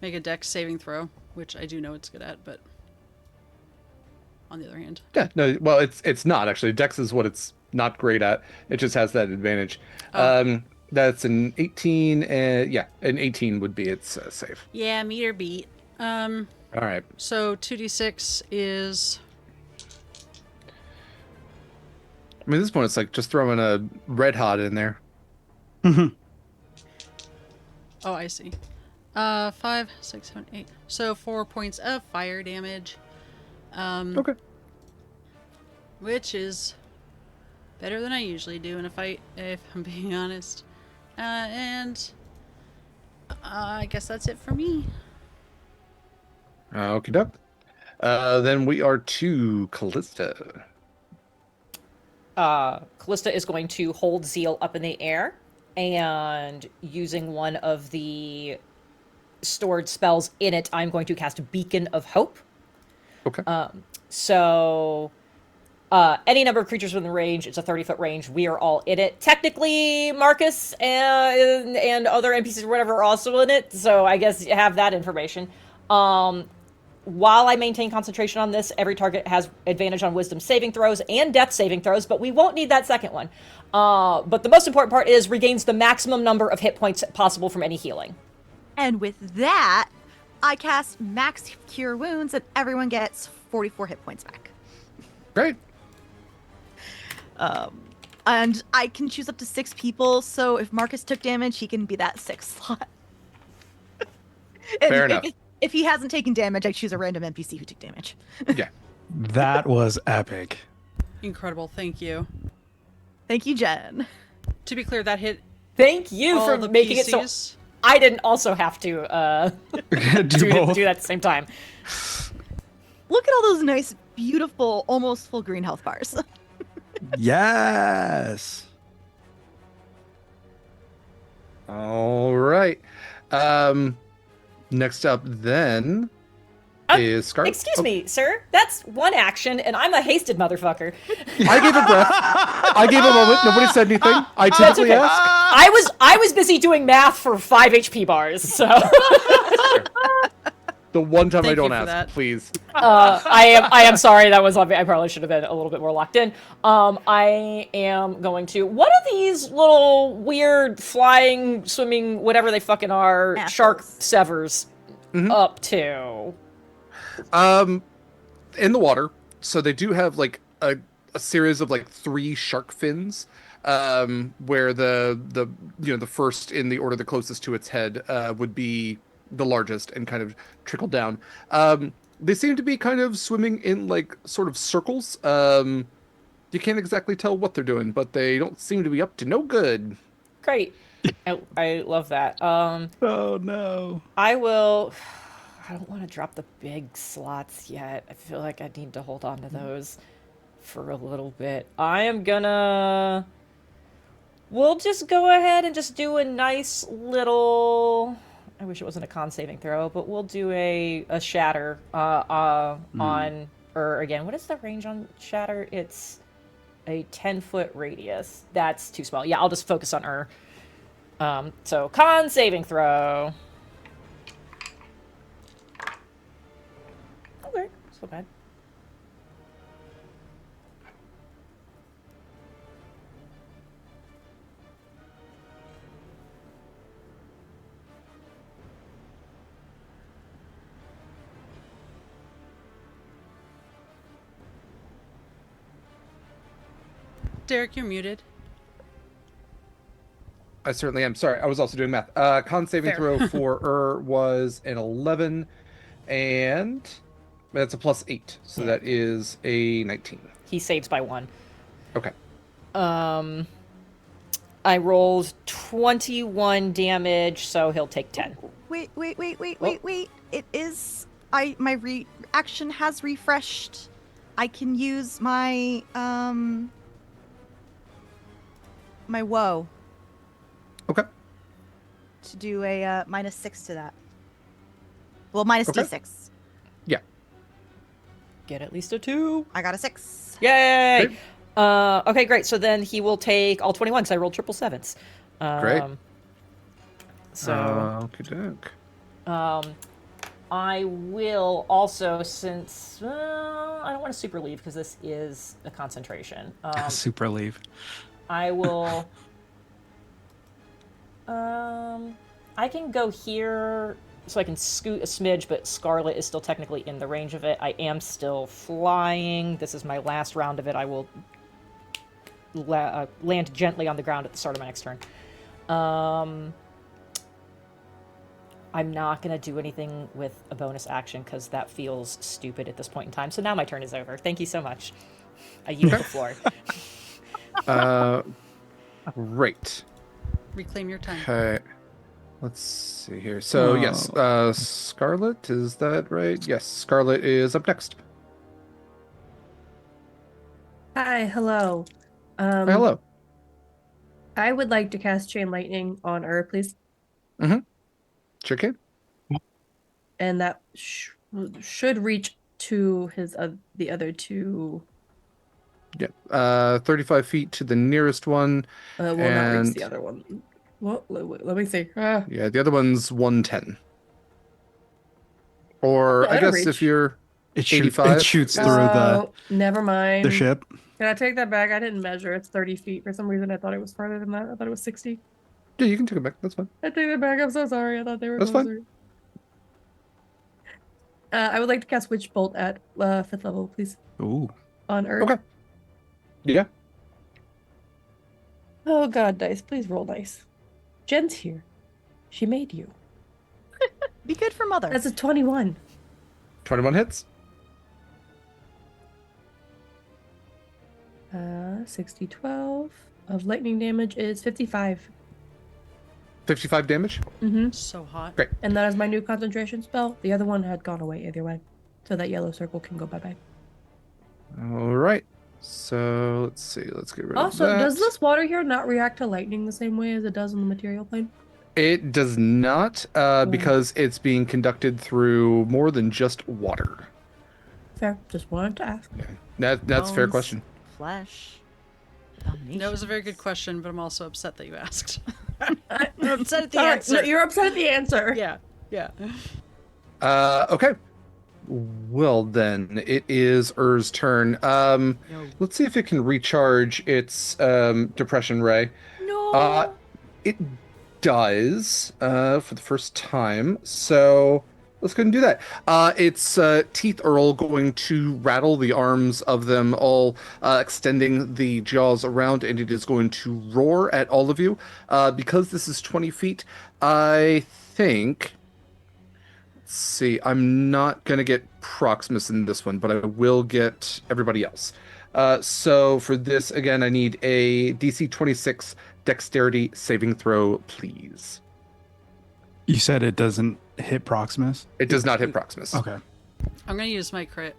make a dex saving throw, which I do know it's good at, but on the other hand.
Yeah, no, well, it's not actually. Dex is what it's not great at. It just has that advantage.
Oh.
That's an 18, and yeah, an 18 would be its save.
Yeah, meter beat.
All right.
So 2d6 is...
I mean, at this point, it's like just throwing a red hot in there.
Oh, I see. 5, 6, 7, 8. So 4 points of fire damage.
Okay.
Which is better than I usually do in a fight, if I'm being honest. And I guess that's it for me.
Okie doke. Then we are to Kallista.
Kallista is going to hold Zeal up in the air, and using one of the stored spells in it, I'm going to cast Beacon of Hope.
Okay.
Any number of creatures within range, it's a 30-foot range. We are all in it. Technically, Marcus and other NPCs or whatever are also in it, so I guess you have that information. While I maintain concentration on this, every target has advantage on wisdom saving throws and death saving throws, but we won't need that second one. But the most important part is regains the maximum number of hit points possible from any healing.
And with that, I cast Max Cure Wounds, and everyone gets 44 hit points back.
Great.
And I can choose up to 6 people, so if Marcus took damage, he can be that 6th slot.
Fair enough.
If he hasn't taken damage, I choose a random NPC who took damage.
Yeah.
That was epic.
Incredible, thank you.
Thank you, Jen.
To be clear, that hit
Thank you
all
for
the
making it
PCs.
so I didn't also have to do
both.
that at the same time.
Look at all those nice, beautiful, almost full green health bars.
Yes.
All right. Next up then is Scarlett.
Excuse me, sir. That's one action, and I'm a hasted motherfucker.
I gave a breath. I gave a moment. Nobody said anything. I typically
okay.
ask.
I was busy doing math for 5 HP bars, so
The one time I
Thank you
don't
for
ask,
that.
please.
I am sorry. That was I probably should have been a little bit more locked in. I am going to. What are these little weird flying, swimming, whatever they fucking are,
Assholes.
shark severs up to?
In the water, so they do have like a series of like 3 shark fins, where the first in the order the closest to its head would be the largest and kind of trickle down. They seem to be kind of swimming in like sort of circles. You can't exactly tell what they're doing, but they don't seem to be up to no good.
Great. I love that.
Oh no.
I will. I don't want to drop the big slots yet. I feel like I need to hold on to those for a little bit. I am gonna. We'll just go ahead and just do a nice little. I wish it wasn't a con saving throw, but we'll do a shatter on. Or again, what is the range on shatter? It's a 10-foot radius. That's too small. Yeah, I'll just focus on her. So con saving throw. Okay, so bad.
Derek, you're muted.
I certainly am. Sorry, I was also doing math. Con saving
Fair.
throw for was an 11, and that's a +8, so
Yeah.
that is a 19.
He saves by 1.
Okay.
I rolled 21 damage, so he'll take 10.
Wait.
Oh.
It is. My reaction has refreshed. I can use my my woe
Okay.
to do a -6 to that. Well, minus
Okay.
D6.
Yeah.
Get at least a 2.
I got a 6.
Yay!
Great.
Okay, great. So then he will take all 21 because I rolled 777s.
Great.
So,
Okey-doke.
I will also, since I don't want to super leave because this is a concentration.
Super leave.
I will. I can go here, so I can scoot a smidge, but Scarlett is still technically in the range of it. I am still flying. This is my last round of it. I will land gently on the ground at the start of my next turn. I'm not going to do anything with a bonus action because that feels stupid at this point in time. So now my turn is over. Thank you so much. I yield the floor.
Great.
Reclaim your time.
Okay. Let's see here. So, yes, Scarlett, is that right? Yes, Scarlett is up next.
Hi, hello.
Hello.
I would like to cast Chain Lightning on Ur, please.
Sure can.
And that should reach to his the other two.
Yeah. 35 feet to the nearest one.
Will not reach
And-
the other one. Well, let me see.
Yeah, the other one's 110. Or, I
That'll
guess if
reach.
you're...
It
85?
shoots through
Oh, never mind.
the ship.
Can I take that back? I didn't measure. It's 30 feet. For some reason, I thought it was farther than that. I thought it was 60.
Yeah, you can take it back. That's fine.
I take that back. I'm so sorry. I thought they were
That's fine.
closer. I would like to cast Witch Bolt at 5th level, please.
Ooh.
On Earth.
Okay. Yeah.
Oh god, dice. Please roll dice. Jen's here. She made you.
Be good for mother.
That's a 21.
21 hits.
60, 12 of lightning damage is 55.
55 damage.
Mm-hmm.
So hot.
Great.
And that is my new concentration spell. The other one had gone away either way. So that yellow circle can go bye-bye.
All right. So, let's see. Let's get rid of
Also,
that.
does this water here not react to lightning the same way as it does on the material plane?
It does not, because it's being conducted through more than just water.
Fair. Just wanted to ask.
That's a fair
Bones,
question.
Flesh.
That was a very good question, but I'm also upset that you asked. I'm upset at the
Sorry,
answer.
no, you're upset at the answer.
Yeah.
Okay. Well, then, it is Ur's turn. Let's see if it can recharge its depression ray.
No.
It does for the first time. So let's go ahead and do that. Its teeth are all going to rattle, the arms of them all extending the jaws around, and it is going to roar at all of you. Because this is 20 feet, I think... Let's see, I'm not going to get Proximus in this one, but I will get everybody else. So for this, again, I need a DC 26 dexterity saving throw, please.
You said it doesn't hit Proximus?
It does not hit Proximus.
Okay.
I'm gonna use my crit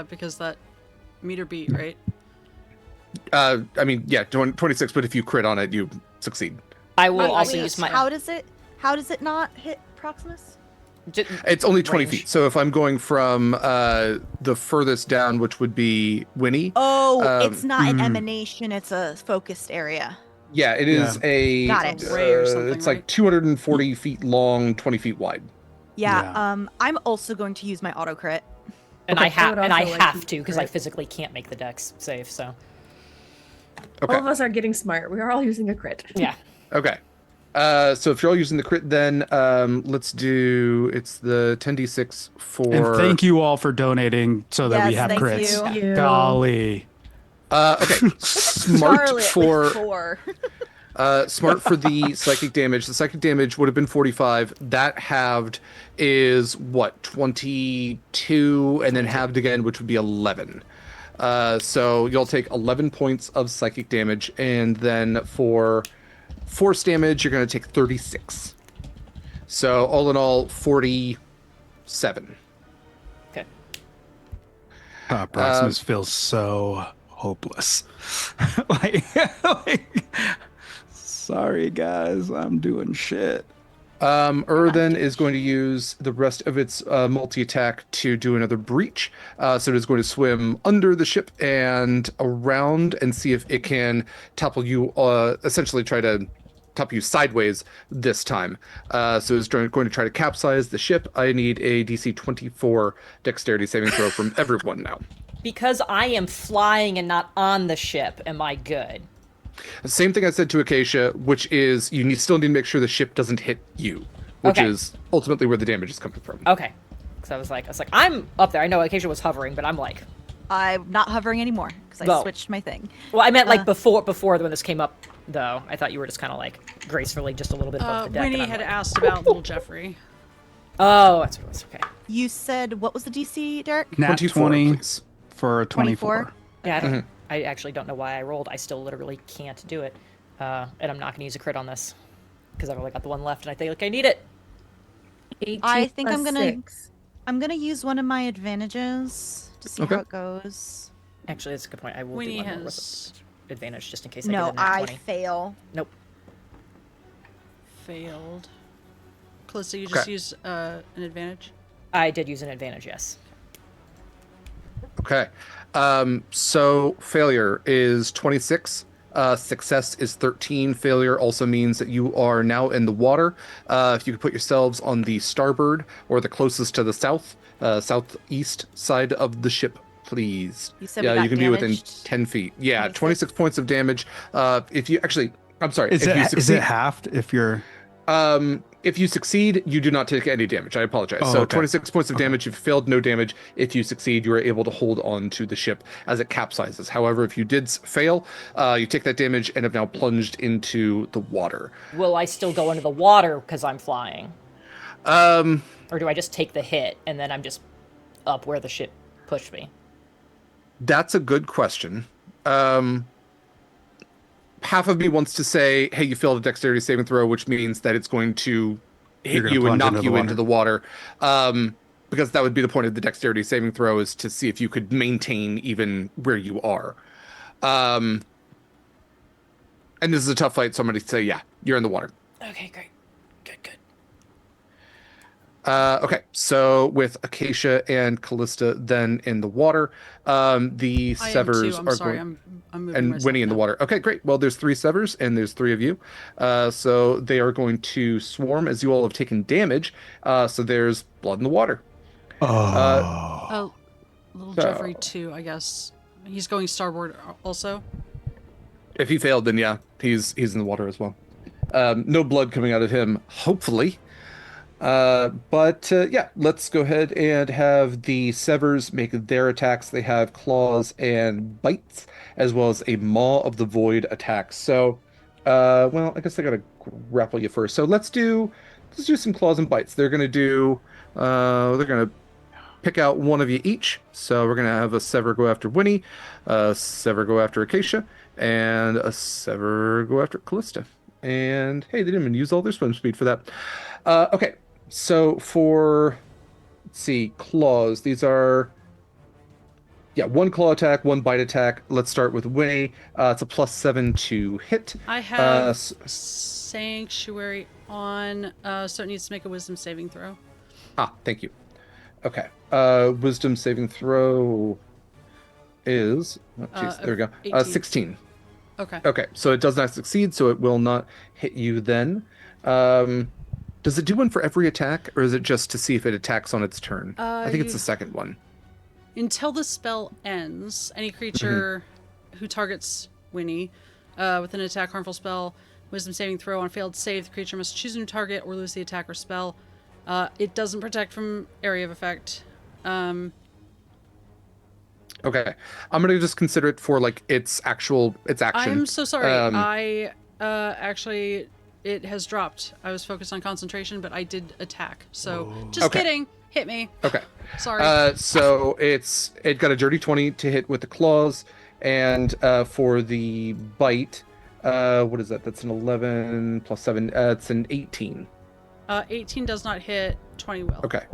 because that meter beat, right?
I mean, yeah, 26, but if you crit on it, you succeed.
I will
Wait,
also
wait,
use my.
How does it not hit Proximus?
It's only 20
Range.
feet, so if I'm going from the furthest down, which would be Winnie.
Oh, it's not an
mm.
emanation, it's a focused area.
Yeah, it is a...
Got it.
Ray or something,
it's like
right?
240 feet long, 20 feet wide.
Yeah,
Yeah.
I'm also going to use my auto crit.
And
Okay.
I have
I would
and I
also like
have
to
to because I
crit.
physically can't make the dex save. So
Okay.
All of us are getting smart. We are all using a crit.
yeah.
Okay. So if you're all using the crit, then let's do... It's the 10d6 for...
And thank you all for donating so that we
Yes,
have
thank
crits.
you.
You.
Golly.
Okay. Smart
Scarlett
for
with 4.
smart for the psychic damage. The psychic damage would have been 45. That halved is what, 22, and then halved again, which would be 11. So you'll take 11 points of psychic damage, and then for force damage, you're going to take 36. So all in all, 47.
Okay.
Proximus feels so hopeless. like, sorry guys, I'm doing shit.
Then is going to use the rest of its multi-attack to do another breach. So it is going to swim under the ship and around and see if it can topple you, essentially try to topple you sideways this time. So it's going to try to capsize the ship. I need a DC 24 dexterity saving throw from everyone now.
Because I am flying and not on the ship, am I good?
Same thing I said to Acacia, which is still need to make sure the ship doesn't hit you, which
Okay.
is ultimately where the damage is coming from.
Okay. Because I was like, I'm up there. I know Acacia was hovering, but I'm like,
I'm not hovering anymore because I
Well.
switched my thing.
well, I meant like before when this came up, though. I thought you were just kind of like gracefully just a little bit above the deck.
Winnie
and I'm
had
like,
asked about little Jeffrey.
oh, that's what it was. Okay.
You said, what was the DC, Derek?
Nat
24,
20
please.
for a 24.
Yeah, I actually don't know why I rolled. I still literally can't do it. And I'm not going to use a crit on this because I've only got the one left, and I think like I need it.
18
I think
plus
I'm gonna-
6.
I'm going to use one of my advantages to see
Okay.
how it goes.
Actually, that's a good point. I will
Winnie
do one more
has
with advantage just in case I
No,
get a nat
I
20.
fail.
Nope.
failed. Kallista, you just
Okay.
use an advantage?
I did use an advantage, yes.
Okay. So failure is 26. Success is 13. Failure also means that you are now in the water. If you could put yourselves on the starboard or the closest to the southeast side of the ship, please.
You said we
Yeah,
got
you can be within
damaged.
10 feet. Yeah,
26.
26 points of damage. If you actually, I'm sorry.
Is
if you
it
succeed,
halved if you're
if you succeed, you do not take any damage. I apologize.
Oh,
So
okay.
26 points of damage. If you failed, no damage. If you succeed, you are able to hold on to the ship as it capsizes. However, if you did fail, you take that damage and have now plunged into the water.
Will I still go into the water because I'm flying?
Um,
Or do I just take the hit and then I'm just up where the ship pushed me?
that's a good question. Half of me wants to say, hey, you failed a dexterity saving throw, which means that it's going to
You're
hit
gonna
you and
plunge
knock
into the
you
water.
into the water. Because that would be the point of the dexterity saving throw, is to see if you could maintain even where you are. And this is a tough fight, so I'm going to say, yeah, you're in the water.
Okay, great. Good.
Okay, so with Acacia and Kallista then in the water, the
I am too.
Severs
I'm
are
sorry.
going...
I'm moving
and
myself
Winnie in the
now.
water. Okay, great. Well, there's 3 Severs and there's 3 of you. So they are going to swarm as you all have taken damage. So there's blood in the water.
Oh, little
So-
Jeffrey too, I guess. He's going starboard also.
If he failed, then yeah, he's in the water as well. No blood coming out of him, hopefully. But yeah, let's go ahead and have the Severs make their attacks. They have claws and bites, as well as a Maw of the Void attack. So, well, I guess I gotta grapple you first. So let's do some claws and bites. They're gonna pick out one of you each. So we're gonna have a Sever go after Winnie, a Sever go after Acacia, and a Sever go after Kallista. And hey, they didn't even use all their swim speed for that. Okay, so for, let's see, claws. These are, yeah, 1 claw attack, 1 bite attack. Let's start with Winnie. It's a +7 to hit.
I have
s-
Sanctuary on, so it needs to make a wisdom saving throw.
Thank you. Okay. Wisdom saving throw is, oh, jeez, there we go.
18.
16.
Okay.
Okay, so it does not succeed, so it will not hit you then. Does it do one for every attack, or is it just to see if it attacks on its turn? I think it's the second one.
Until the spell ends, any creature who targets Winnie with an attack harmful spell, wisdom saving throw on failed save, the creature must choose a new target or lose the attack or spell. It doesn't protect from area of effect.
Okay, I'm gonna just consider it for like its action.
I'm so sorry.
Um,
I actually, it has dropped. I was focused on concentration, but I did attack. So just
Okay.
kidding. Hit me.
Okay.
Sorry.
So it got a dirty 20 to hit with the claws, and for the bite, what is that? That's an 11 plus 7. It's an 18.
18 does not hit. 20 will.
Okay.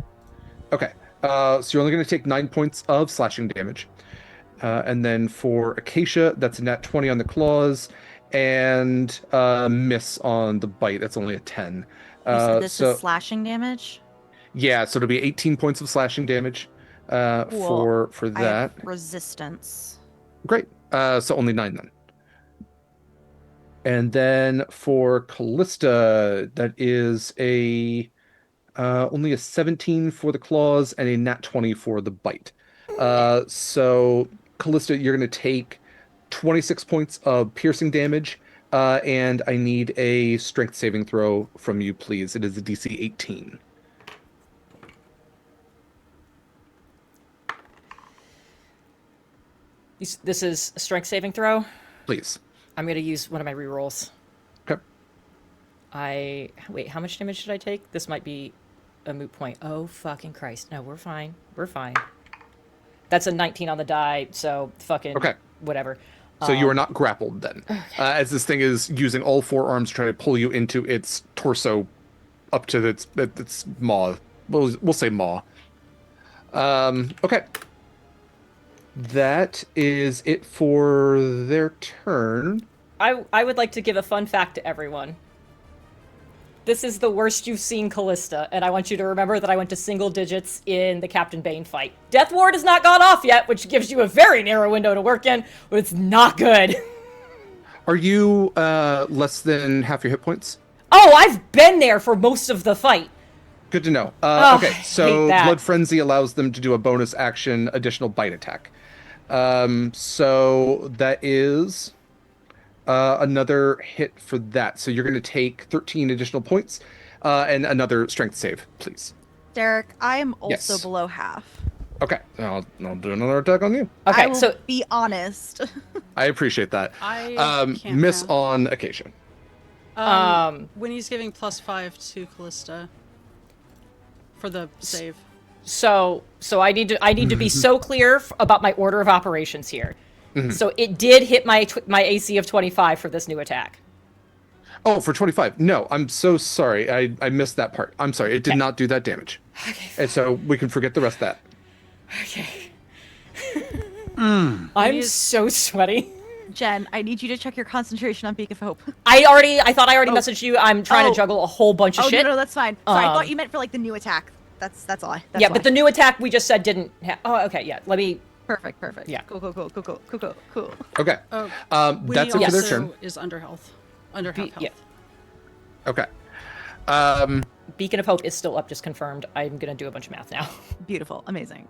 Okay. So you're only going to take 9 points of slashing damage. And then for Acacia, that's a nat 20 on the claws, and miss on the bite. That's only a 10.
You said this
So
is slashing damage?
yeah, so it'll be 18 points of slashing damage
Cool.
for
I have
that.
resistance.
Great. So only 9 then. And then for Kallista, that is a only a 17 for the claws and a nat 20 for the bite. So Kallista, you're going to take 26 points of piercing damage, and I need a strength saving throw from you, please. It is a DC 18.
This is a strength saving throw.
Please.
I'm gonna use one of my rerolls.
Okay.
Wait, how much damage did I take? This might be a moot point. Oh fucking Christ. No, we're fine. We're fine. That's a 19 on the die, so fucking
Okay.
whatever.
So you are not grappled then, as this thing is using all 4 arms to try to pull you into its torso, up to its maw. We'll say maw. Okay. That is it for their turn.
I would like to give a fun fact to everyone. This is the worst you've seen Kallista, and I want you to remember that I went to single digits in the Captain Bane fight. Death Ward has not gone off yet, which gives you a very narrow window to work in, but it's not good.
Are you less than half your hit points?
Oh, I've been there for most of the fight.
Good to know.
Oh,
Okay,
I
so
hate that.
Blood Frenzy allows them to do a bonus action, additional bite attack. So that is another hit for that. So you're going to take 13 additional points and another strength save, please.
Derek, I am also
Yes.
below half.
Okay, I'll do another attack on you.
Okay,
I will
so
be honest.
I appreciate that.
I can't
Miss
math.
on Acacia.
When he's giving +5 to Kallista for the save.
So I need to be so clear about my order of operations here.
Mm-hmm.
So it did hit my AC of 25 for this new attack.
Oh, for 25. No, I'm so sorry. I missed that part. I'm sorry. It did not do that damage.
Okay.
And so we can forget the rest of that.
Okay. I'm so sweaty.
Jen, I need you to check your concentration on Beak of Hope.
I thought I already messaged you. I'm trying to juggle a whole bunch of shit.
No, that's fine. Sorry, I thought you meant for like the new attack. That's all. That's
yeah,
why.
but the new attack we just said didn't. Oh, okay. Yeah, let me.
Perfect.
Yeah.
Cool.
Okay.
Oh,
That's
Winnie
it for their
also
turn.
is under health. Under half health.
yeah.
Okay.
Beacon of Hope is still up, just confirmed. I'm gonna do a bunch of math now.
Beautiful. Amazing.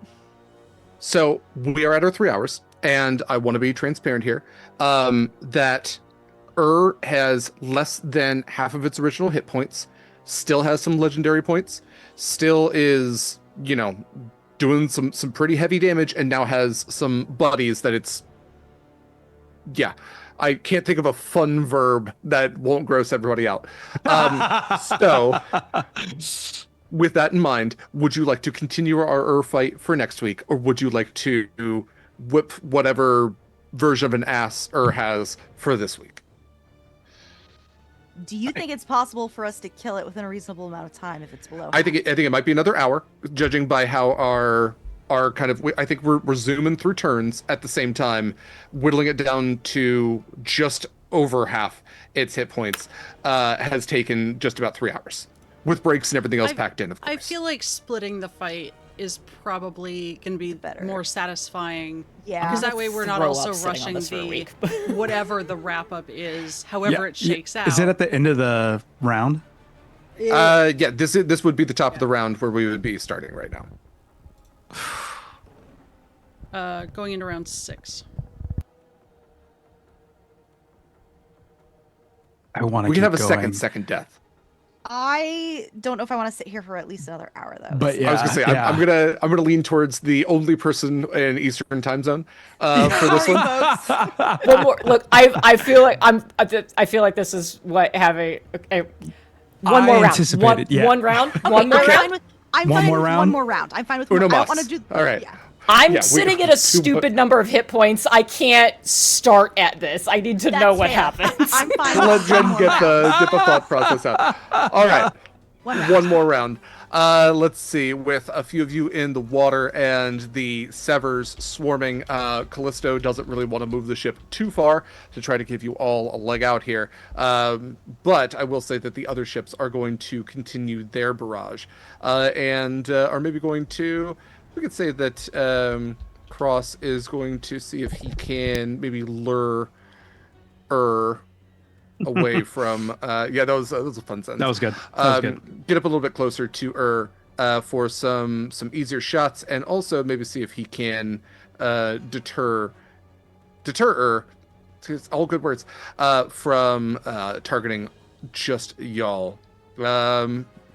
So we are at our 3 hours, and I want to be transparent here. That has less than half of its original hit points, still has some legendary points, still is, doing some pretty heavy damage, and now has some buddies that it's. Yeah. I can't think of a fun verb that won't gross everybody out. So, with that in mind, would you like to continue our fight for next week, or would you like to whip whatever version of an ass has for this week?
Do you think it's possible for us to kill it within a reasonable amount of time if it's below?
I think it might be another hour, judging by how our kind of. I think we're zooming through turns at the same time, whittling it down to just over half its hit points. Has taken just about 3 hours, with breaks and everything else packed in. Of course.
I feel like splitting the fight is probably going to be
Better.
more satisfying.
Yeah.
Because that way we're not
Throw
also
up sitting on
rushing
this for a
the
week.
whatever the wrap up is, however it shakes out.
Is it at the end of the round?
Yeah, this would be the top of the round where we would be starting right now.
Going into round 6.
I want to.
We can have a
going.
second death.
I don't know if I want to sit here for at least another hour though.
But
I was gonna say
yeah.
I'm gonna lean towards the only person in Eastern time zone for this
Sorry,
one.
folks.
One more. Look, I feel like I feel like this is what having one
I
more round.
anticipated, yeah.
One round.
Okay,
One more
I'm
round.
fine with. I'm
One
fine
more
with
round?
one more round. I'm fine with.
Uno
I don't
mas.
want to do.
All right.
Yeah.
I'm
Yeah,
sitting
we-
at a stupid number of hit points. I can't start at this. I need to know
That's
what
fair.
happens.
I'm fine.
Let
with one
Jen
more
get
round.
the thought process out. All right.
One round.
One more round. Let's see. With a few of you in the water and the Severs swarming, Callisto doesn't really want to move the ship too far to try to give you all a leg out here. But I will say that the other ships are going to continue their barrage and are maybe going to. We could say that Cross is going to see if he can maybe lure away from that was a fun sentence.
That was good. That was good.
Get up a little bit closer to for some easier shots, and also maybe see if he can deter it's all good words from targeting just y'all.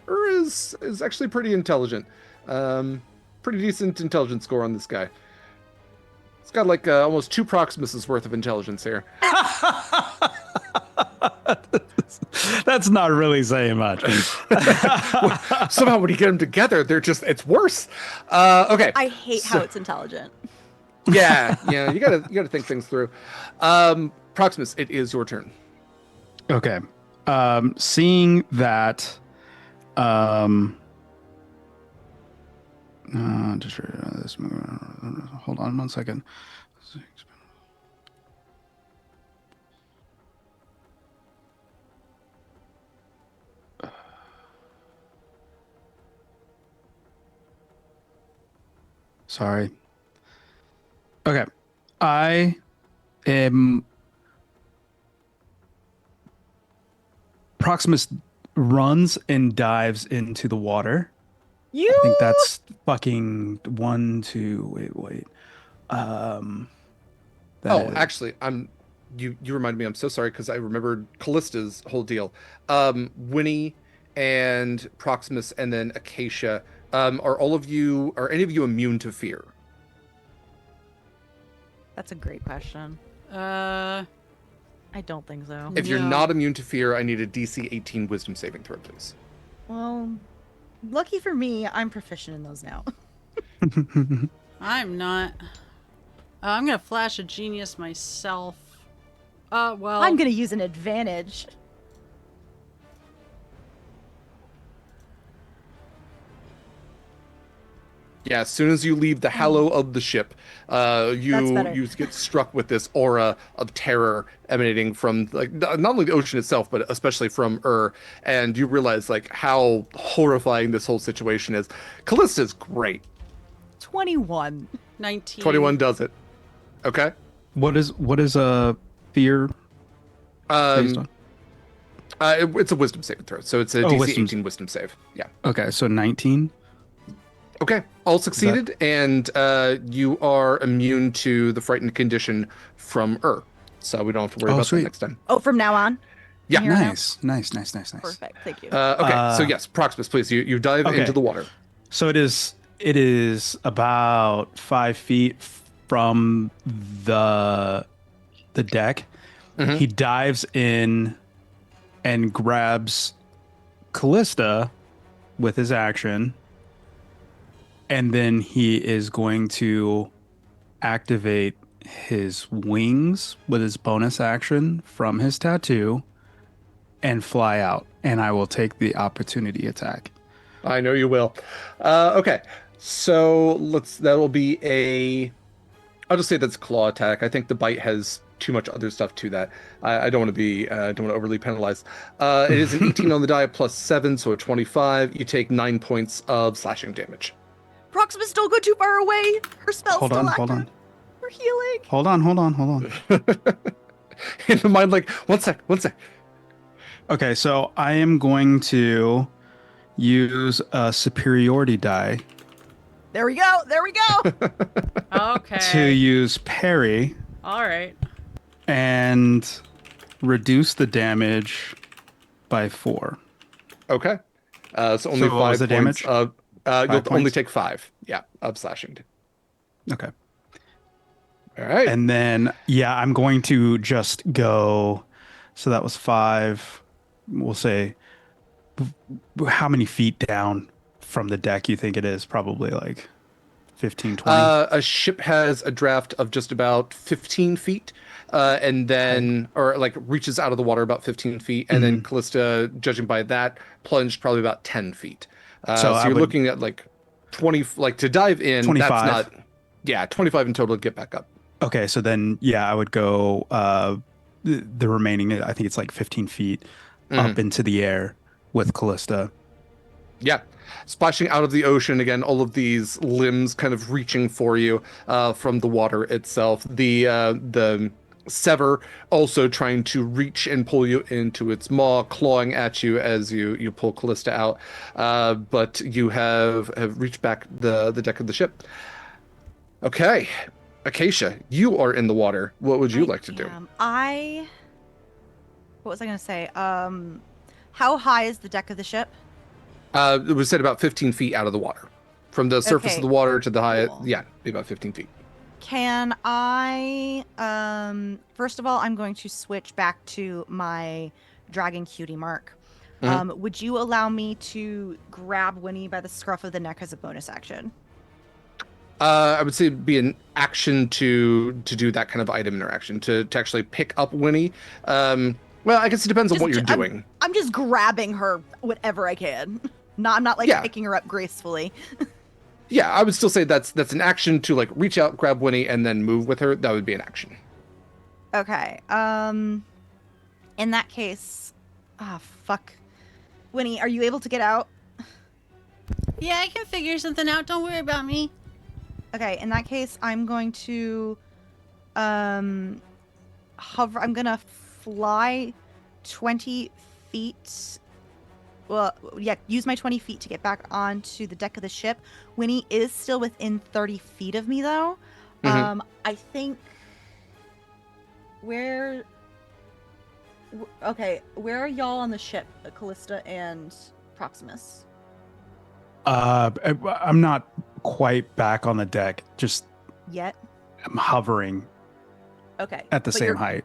Is actually pretty intelligent. Pretty decent intelligence score on this guy. It's got like almost 2 Proximuses worth of intelligence here.
That's not really saying much.
Somehow when you get them together, it's worse. Okay.
I hate how it's intelligent.
Yeah, you gotta think things through. Proximus, it is your turn.
Okay. Seeing that, just this. Hold on 1 second. Sorry. Okay. I am. Proximus runs and dives into the water.
You.
I think that's fucking 1, 2. Wait. that is-
Actually, you reminded me. I'm so sorry because I remembered Callista's whole deal. Winnie and Proximus and then Acacia. Are any of you immune to fear?
That's a great question.
Uh,
I don't think so.
If you're
No.
not immune to fear, I need a DC 18 Wisdom saving throw, please.
Well, lucky for me, I'm proficient in those now.
I'm not. I'm gonna flash a genius myself. Well,
I'm gonna use an advantage.
Yeah, as soon as you leave the hallow of the ship,
That's better.
you get struck with this aura of terror emanating from like not only the ocean itself, but especially from and you realize like how horrifying this whole situation is. Callista's great.
21.
19.
21 does it. Okay.
What is fear based
Um,
on?
it's a wisdom saving throw, so it's a DC
wisdom.
18 wisdom save. Yeah.
Okay, so 19.
Okay, all succeeded, and you are immune to the frightened condition from so we don't have to worry
Oh,
about
sweet.
that next time.
Oh, from now on?
Yeah.
Here now?
Nice.
Perfect. Thank you.
Okay, so yes, Proximus, please, you dive
okay.
into the water.
So it is about 5 feet from the deck.
Mhm.
He dives in and grabs Kallista with his action, and then he is going to activate his wings with his bonus action from his tattoo and fly out, and I will take the opportunity attack.
I know you will. Okay, so that'll be I'll just say that's a claw attack. I think the bite has too much other stuff to that. I don't want to don't want to overly penalize. It is an 18 on the die plus 7, so a 25. You take 9 points of slashing damage.
Proximus, don't go too far away. Her spell's
Hold
still
on,
active.
hold on.
We're healing.
Hold on.
In the mind, like, one sec.
Okay, so I am going to use a superiority die
There we go.
Okay.
to use parry
All right.
and reduce the damage by 4.
Okay. So only
So what was
5
the
points
damage?
of. You'll
5
only
points?
take 5. Yeah, of slashing.
Okay.
All right.
And then, yeah, I'm going to just go. So that was 5. We'll say, how many feet down from the deck you think it is? Probably like 15, 20.
A ship has a draft of just about 15 feet, and
Okay.
then, or like reaches out of the water about 15 feet, and then
Mhm.
Callista, judging by that, plunged probably about 10 feet.
So
So
I
you're
would
looking at like 20, like to dive in, that's
25.
not, yeah, 25 in total to get back up.
Okay, so then yeah, I would go the remaining. I think it's like 15 feet up
Mhm.
into the air with Callista.
Yeah. Splashing out of the ocean again, all of these limbs kind of reaching for you from the water itself. The sever also trying to reach and pull you into its maw, clawing at you as you pull Callista out. But you have reached back the deck of the ship. Okay. Acacia, you are in the water. What would you like to do?
What was I gonna say? How high is the deck of the ship?
It was set about 15 feet out of the water. From the surface of
Okay,
the water to the high,
cool.
yeah, be about 15 feet.
Can I, first of all, I'm going to switch back to my dragon cutie mark.
Mhm.
Would you allow me to grab Winnie by the scruff of the neck as a bonus action?
I would say it'd be an action to do that kind of item interaction to actually pick up Winnie. Well, I guess it depends on what you're doing.
I'm just grabbing her whatever I can. I'm not like
Yeah,
picking her up gracefully.
yeah. I would still say that's an action to like reach out, grab Winnie, and then move with her. That would be an action.
Okay. In that case, fuck. Winnie, are you able to get out?
Yeah, I can figure something out. Don't worry about me.
Okay, in that case, I'm going to hover. I'm gonna fly 20 feet. Well, yeah, use my 20 feet to get back onto the deck of the ship. Winnie is still within 30 feet of me, though.
Mhm.
I think where. Okay, where are y'all on the ship, Callista and Proximus?
I'm not quite back on the deck. Just
Yet?
I'm hovering
Okay.
at the
but
same
you're-
height.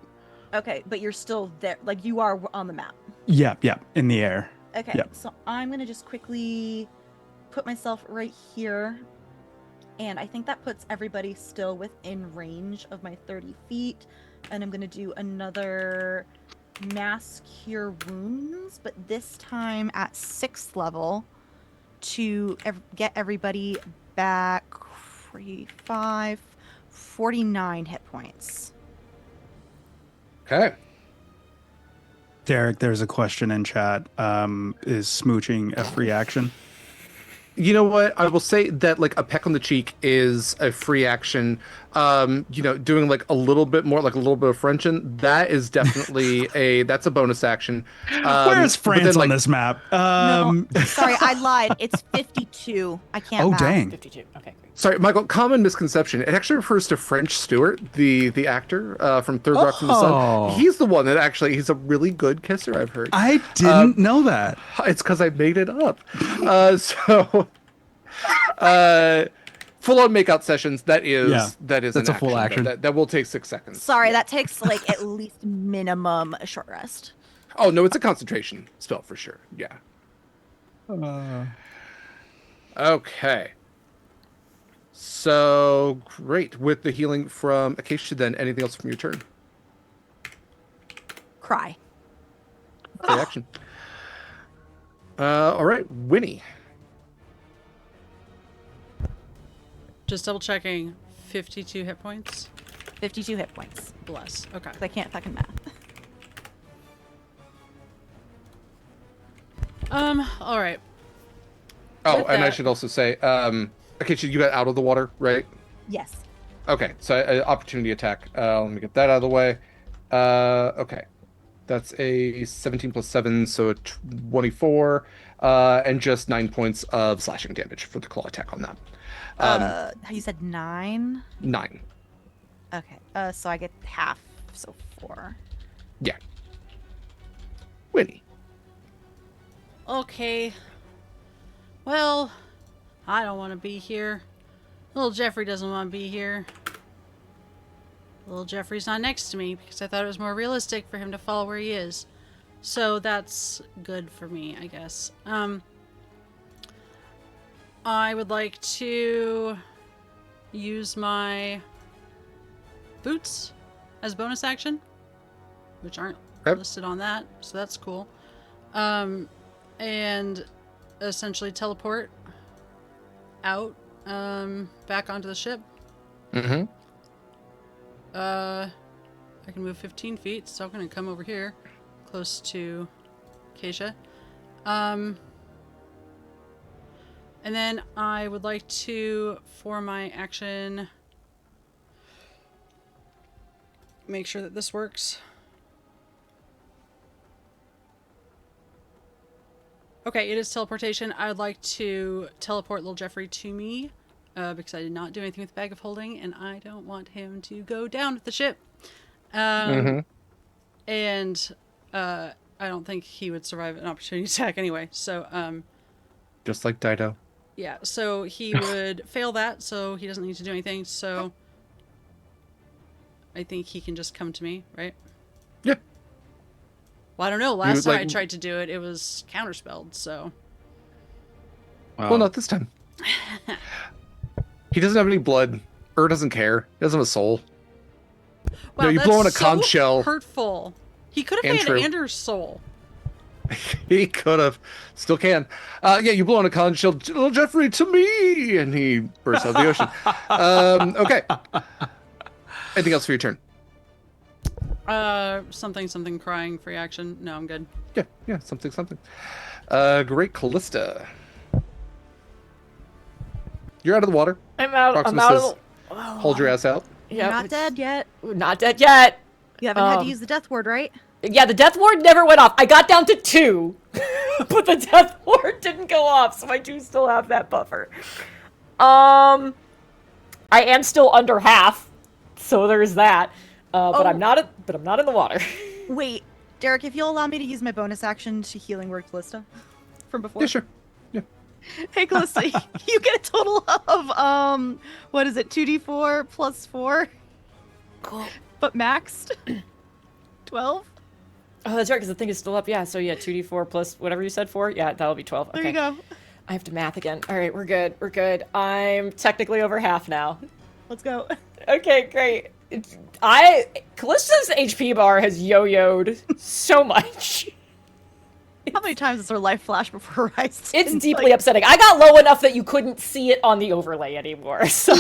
Okay, but you're still there. Like, you are on the map.
Yep, yep, in the air.
Okay,
Yep.
so I'm gonna just quickly put myself right here. And I think that puts everybody still within range of my 30 feet. And I'm gonna do another Mass Cure Wounds, but this time at 6th level to get everybody back 45, 49 hit points.
Okay.
Derek, there's a question in chat. Is smooching a free action?
You know what? I will say that like a peck on the cheek is a free action. Doing like a little bit more, like a little bit of Frenchin, that is definitely that's a bonus action.
Where's
But
France
then
on
like
this map?
No, sorry, I lied. It's 52. I can't
Oh,
math.
dang.
52. Okay, great.
sorry, Michael, common misconception. It actually refers to French Stewart, the actor from Third Rock from the Sun.
Oh.
He's the one that actually he's a really good kisser, I've heard.
I didn't know that.
It's because I made it up. So full on makeout sessions, that is
Yeah,
that is
that's
an
a full action.
That will take 6 seconds.
Sorry, that takes like at least minimum a short rest.
Oh no, it's a concentration spell for sure. Yeah. Okay. So great. With the healing from Acacia, then anything else from your turn?
Cry.
Free action. All right, Winnie.
Just double checking. 52 hit points.
52 hit points.
Bless. Okay.
'Cause I can't fucking math.
All right.
Oh,
With
and I
that-
should also say, Acacia, you got out of the water, right?
Yes.
Okay, so opportunity attack. Let me get that out of the way. Okay, that's a 17 plus 7, so a 24, and just 9 points of slashing damage for the claw attack on that.
You said 9?
9.
Okay. So I get half, so 4.
Yeah. Winnie.
Okay. Well, I don't want to be here. Little Jeffrey doesn't want to be here. Little Jeffrey's not next to me because I thought it was more realistic for him to fall where he is. So that's good for me, I guess. I would like to use my boots as bonus action, which aren't listed on that, so that's cool. And essentially teleport out, back onto the ship.
Mm-hmm.
I can move 15 feet, so I'm gonna come over here, close to Acacia. And then I would like to, for my action, make sure that this works. Okay, it is teleportation. I would like to teleport little Jeffrey to me, because I did not do anything with the bag of holding, and I don't want him to go down with the ship. And I don't think he would survive an opportunity attack anyway. So,
Just like Dido.
yeah, so he would fail that, so he doesn't need to do anything. So I think he can just come to me, right?
Yeah.
Well, I don't know. Last time I tried to do it, it was counterspelled, so.
Well, not this time. He doesn't have any blood. Doesn't care. He doesn't have a soul.
Wow,
No, you
that's
blow in a
so
conch shell.
Hurtful. He could have had Anders' soul.
He could have. Still can. Yeah, you blow on a conch shell. Little Jeffrey, to me! And he bursts out of the ocean. Okay. Anything else for your turn?
Something crying, free action. No, I'm good.
Yeah, something. Great Kallista. You're out of the water.
I'm out.
Proximus
I'm out
says,
of the...
hold your ass out.
You're not dead yet.
Not dead yet.
You haven't had to use the death ward, right?
Yeah, the death ward never went off. I got down to 2, but the death ward didn't go off, so I do still have that buffer. I am still under half, so there's that. But I'm not. But I'm not in the water.
Wait, Derek, if you'll allow me to use my bonus action to healing word Kallista from before.
Yeah, sure. Yeah.
Hey, Kallista, you get a total of what is it? 2d4 plus 4.
Cool.
But maxed 12.
Oh, that's right, because the thing is still up. Yeah, so yeah, 2d4 plus whatever you said 4. Yeah, that'll be 12. Okay.
There you go.
I have to math again. All right, we're good. We're good. I'm technically over half now.
Let's go.
Okay, great. Callista's HP bar has yo-yoed so much.
How many times has her life flashed before her eyes?
It's deeply upsetting. I got low enough that you couldn't see it on the overlay anymore, so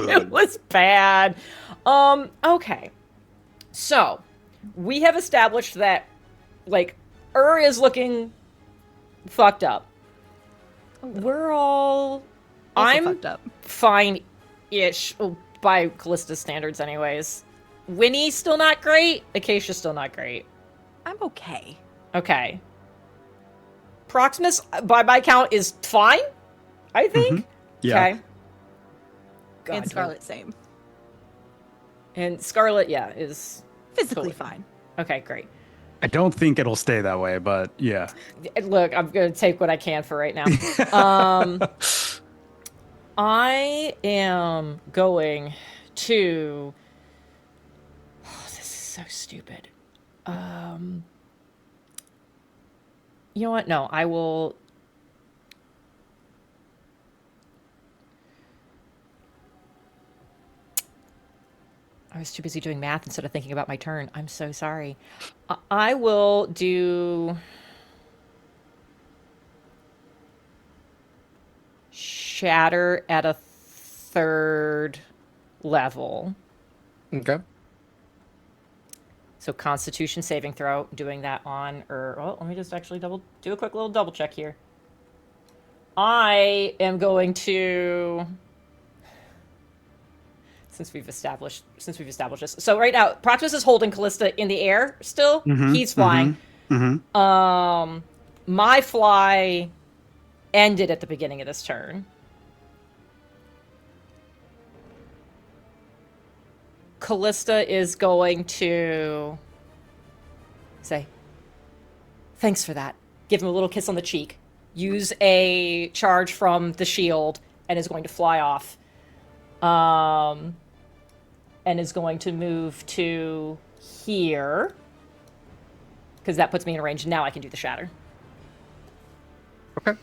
it was bad. Okay. So, we have established that, like, is looking fucked up. We're all... I'm
fucked up.
fine-ish, by Callista's standards anyways. Winnie's still not great. Acacia's still not great.
I'm okay.
Okay. Proximus, by my count, is fine, I think.
Mm-hmm. Yeah.
Okay. God,
And Scarlett, same.
And Scarlett, yeah, is...
Physically fine.
Okay, great.
I don't think it'll stay that way, but yeah.
Look, I'm going to take what I can for right now. I am going to... Oh, this is so stupid. You know what? No, I will... I was too busy doing math instead of thinking about my turn. I'm so sorry. I will do... Shatter at a 3rd level.
Okay.
So Constitution saving throw, doing that on, well, let me just actually do a quick little double check here. I am going to... Since we've established this. So right now, Proximus is holding Kallista in the air still.
Mm-hmm,
He's flying.
Mm-hmm.
My fly ended at the beginning of this turn. Kallista is going to say, thanks for that. give him a little kiss on the cheek, use a charge from the shield, and is going to fly off. And is going to move to here. Because that puts me in range. Now I can do the shatter.
Okay.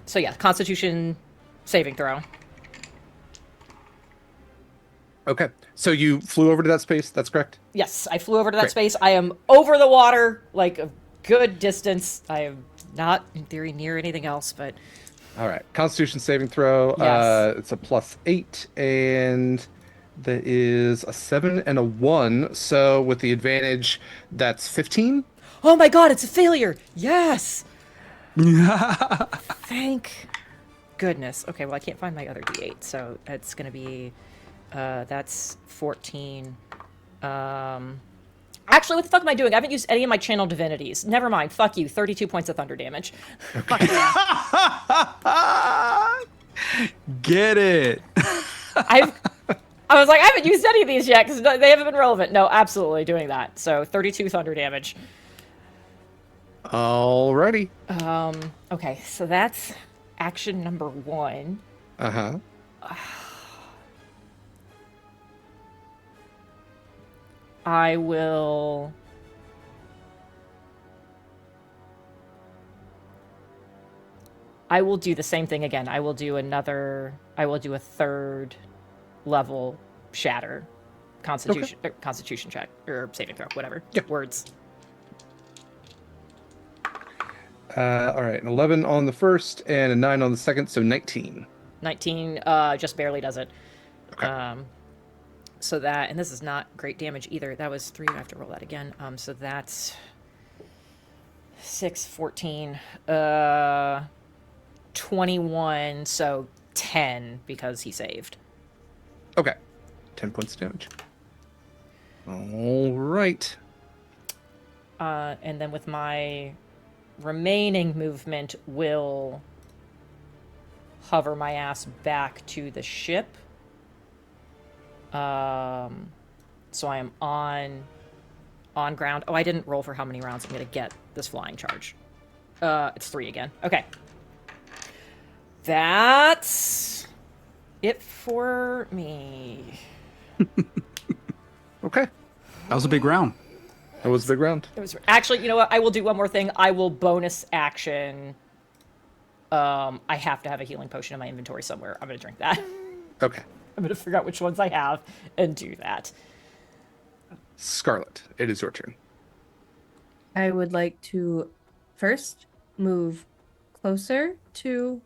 So yeah, Constitution saving throw.
Okay. So you flew over to that space. That's correct.
Yes, I flew over to that
Great.
space. I am over the water, like a good distance. I am not, in theory, near anything else, but...
All right. Constitution saving throw.
Yes.
It's a +8, and that is a 7 and a 1. So with the advantage, that's 15.
Oh my god, it's a failure! Yes! Thank goodness. Okay, well, I can't find my other d8, so it's gonna be... that's 14. Actually, what the fuck am I doing? I haven't used any of my channel divinities. Never mind. Fuck you. 32 points of thunder damage.
Get it.
I was like, I haven't used any of these yet because they haven't been relevant. No, absolutely doing that. So 32 thunder damage.
Alrighty.
Okay, so that's action number 1.
Uh-huh.
I will... do the same thing again. I will do a third level shatter. Constitution check. Or saving throw, whatever.
Yep.
Words.
All right. An 11 on the first and a 9 on the second, so 19.
19 just barely does it.
Okay.
So that, and this is not great damage either. That was 3. I have to roll that again. So that's 6, 14, 21, so 10 because he saved.
Okay. 10 points of damage. All right.
And then with my remaining movement, will hover my ass back to the ship. So I am on ground. Oh, I didn't roll for how many rounds I'm going to get this flying charge. It's 3 again. Okay. That's it for me.
Okay.
That was a big round.
That was a big round.
It was actually, you know what? I will do one more thing. I will bonus action. I have to have a healing potion in my inventory somewhere. I'm going to drink that.
Okay.
I'm going to figure out which ones I have and do that.
Scarlett, it is your turn.
I would like to first move closer to,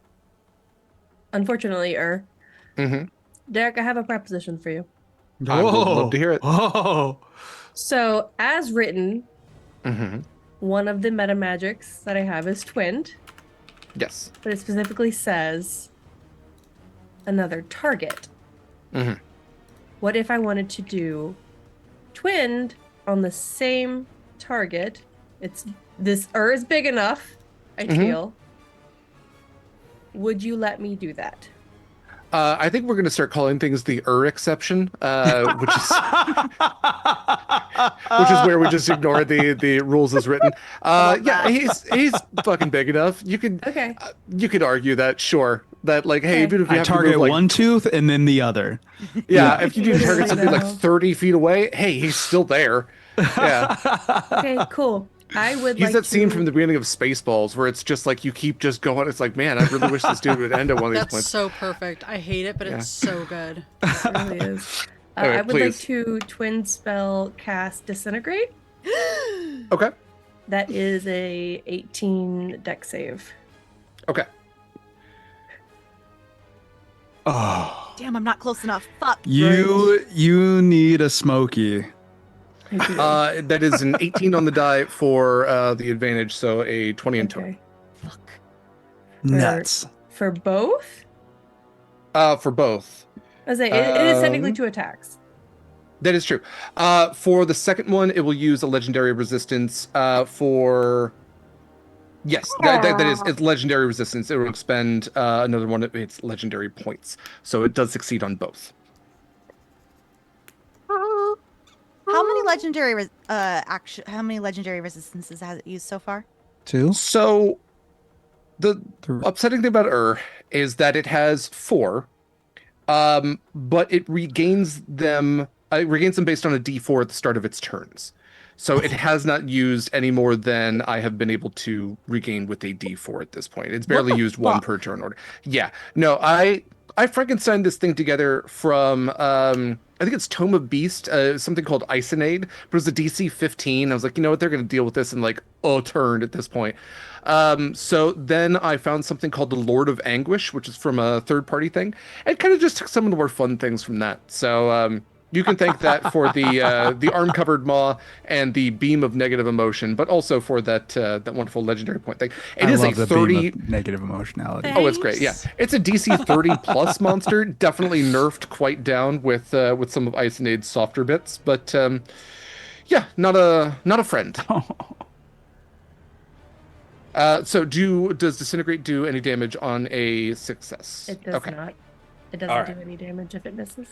unfortunately,
Mm-hmm.
Derek, I have a proposition for you.
I would love to hear it.
Oh.
So, as written,
Mm-hmm.
one of the meta magics that I have is twinned,
Yes.
but it specifically says another target.
Mm-hmm.
What if I wanted to do twinned on the same target? It's this is big enough, I feel. Would you let me do that?
I think we're going to start calling things the exception, which is where we just ignore the rules as written. Yeah, he's fucking big enough. You could
Okay.
You could argue that, sure, that like, hey,
Okay.
even if you
I
have to
target
move, like,
one tooth and then the other.
yeah, if you do target something like
No.
30 feet away, hey, he's still there. Yeah.
Okay, cool. I would
He's
like
that scene
to-
from the beginning of Spaceballs where it's just like you keep just going. It's like, man, I really wish this dude would end at one of these
That's
points.
so perfect. I hate it, but
Yeah.
it's so good.
It really is.
Alright,
I would like
please.
to twin spell cast Disintegrate.
Okay.
That is a 18 deck save.
Okay.
Oh.
Damn, I'm not close enough. Fuck.
You need a smoky.
I do.
That is an 18 on the die for the advantage, so a 20 in total.
Okay.
Fuck.
Nuts.
For both?
For both.
I was like, it is technically 2 attacks.
That is true. For the second one, it will use a legendary resistance. For yes, that is it's legendary resistance. It will expend another one of its legendary points, so it does succeed on both.
How many legendary How many legendary resistances has it used so far?
2?
So the
3.
upsetting thing about is that it has 4, but it regains them. It regains them based on a D4 at the start of its turns. So it has not used any more than I have been able to regain with a D4 at this point. It's
What
barely
the
used 1
fuck?
per turn order. Yeah. No, I Frankensteined this thing together from I think it's Tome of Beast, something called Icinade, but it was a DC 15. I was like, you know what, they're gonna deal with this in like a turn at this point. So then I found something called the Lord of Anguish, which is from a third party thing, and kind of just took some of the more fun things from that. So you can thank that for the arm covered maw and the beam of negative emotion, but also for that wonderful legendary point thing. It
I
is
love
a
the
30.
beam of negative emotionality.
Oh, it's great. Yeah,
Thanks.
it's a DC 30 plus monster. Definitely nerfed quite down with some of Icinade's softer bits, but yeah, not a friend. So does disintegrate do any damage on a success?
It does
Okay.
not. It
All
doesn't
right.
do any damage if it misses.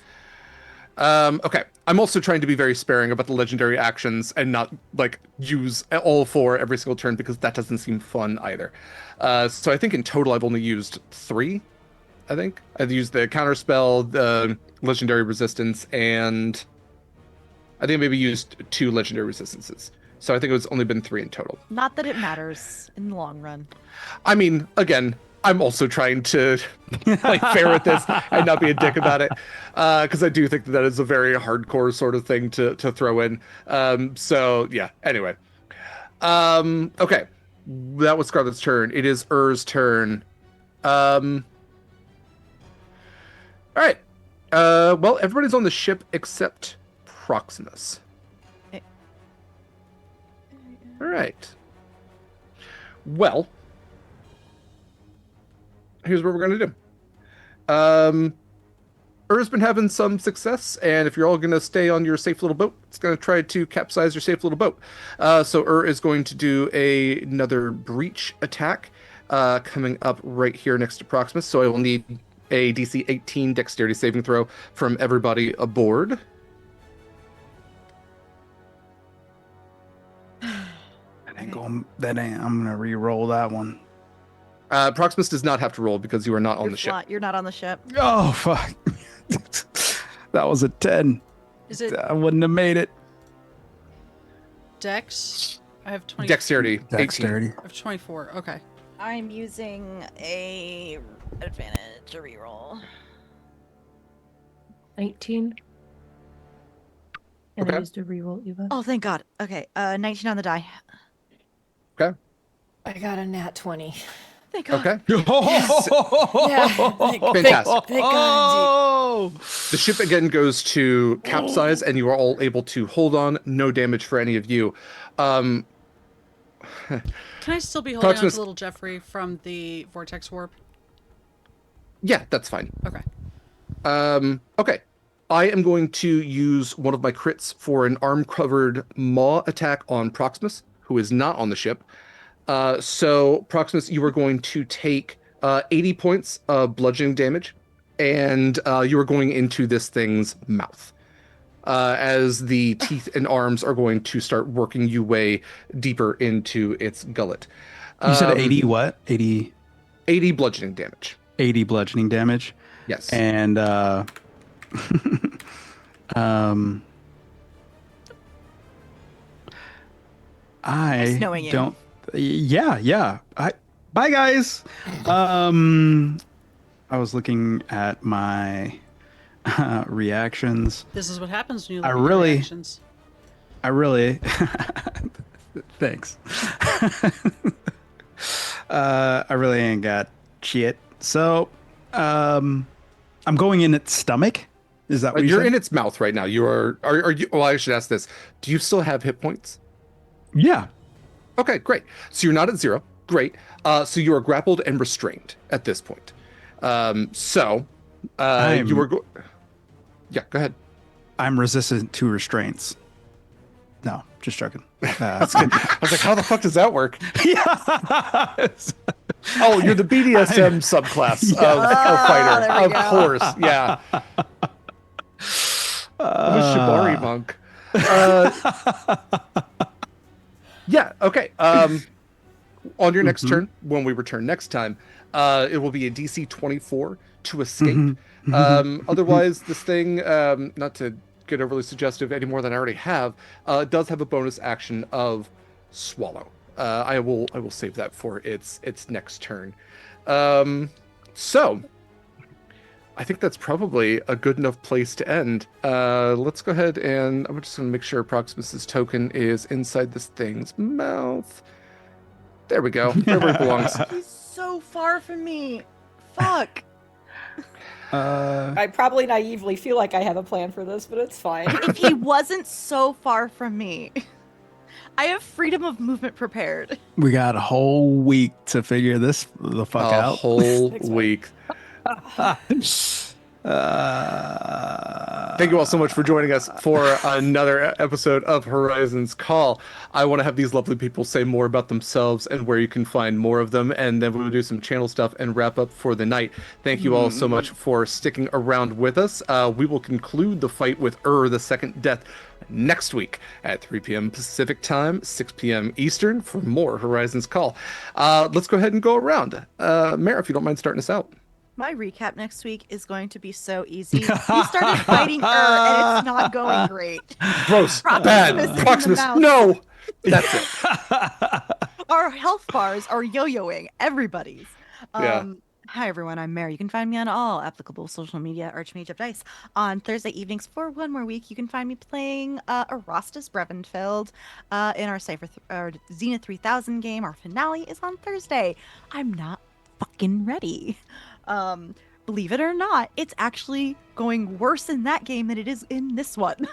Okay. I'm also trying to be very sparing about the legendary actions and not like use all 4 every single turn because that doesn't seem fun either. So I think in total I've only used 3. I think I've used the counterspell, the legendary resistance, and I think I maybe used 2 legendary resistances. So I think it's only been 3 in total.
Not that it matters in the long run.
I mean, again, I'm also trying to play fair with this and not be a dick about it, because I do think that is a very hardcore sort of thing to throw in. So yeah. Anyway, okay, that was Scarlett's turn. It is Ur's turn. All right. Well, everybody's on the ship except Proximus.
Okay.
All right. Well, here's what we're gonna do. Ur's been having some success, and if you're all gonna stay on your safe little boat, it's gonna try to capsize your safe little boat. So is going to do another breach attack, coming up right here next to Proximus. So I will need a DC 18 dexterity saving throw from everybody aboard.
I'm gonna re-roll that one.
Proximus does not have to roll because you are not on the ship.
You're not on the ship.
Oh fuck! That was a 10.
Is it
I wouldn't have made it.
Dex? I have 20.
Dexterity, 18.
Dexterity.
I have 24. Okay.
I'm using a advantage to reroll.
19. And
Okay.
I used to reroll Eva.
Oh, thank God. Okay, 19 on the die.
Okay.
I got a nat 20.
Thank God.
Okay.
Yeah.
Fantastic.
Thank God,
The ship again goes to capsize, and you are all able to hold on. No damage for any of you.
Can I still be holding on
Proximus-
to little Jeffrey from the vortex warp?
Yeah, that's fine.
Okay.
Okay. I am going to use one of my crits for an arm-covered maw attack on Proximus, who is not on the ship. So, Proximus, you are going to take 80 points of bludgeoning damage, and you are going into this thing's mouth. As the teeth and arms are going to start working you way deeper into its gullet.
You said 80 what? 80
bludgeoning damage.
80 bludgeoning damage.
Yes.
And I
knowing you.
don't. Yeah. Bye guys. I was looking at my reactions.
This is what happens when you
I
look at your
really-
reactions.
I really thanks. I really ain't got shit. So, I'm going in its stomach. Is that what
You're
said?
in its mouth right now. You are you? Well, I should ask this. Do you still have hit points?
Yeah.
Okay, great. So you're not at 0. Great. So you are grappled and restrained at this point. You were. Yeah, go ahead.
I'm resistant to restraints. No, just joking.
That's good. I was like, how the fuck does that work?
Yes.
Oh, you're the BDSM subclass of fighter.
there we
Of
go.
course, yeah. I'm a Shibari monk. Yeah, okay. On your next
Mhm.
turn, when we return next time, it will be a DC 24 to escape.
Mhm.
Otherwise, this thing, not to get overly suggestive any more than I already have, does have a bonus action of swallow. I will save that for its next turn. So I think that's probably a good enough place to end. Let's go ahead and I'm just going to make sure Proximus's token is inside this thing's mouth. There we go. Right where it belongs.
He's so far from me. Fuck.
I probably naively feel like I have a plan for this, but it's fine.
If he wasn't so far from me, I have freedom of movement prepared.
We got a whole week to figure this the fuck
A
out.
whole
Thanks, man.
week. Thank you all so much for joining us for another episode of Horizons Call. I want to have these lovely people say more about themselves and where you can find more of them, and then we'll do some channel stuff and wrap up for the night. Thank you all so much for sticking around with us. We will conclude the fight with the Second Death next week at 3 p.m. Pacific Time, 6 p.m. Eastern for more Horizons Call. Let's go ahead and go around. Mara, if you don't mind starting us out.
My recap next week is going to be so easy. We started fighting and it's not going great.
Gross,
Proximus
bad,
is in the
Proximus,
mouth.
no! That's it.
Our health bars are yo-yoing everybody's.
Yeah.
Hi everyone, I'm Mary. You can find me on all applicable social media, Archmage of Dice. On Thursday evenings for one more week, you can find me playing Erastus Brevenfeld in our our Zenith 3000 game. Our finale is on Thursday. I'm not fucking ready. Believe it or not, it's actually going worse in that game than it is in this one.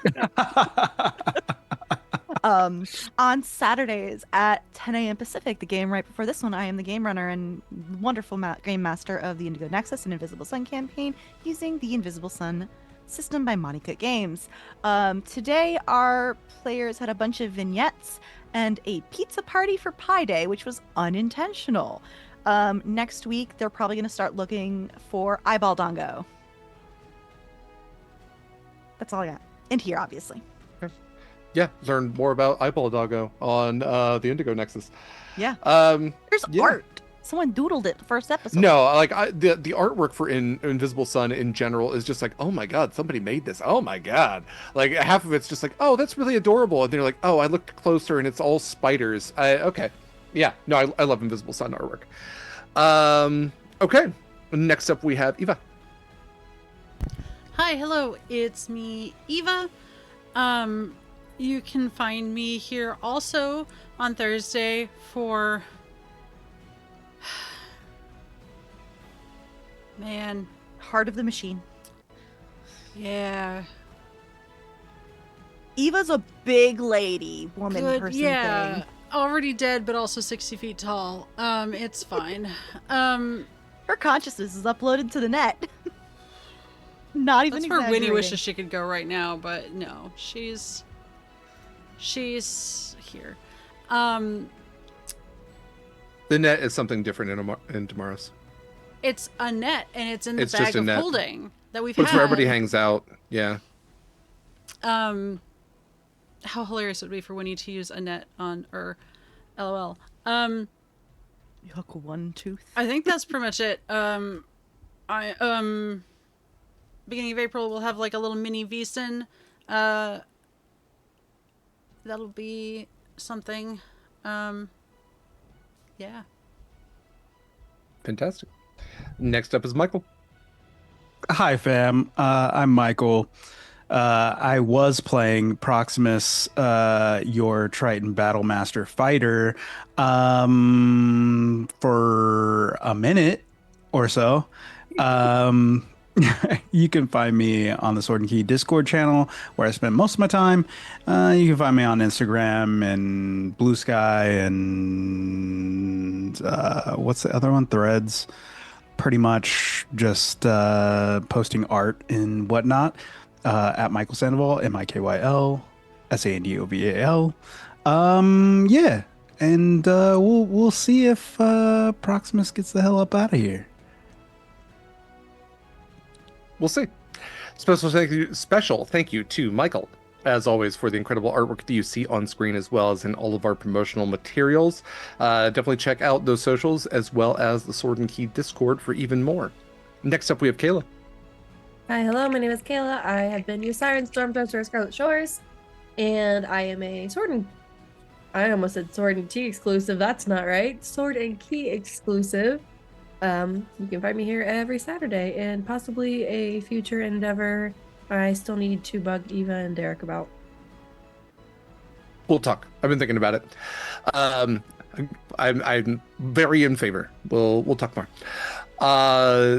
On Saturdays at 10 a.m. Pacific, the game right before this one, I am the game runner and wonderful game master of the Indigo Nexus and Invisible Sun campaign using the Invisible Sun system by Monica Games. Today, our players had a bunch of vignettes and a pizza party for Pi Day, which was unintentional. Next week, they're probably going to start looking for Eyeball Dongo. That's all I got. And here, obviously.
Yeah, learn more about Eyeball Doggo on the Indigo Nexus.
Yeah.
Um,
There's
yeah.
art. Someone doodled it the first episode.
No, like the artwork for Invisible Sun in general is just like, oh my god, somebody made this. Oh my god, like half of it's just like, oh, that's really adorable, and they're like, oh, I looked closer and it's all spiders. Okay, yeah, no, I love Invisible Sun artwork. Okay, next up we have Eva.
Hi, hello, it's me, Eva. You can find me here also on Thursday for... Man.
Heart of the Machine.
Yeah.
Eva's a big lady, woman person
yeah.
thing.
Already dead, but also 60 feet tall. It's fine.
Her consciousness is uploaded to the net. Not even
That's where Winnie
exaggerating.
wishes she could go right now, but no, she's here.
The net is something different in tomorrow's.
It's a net, and it's in the
It's
bag
just a
of
net.
holding that we've
But it's
had.
where everybody hangs out. Yeah.
How hilarious it would be for Winnie to use a net on LOL.
You hook one tooth.
I think that's pretty much it. Beginning of April we'll have like a little mini VSIN. That'll be something. Yeah.
Fantastic. Next up is Mikyl.
Hi, fam. I'm Mikyl. I was playing Proximus, your Triton Battlemaster fighter, for a minute or so. You can find me on the Sword and Key Discord channel where I spend most of my time. You can find me on Instagram and BlueSky and what's the other one? Threads. Pretty much just posting art and whatnot at Mikyl Sandoval, MIKYL SANDOVAL. Yeah, and we'll see if Proximus gets the hell up out of here.
We'll see. Special thank you to Mikyl as always, for the incredible artwork that you see on screen, as well as in all of our promotional materials. Definitely check out those socials, as well as the Sword and Key Discord for even more. Next up, we have Kaila.
Hi, hello, my name is Kaila. I have been your Siren Stormthrower Scarlett Shores, and I am a I almost said Sword and Key exclusive. That's not right. Sword and Key exclusive. You can find me here every Saturday, and possibly a future endeavor I still need to bug Eva and Derek about.
We'll talk. I've been thinking about it. I'm very in favor. We'll talk more.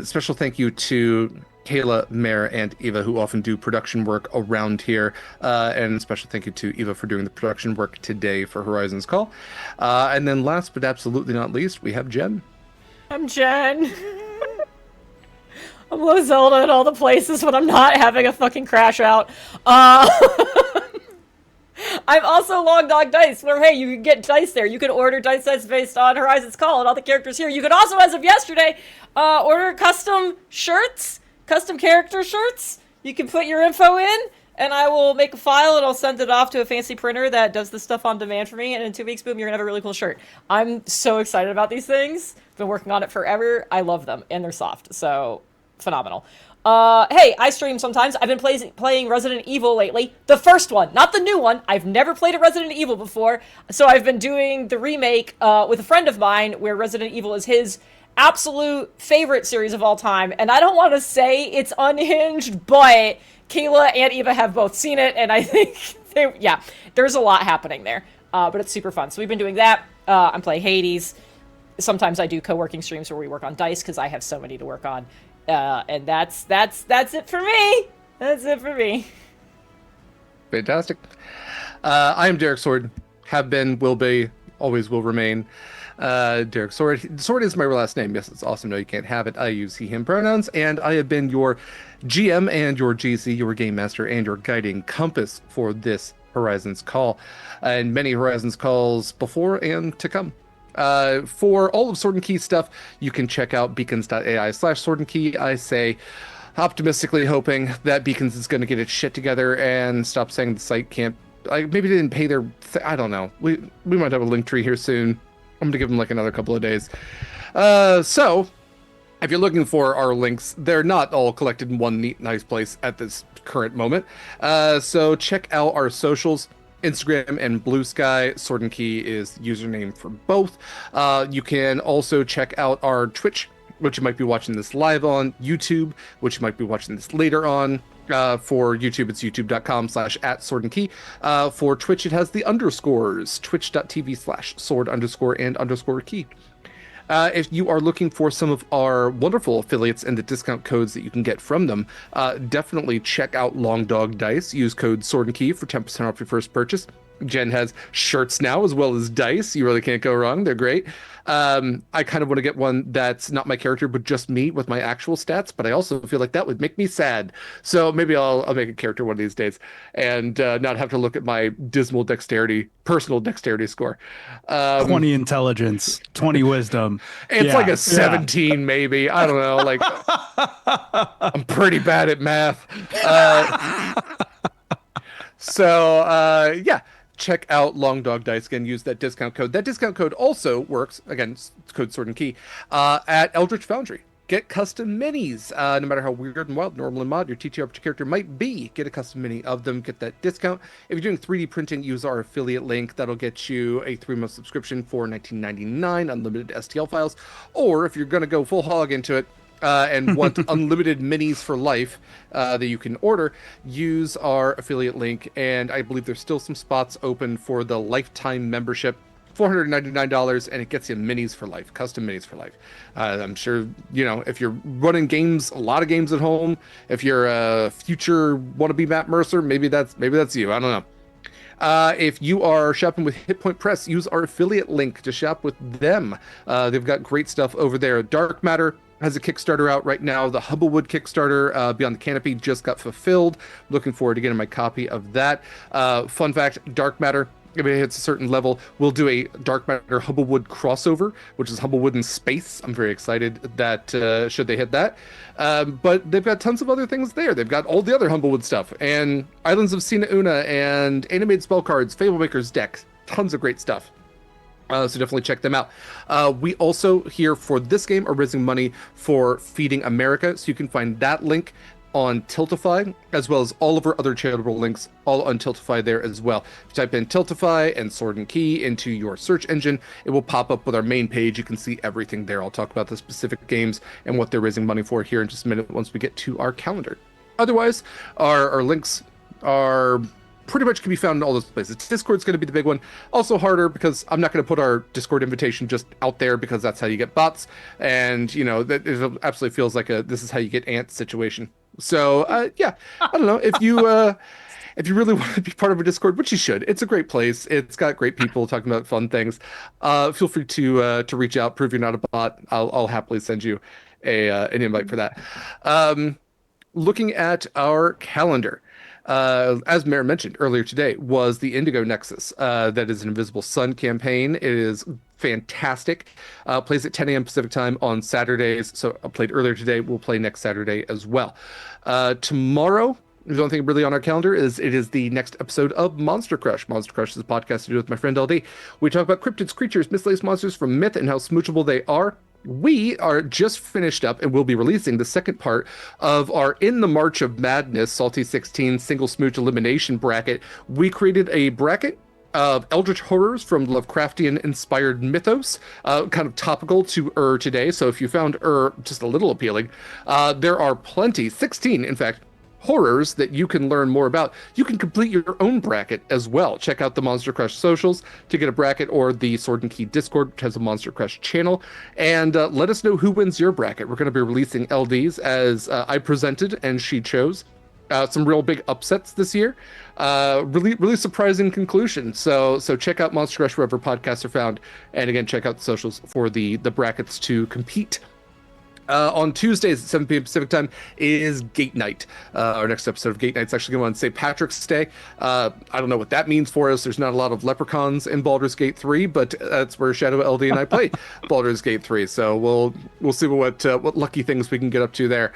Special thank you to Kaila, Mare, and Eva, who often do production work around here. And special thank you to Eva for doing the production work today for Horizon's Call. And then last but absolutely not least, we have Jenn.
I'm Jenn. I'm Low Zelda in all the places when I'm not having a fucking crash out. I'm also Long Dog Dice, where, hey, you can get dice there. You can order dice sets based on Horizon's Call and all the characters here. You can also, as of yesterday, order custom shirts, custom character shirts. You can put your info in, and I will make a file, and I'll send it off to a fancy printer that does this stuff on demand for me, and in 2 weeks, boom, you're gonna have a really cool shirt. I'm so excited about these things. Been working on it forever. I love them, and they're soft, so phenomenal. Hey, I stream sometimes. I've been playing Resident Evil lately. The first one, not the new one. I've never played a Resident Evil before, so I've been doing the remake with a friend of mine, where Resident Evil is his absolute favorite series of all time, and I don't want to say it's unhinged, but Kaila and Eva have both seen it, and I think, there's a lot happening there, but it's super fun. So we've been doing that. I'm playing Hades. Sometimes I do co-working streams where we work on dice, because I have so many to work on. And that's it for me. That's it for me.
Fantastic. I am Derek Sword. Have been, will be, always will remain. Derek Sword. Sword is my last name. Yes, it's awesome. No, you can't have it. I use he, him pronouns, and I have been your GM and your GC, your Game Master, and your guiding compass for this Horizon's Call, and many Horizon's Calls before and to come. For all of Sword and Key stuff, you can check out beacons.ai/Sword and Key. I say, optimistically hoping that Beacons is going to get its shit together and stop saying the site can't. Maybe they didn't pay their. I don't know. We might have a link tree here soon. I'm gonna give them like another couple of days. So, if you're looking for our links, they're not all collected in one neat, nice place at this current moment. So check out our socials. Instagram and BlueSky. Sword and Key is username for both. You can also check out our Twitch, which you might be watching this live on, YouTube, which you might be watching this later on. For YouTube, it's youtube.com/@swordandkey. For Twitch, it has the underscores, twitch.tv/sword_and_key. If you are looking for some of our wonderful affiliates and the discount codes that you can get from them, definitely check out Long Dog Dice. Use code Sword and Key for 10% off your first purchase. Jen has shirts now, as well as dice. You really can't go wrong. They're great. I kind of want to get one that's not my character, but just me with my actual stats. But I also feel like that would make me sad. So maybe I'll make a character one of these days and not have to look at my dismal personal dexterity score.
20 intelligence, 20 wisdom.
It's like a 17, maybe. I don't know. Like, I'm pretty bad at math. Yeah. Check out Long Dog Dice. Again, use that discount code. That discount code also works, again, it's code Sword and Key, at Eldritch Foundry. Get custom minis. No matter how weird and wild, normal and mod your TTRPG character might be, get a custom mini of them, get that discount. If you're doing 3D printing, use our affiliate link. That'll get you a 3-month subscription for $19.99, unlimited STL files. Or if you're going to go full hog into it, and want unlimited minis for life that you can order, use our affiliate link. And I believe there's still some spots open for the lifetime membership, $499, and it gets you minis for life, custom minis for life. I'm sure, if you're running games, a lot of games at home, if you're a future wannabe Matt Mercer, maybe that's you. I don't know. If you are shopping with Hit Point Press, use our affiliate link to shop with them. They've got great stuff over there. Dark Matter has a Kickstarter out right now. The Hubblewood Kickstarter, Beyond the Canopy, just got fulfilled. Looking forward to getting my copy of that. Fun fact, Dark Matter if it hits a certain level, we'll do a Dark Matter Humblewood crossover, which is Humblewood in space. I'm very excited that should they hit that. But they've got tons of other things there. They've got all the other Humblewood stuff and Islands of Sina Una and animated spell cards, Fablemaker's deck, tons of great stuff. So definitely check them out. We also here for this game are raising money for Feeding America, so you can find that link on Tiltify, as well as all of our other charitable links, all on Tiltify there as well. If you type in Tiltify and Sword and Key into your search engine, it will pop up with our main page. You can see everything there. I'll talk about the specific games and what they're raising money for here in just a minute once we get to our calendar. Otherwise, our links are pretty much can be found in all those places. Discord's going to be the big one. Also harder because I'm not going to put our Discord invitation just out there because that's how you get bots. And, you know, that it absolutely feels like this is how you get ants situation. So, yeah, I don't know. If you really want to be part of a Discord, which you should, it's a great place. It's got great people talking about fun things. Feel free to reach out, prove you're not a bot. I'll happily send you an invite for that. Looking at our calendar. As Mare mentioned earlier today, was the Indigo Nexus. That is an Invisible Sun campaign. It is fantastic. Plays at 10 a.m. Pacific time on Saturdays. So I played earlier today. We'll play next Saturday as well. Tomorrow, the only thing really on our calendar is it is the next episode of Monster Crush. Monster Crush is a podcast to do with my friend LD. We talk about cryptids, creatures, miscellaneous monsters from myth and how smoochable they are. We are just finished up and we'll be releasing the second part of our In the March of Madness Salty 16 single smooch elimination bracket. We created a bracket of eldritch horrors from Lovecraftian inspired mythos, kind of topical to today. So if you found just a little appealing, there are plenty, 16 in fact, horrors that you can learn more about. You can complete your own bracket as well. Check out the Monster Crush socials to get a bracket, or the Sword and Key Discord, which has a Monster Crush channel. And let us know who wins your bracket. We're going to be releasing LDs as I presented and she chose. Some real big upsets this year. Really surprising conclusion. So check out Monster Crush wherever podcasts are found. And again, check out the socials for the brackets to compete. On Tuesdays at 7 p.m. Pacific time is Gate Night. Our next episode of Gate Night is actually going on St. Patrick's Day. I don't know what that means for us. There's not a lot of leprechauns in Baldur's Gate 3, but that's where Shadow LD and I play Baldur's Gate 3. So we'll see what lucky things we can get up to there.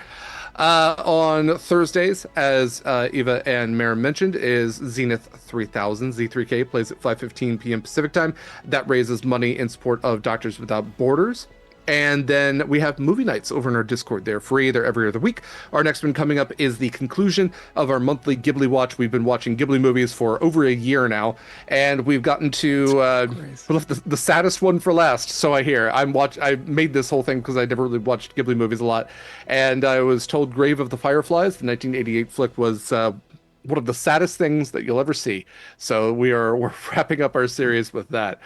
On Thursdays, as Eva and Mara mentioned, is Zenith 3000. Z3K plays at 5:15 p.m. Pacific time. That raises money in support of Doctors Without Borders. And then we have movie nights over in our Discord. They're free. They're every other week. Our next one coming up is the conclusion of our monthly Ghibli watch. We've been watching Ghibli movies for over a year now, and we've gotten to we left the saddest one for last. So I hear. I made this whole thing because I never really watched Ghibli movies a lot, and I was told Grave of the Fireflies, the 1988 flick, was one of the saddest things that you'll ever see. So we're wrapping up our series with that.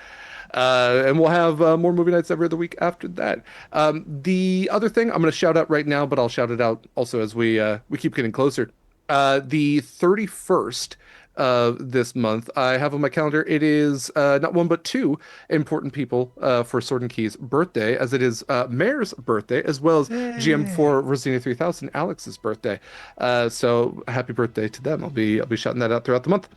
And we'll have more movie nights every other week after that. The other thing I'm going to shout out right now, but I'll shout it out also as we keep getting closer. The 31st of this month, I have on my calendar, it is not one but two important people for Sword and Key's birthday, as it is Mare's birthday, as well as GM for Rosina 3000, Alex's birthday. So happy birthday to them. I'll be shouting that out throughout the month.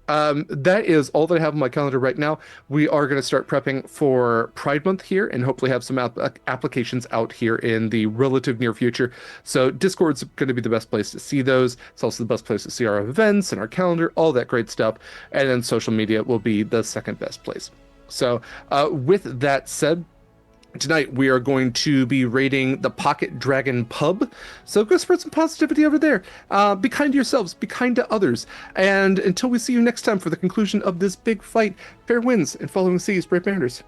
That is all that I have on my calendar right now. We are going to start prepping for Pride Month here and hopefully have some applications out here in the relative near future. So Discord's going to be the best place to see those. It's also the best place to see our events and our calendar, all that great stuff. And then social media will be the second best place. So with that said, tonight we are going to be raiding the Pocket Dragon Pub. So go spread some positivity over there. Be kind to yourselves, be kind to others. And until we see you next time for the conclusion of this big fight, fair winds and following seas, brave mariners.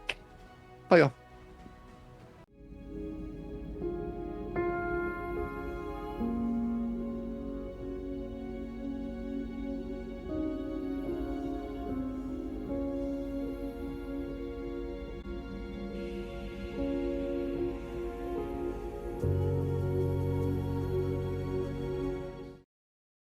Bye, y'all.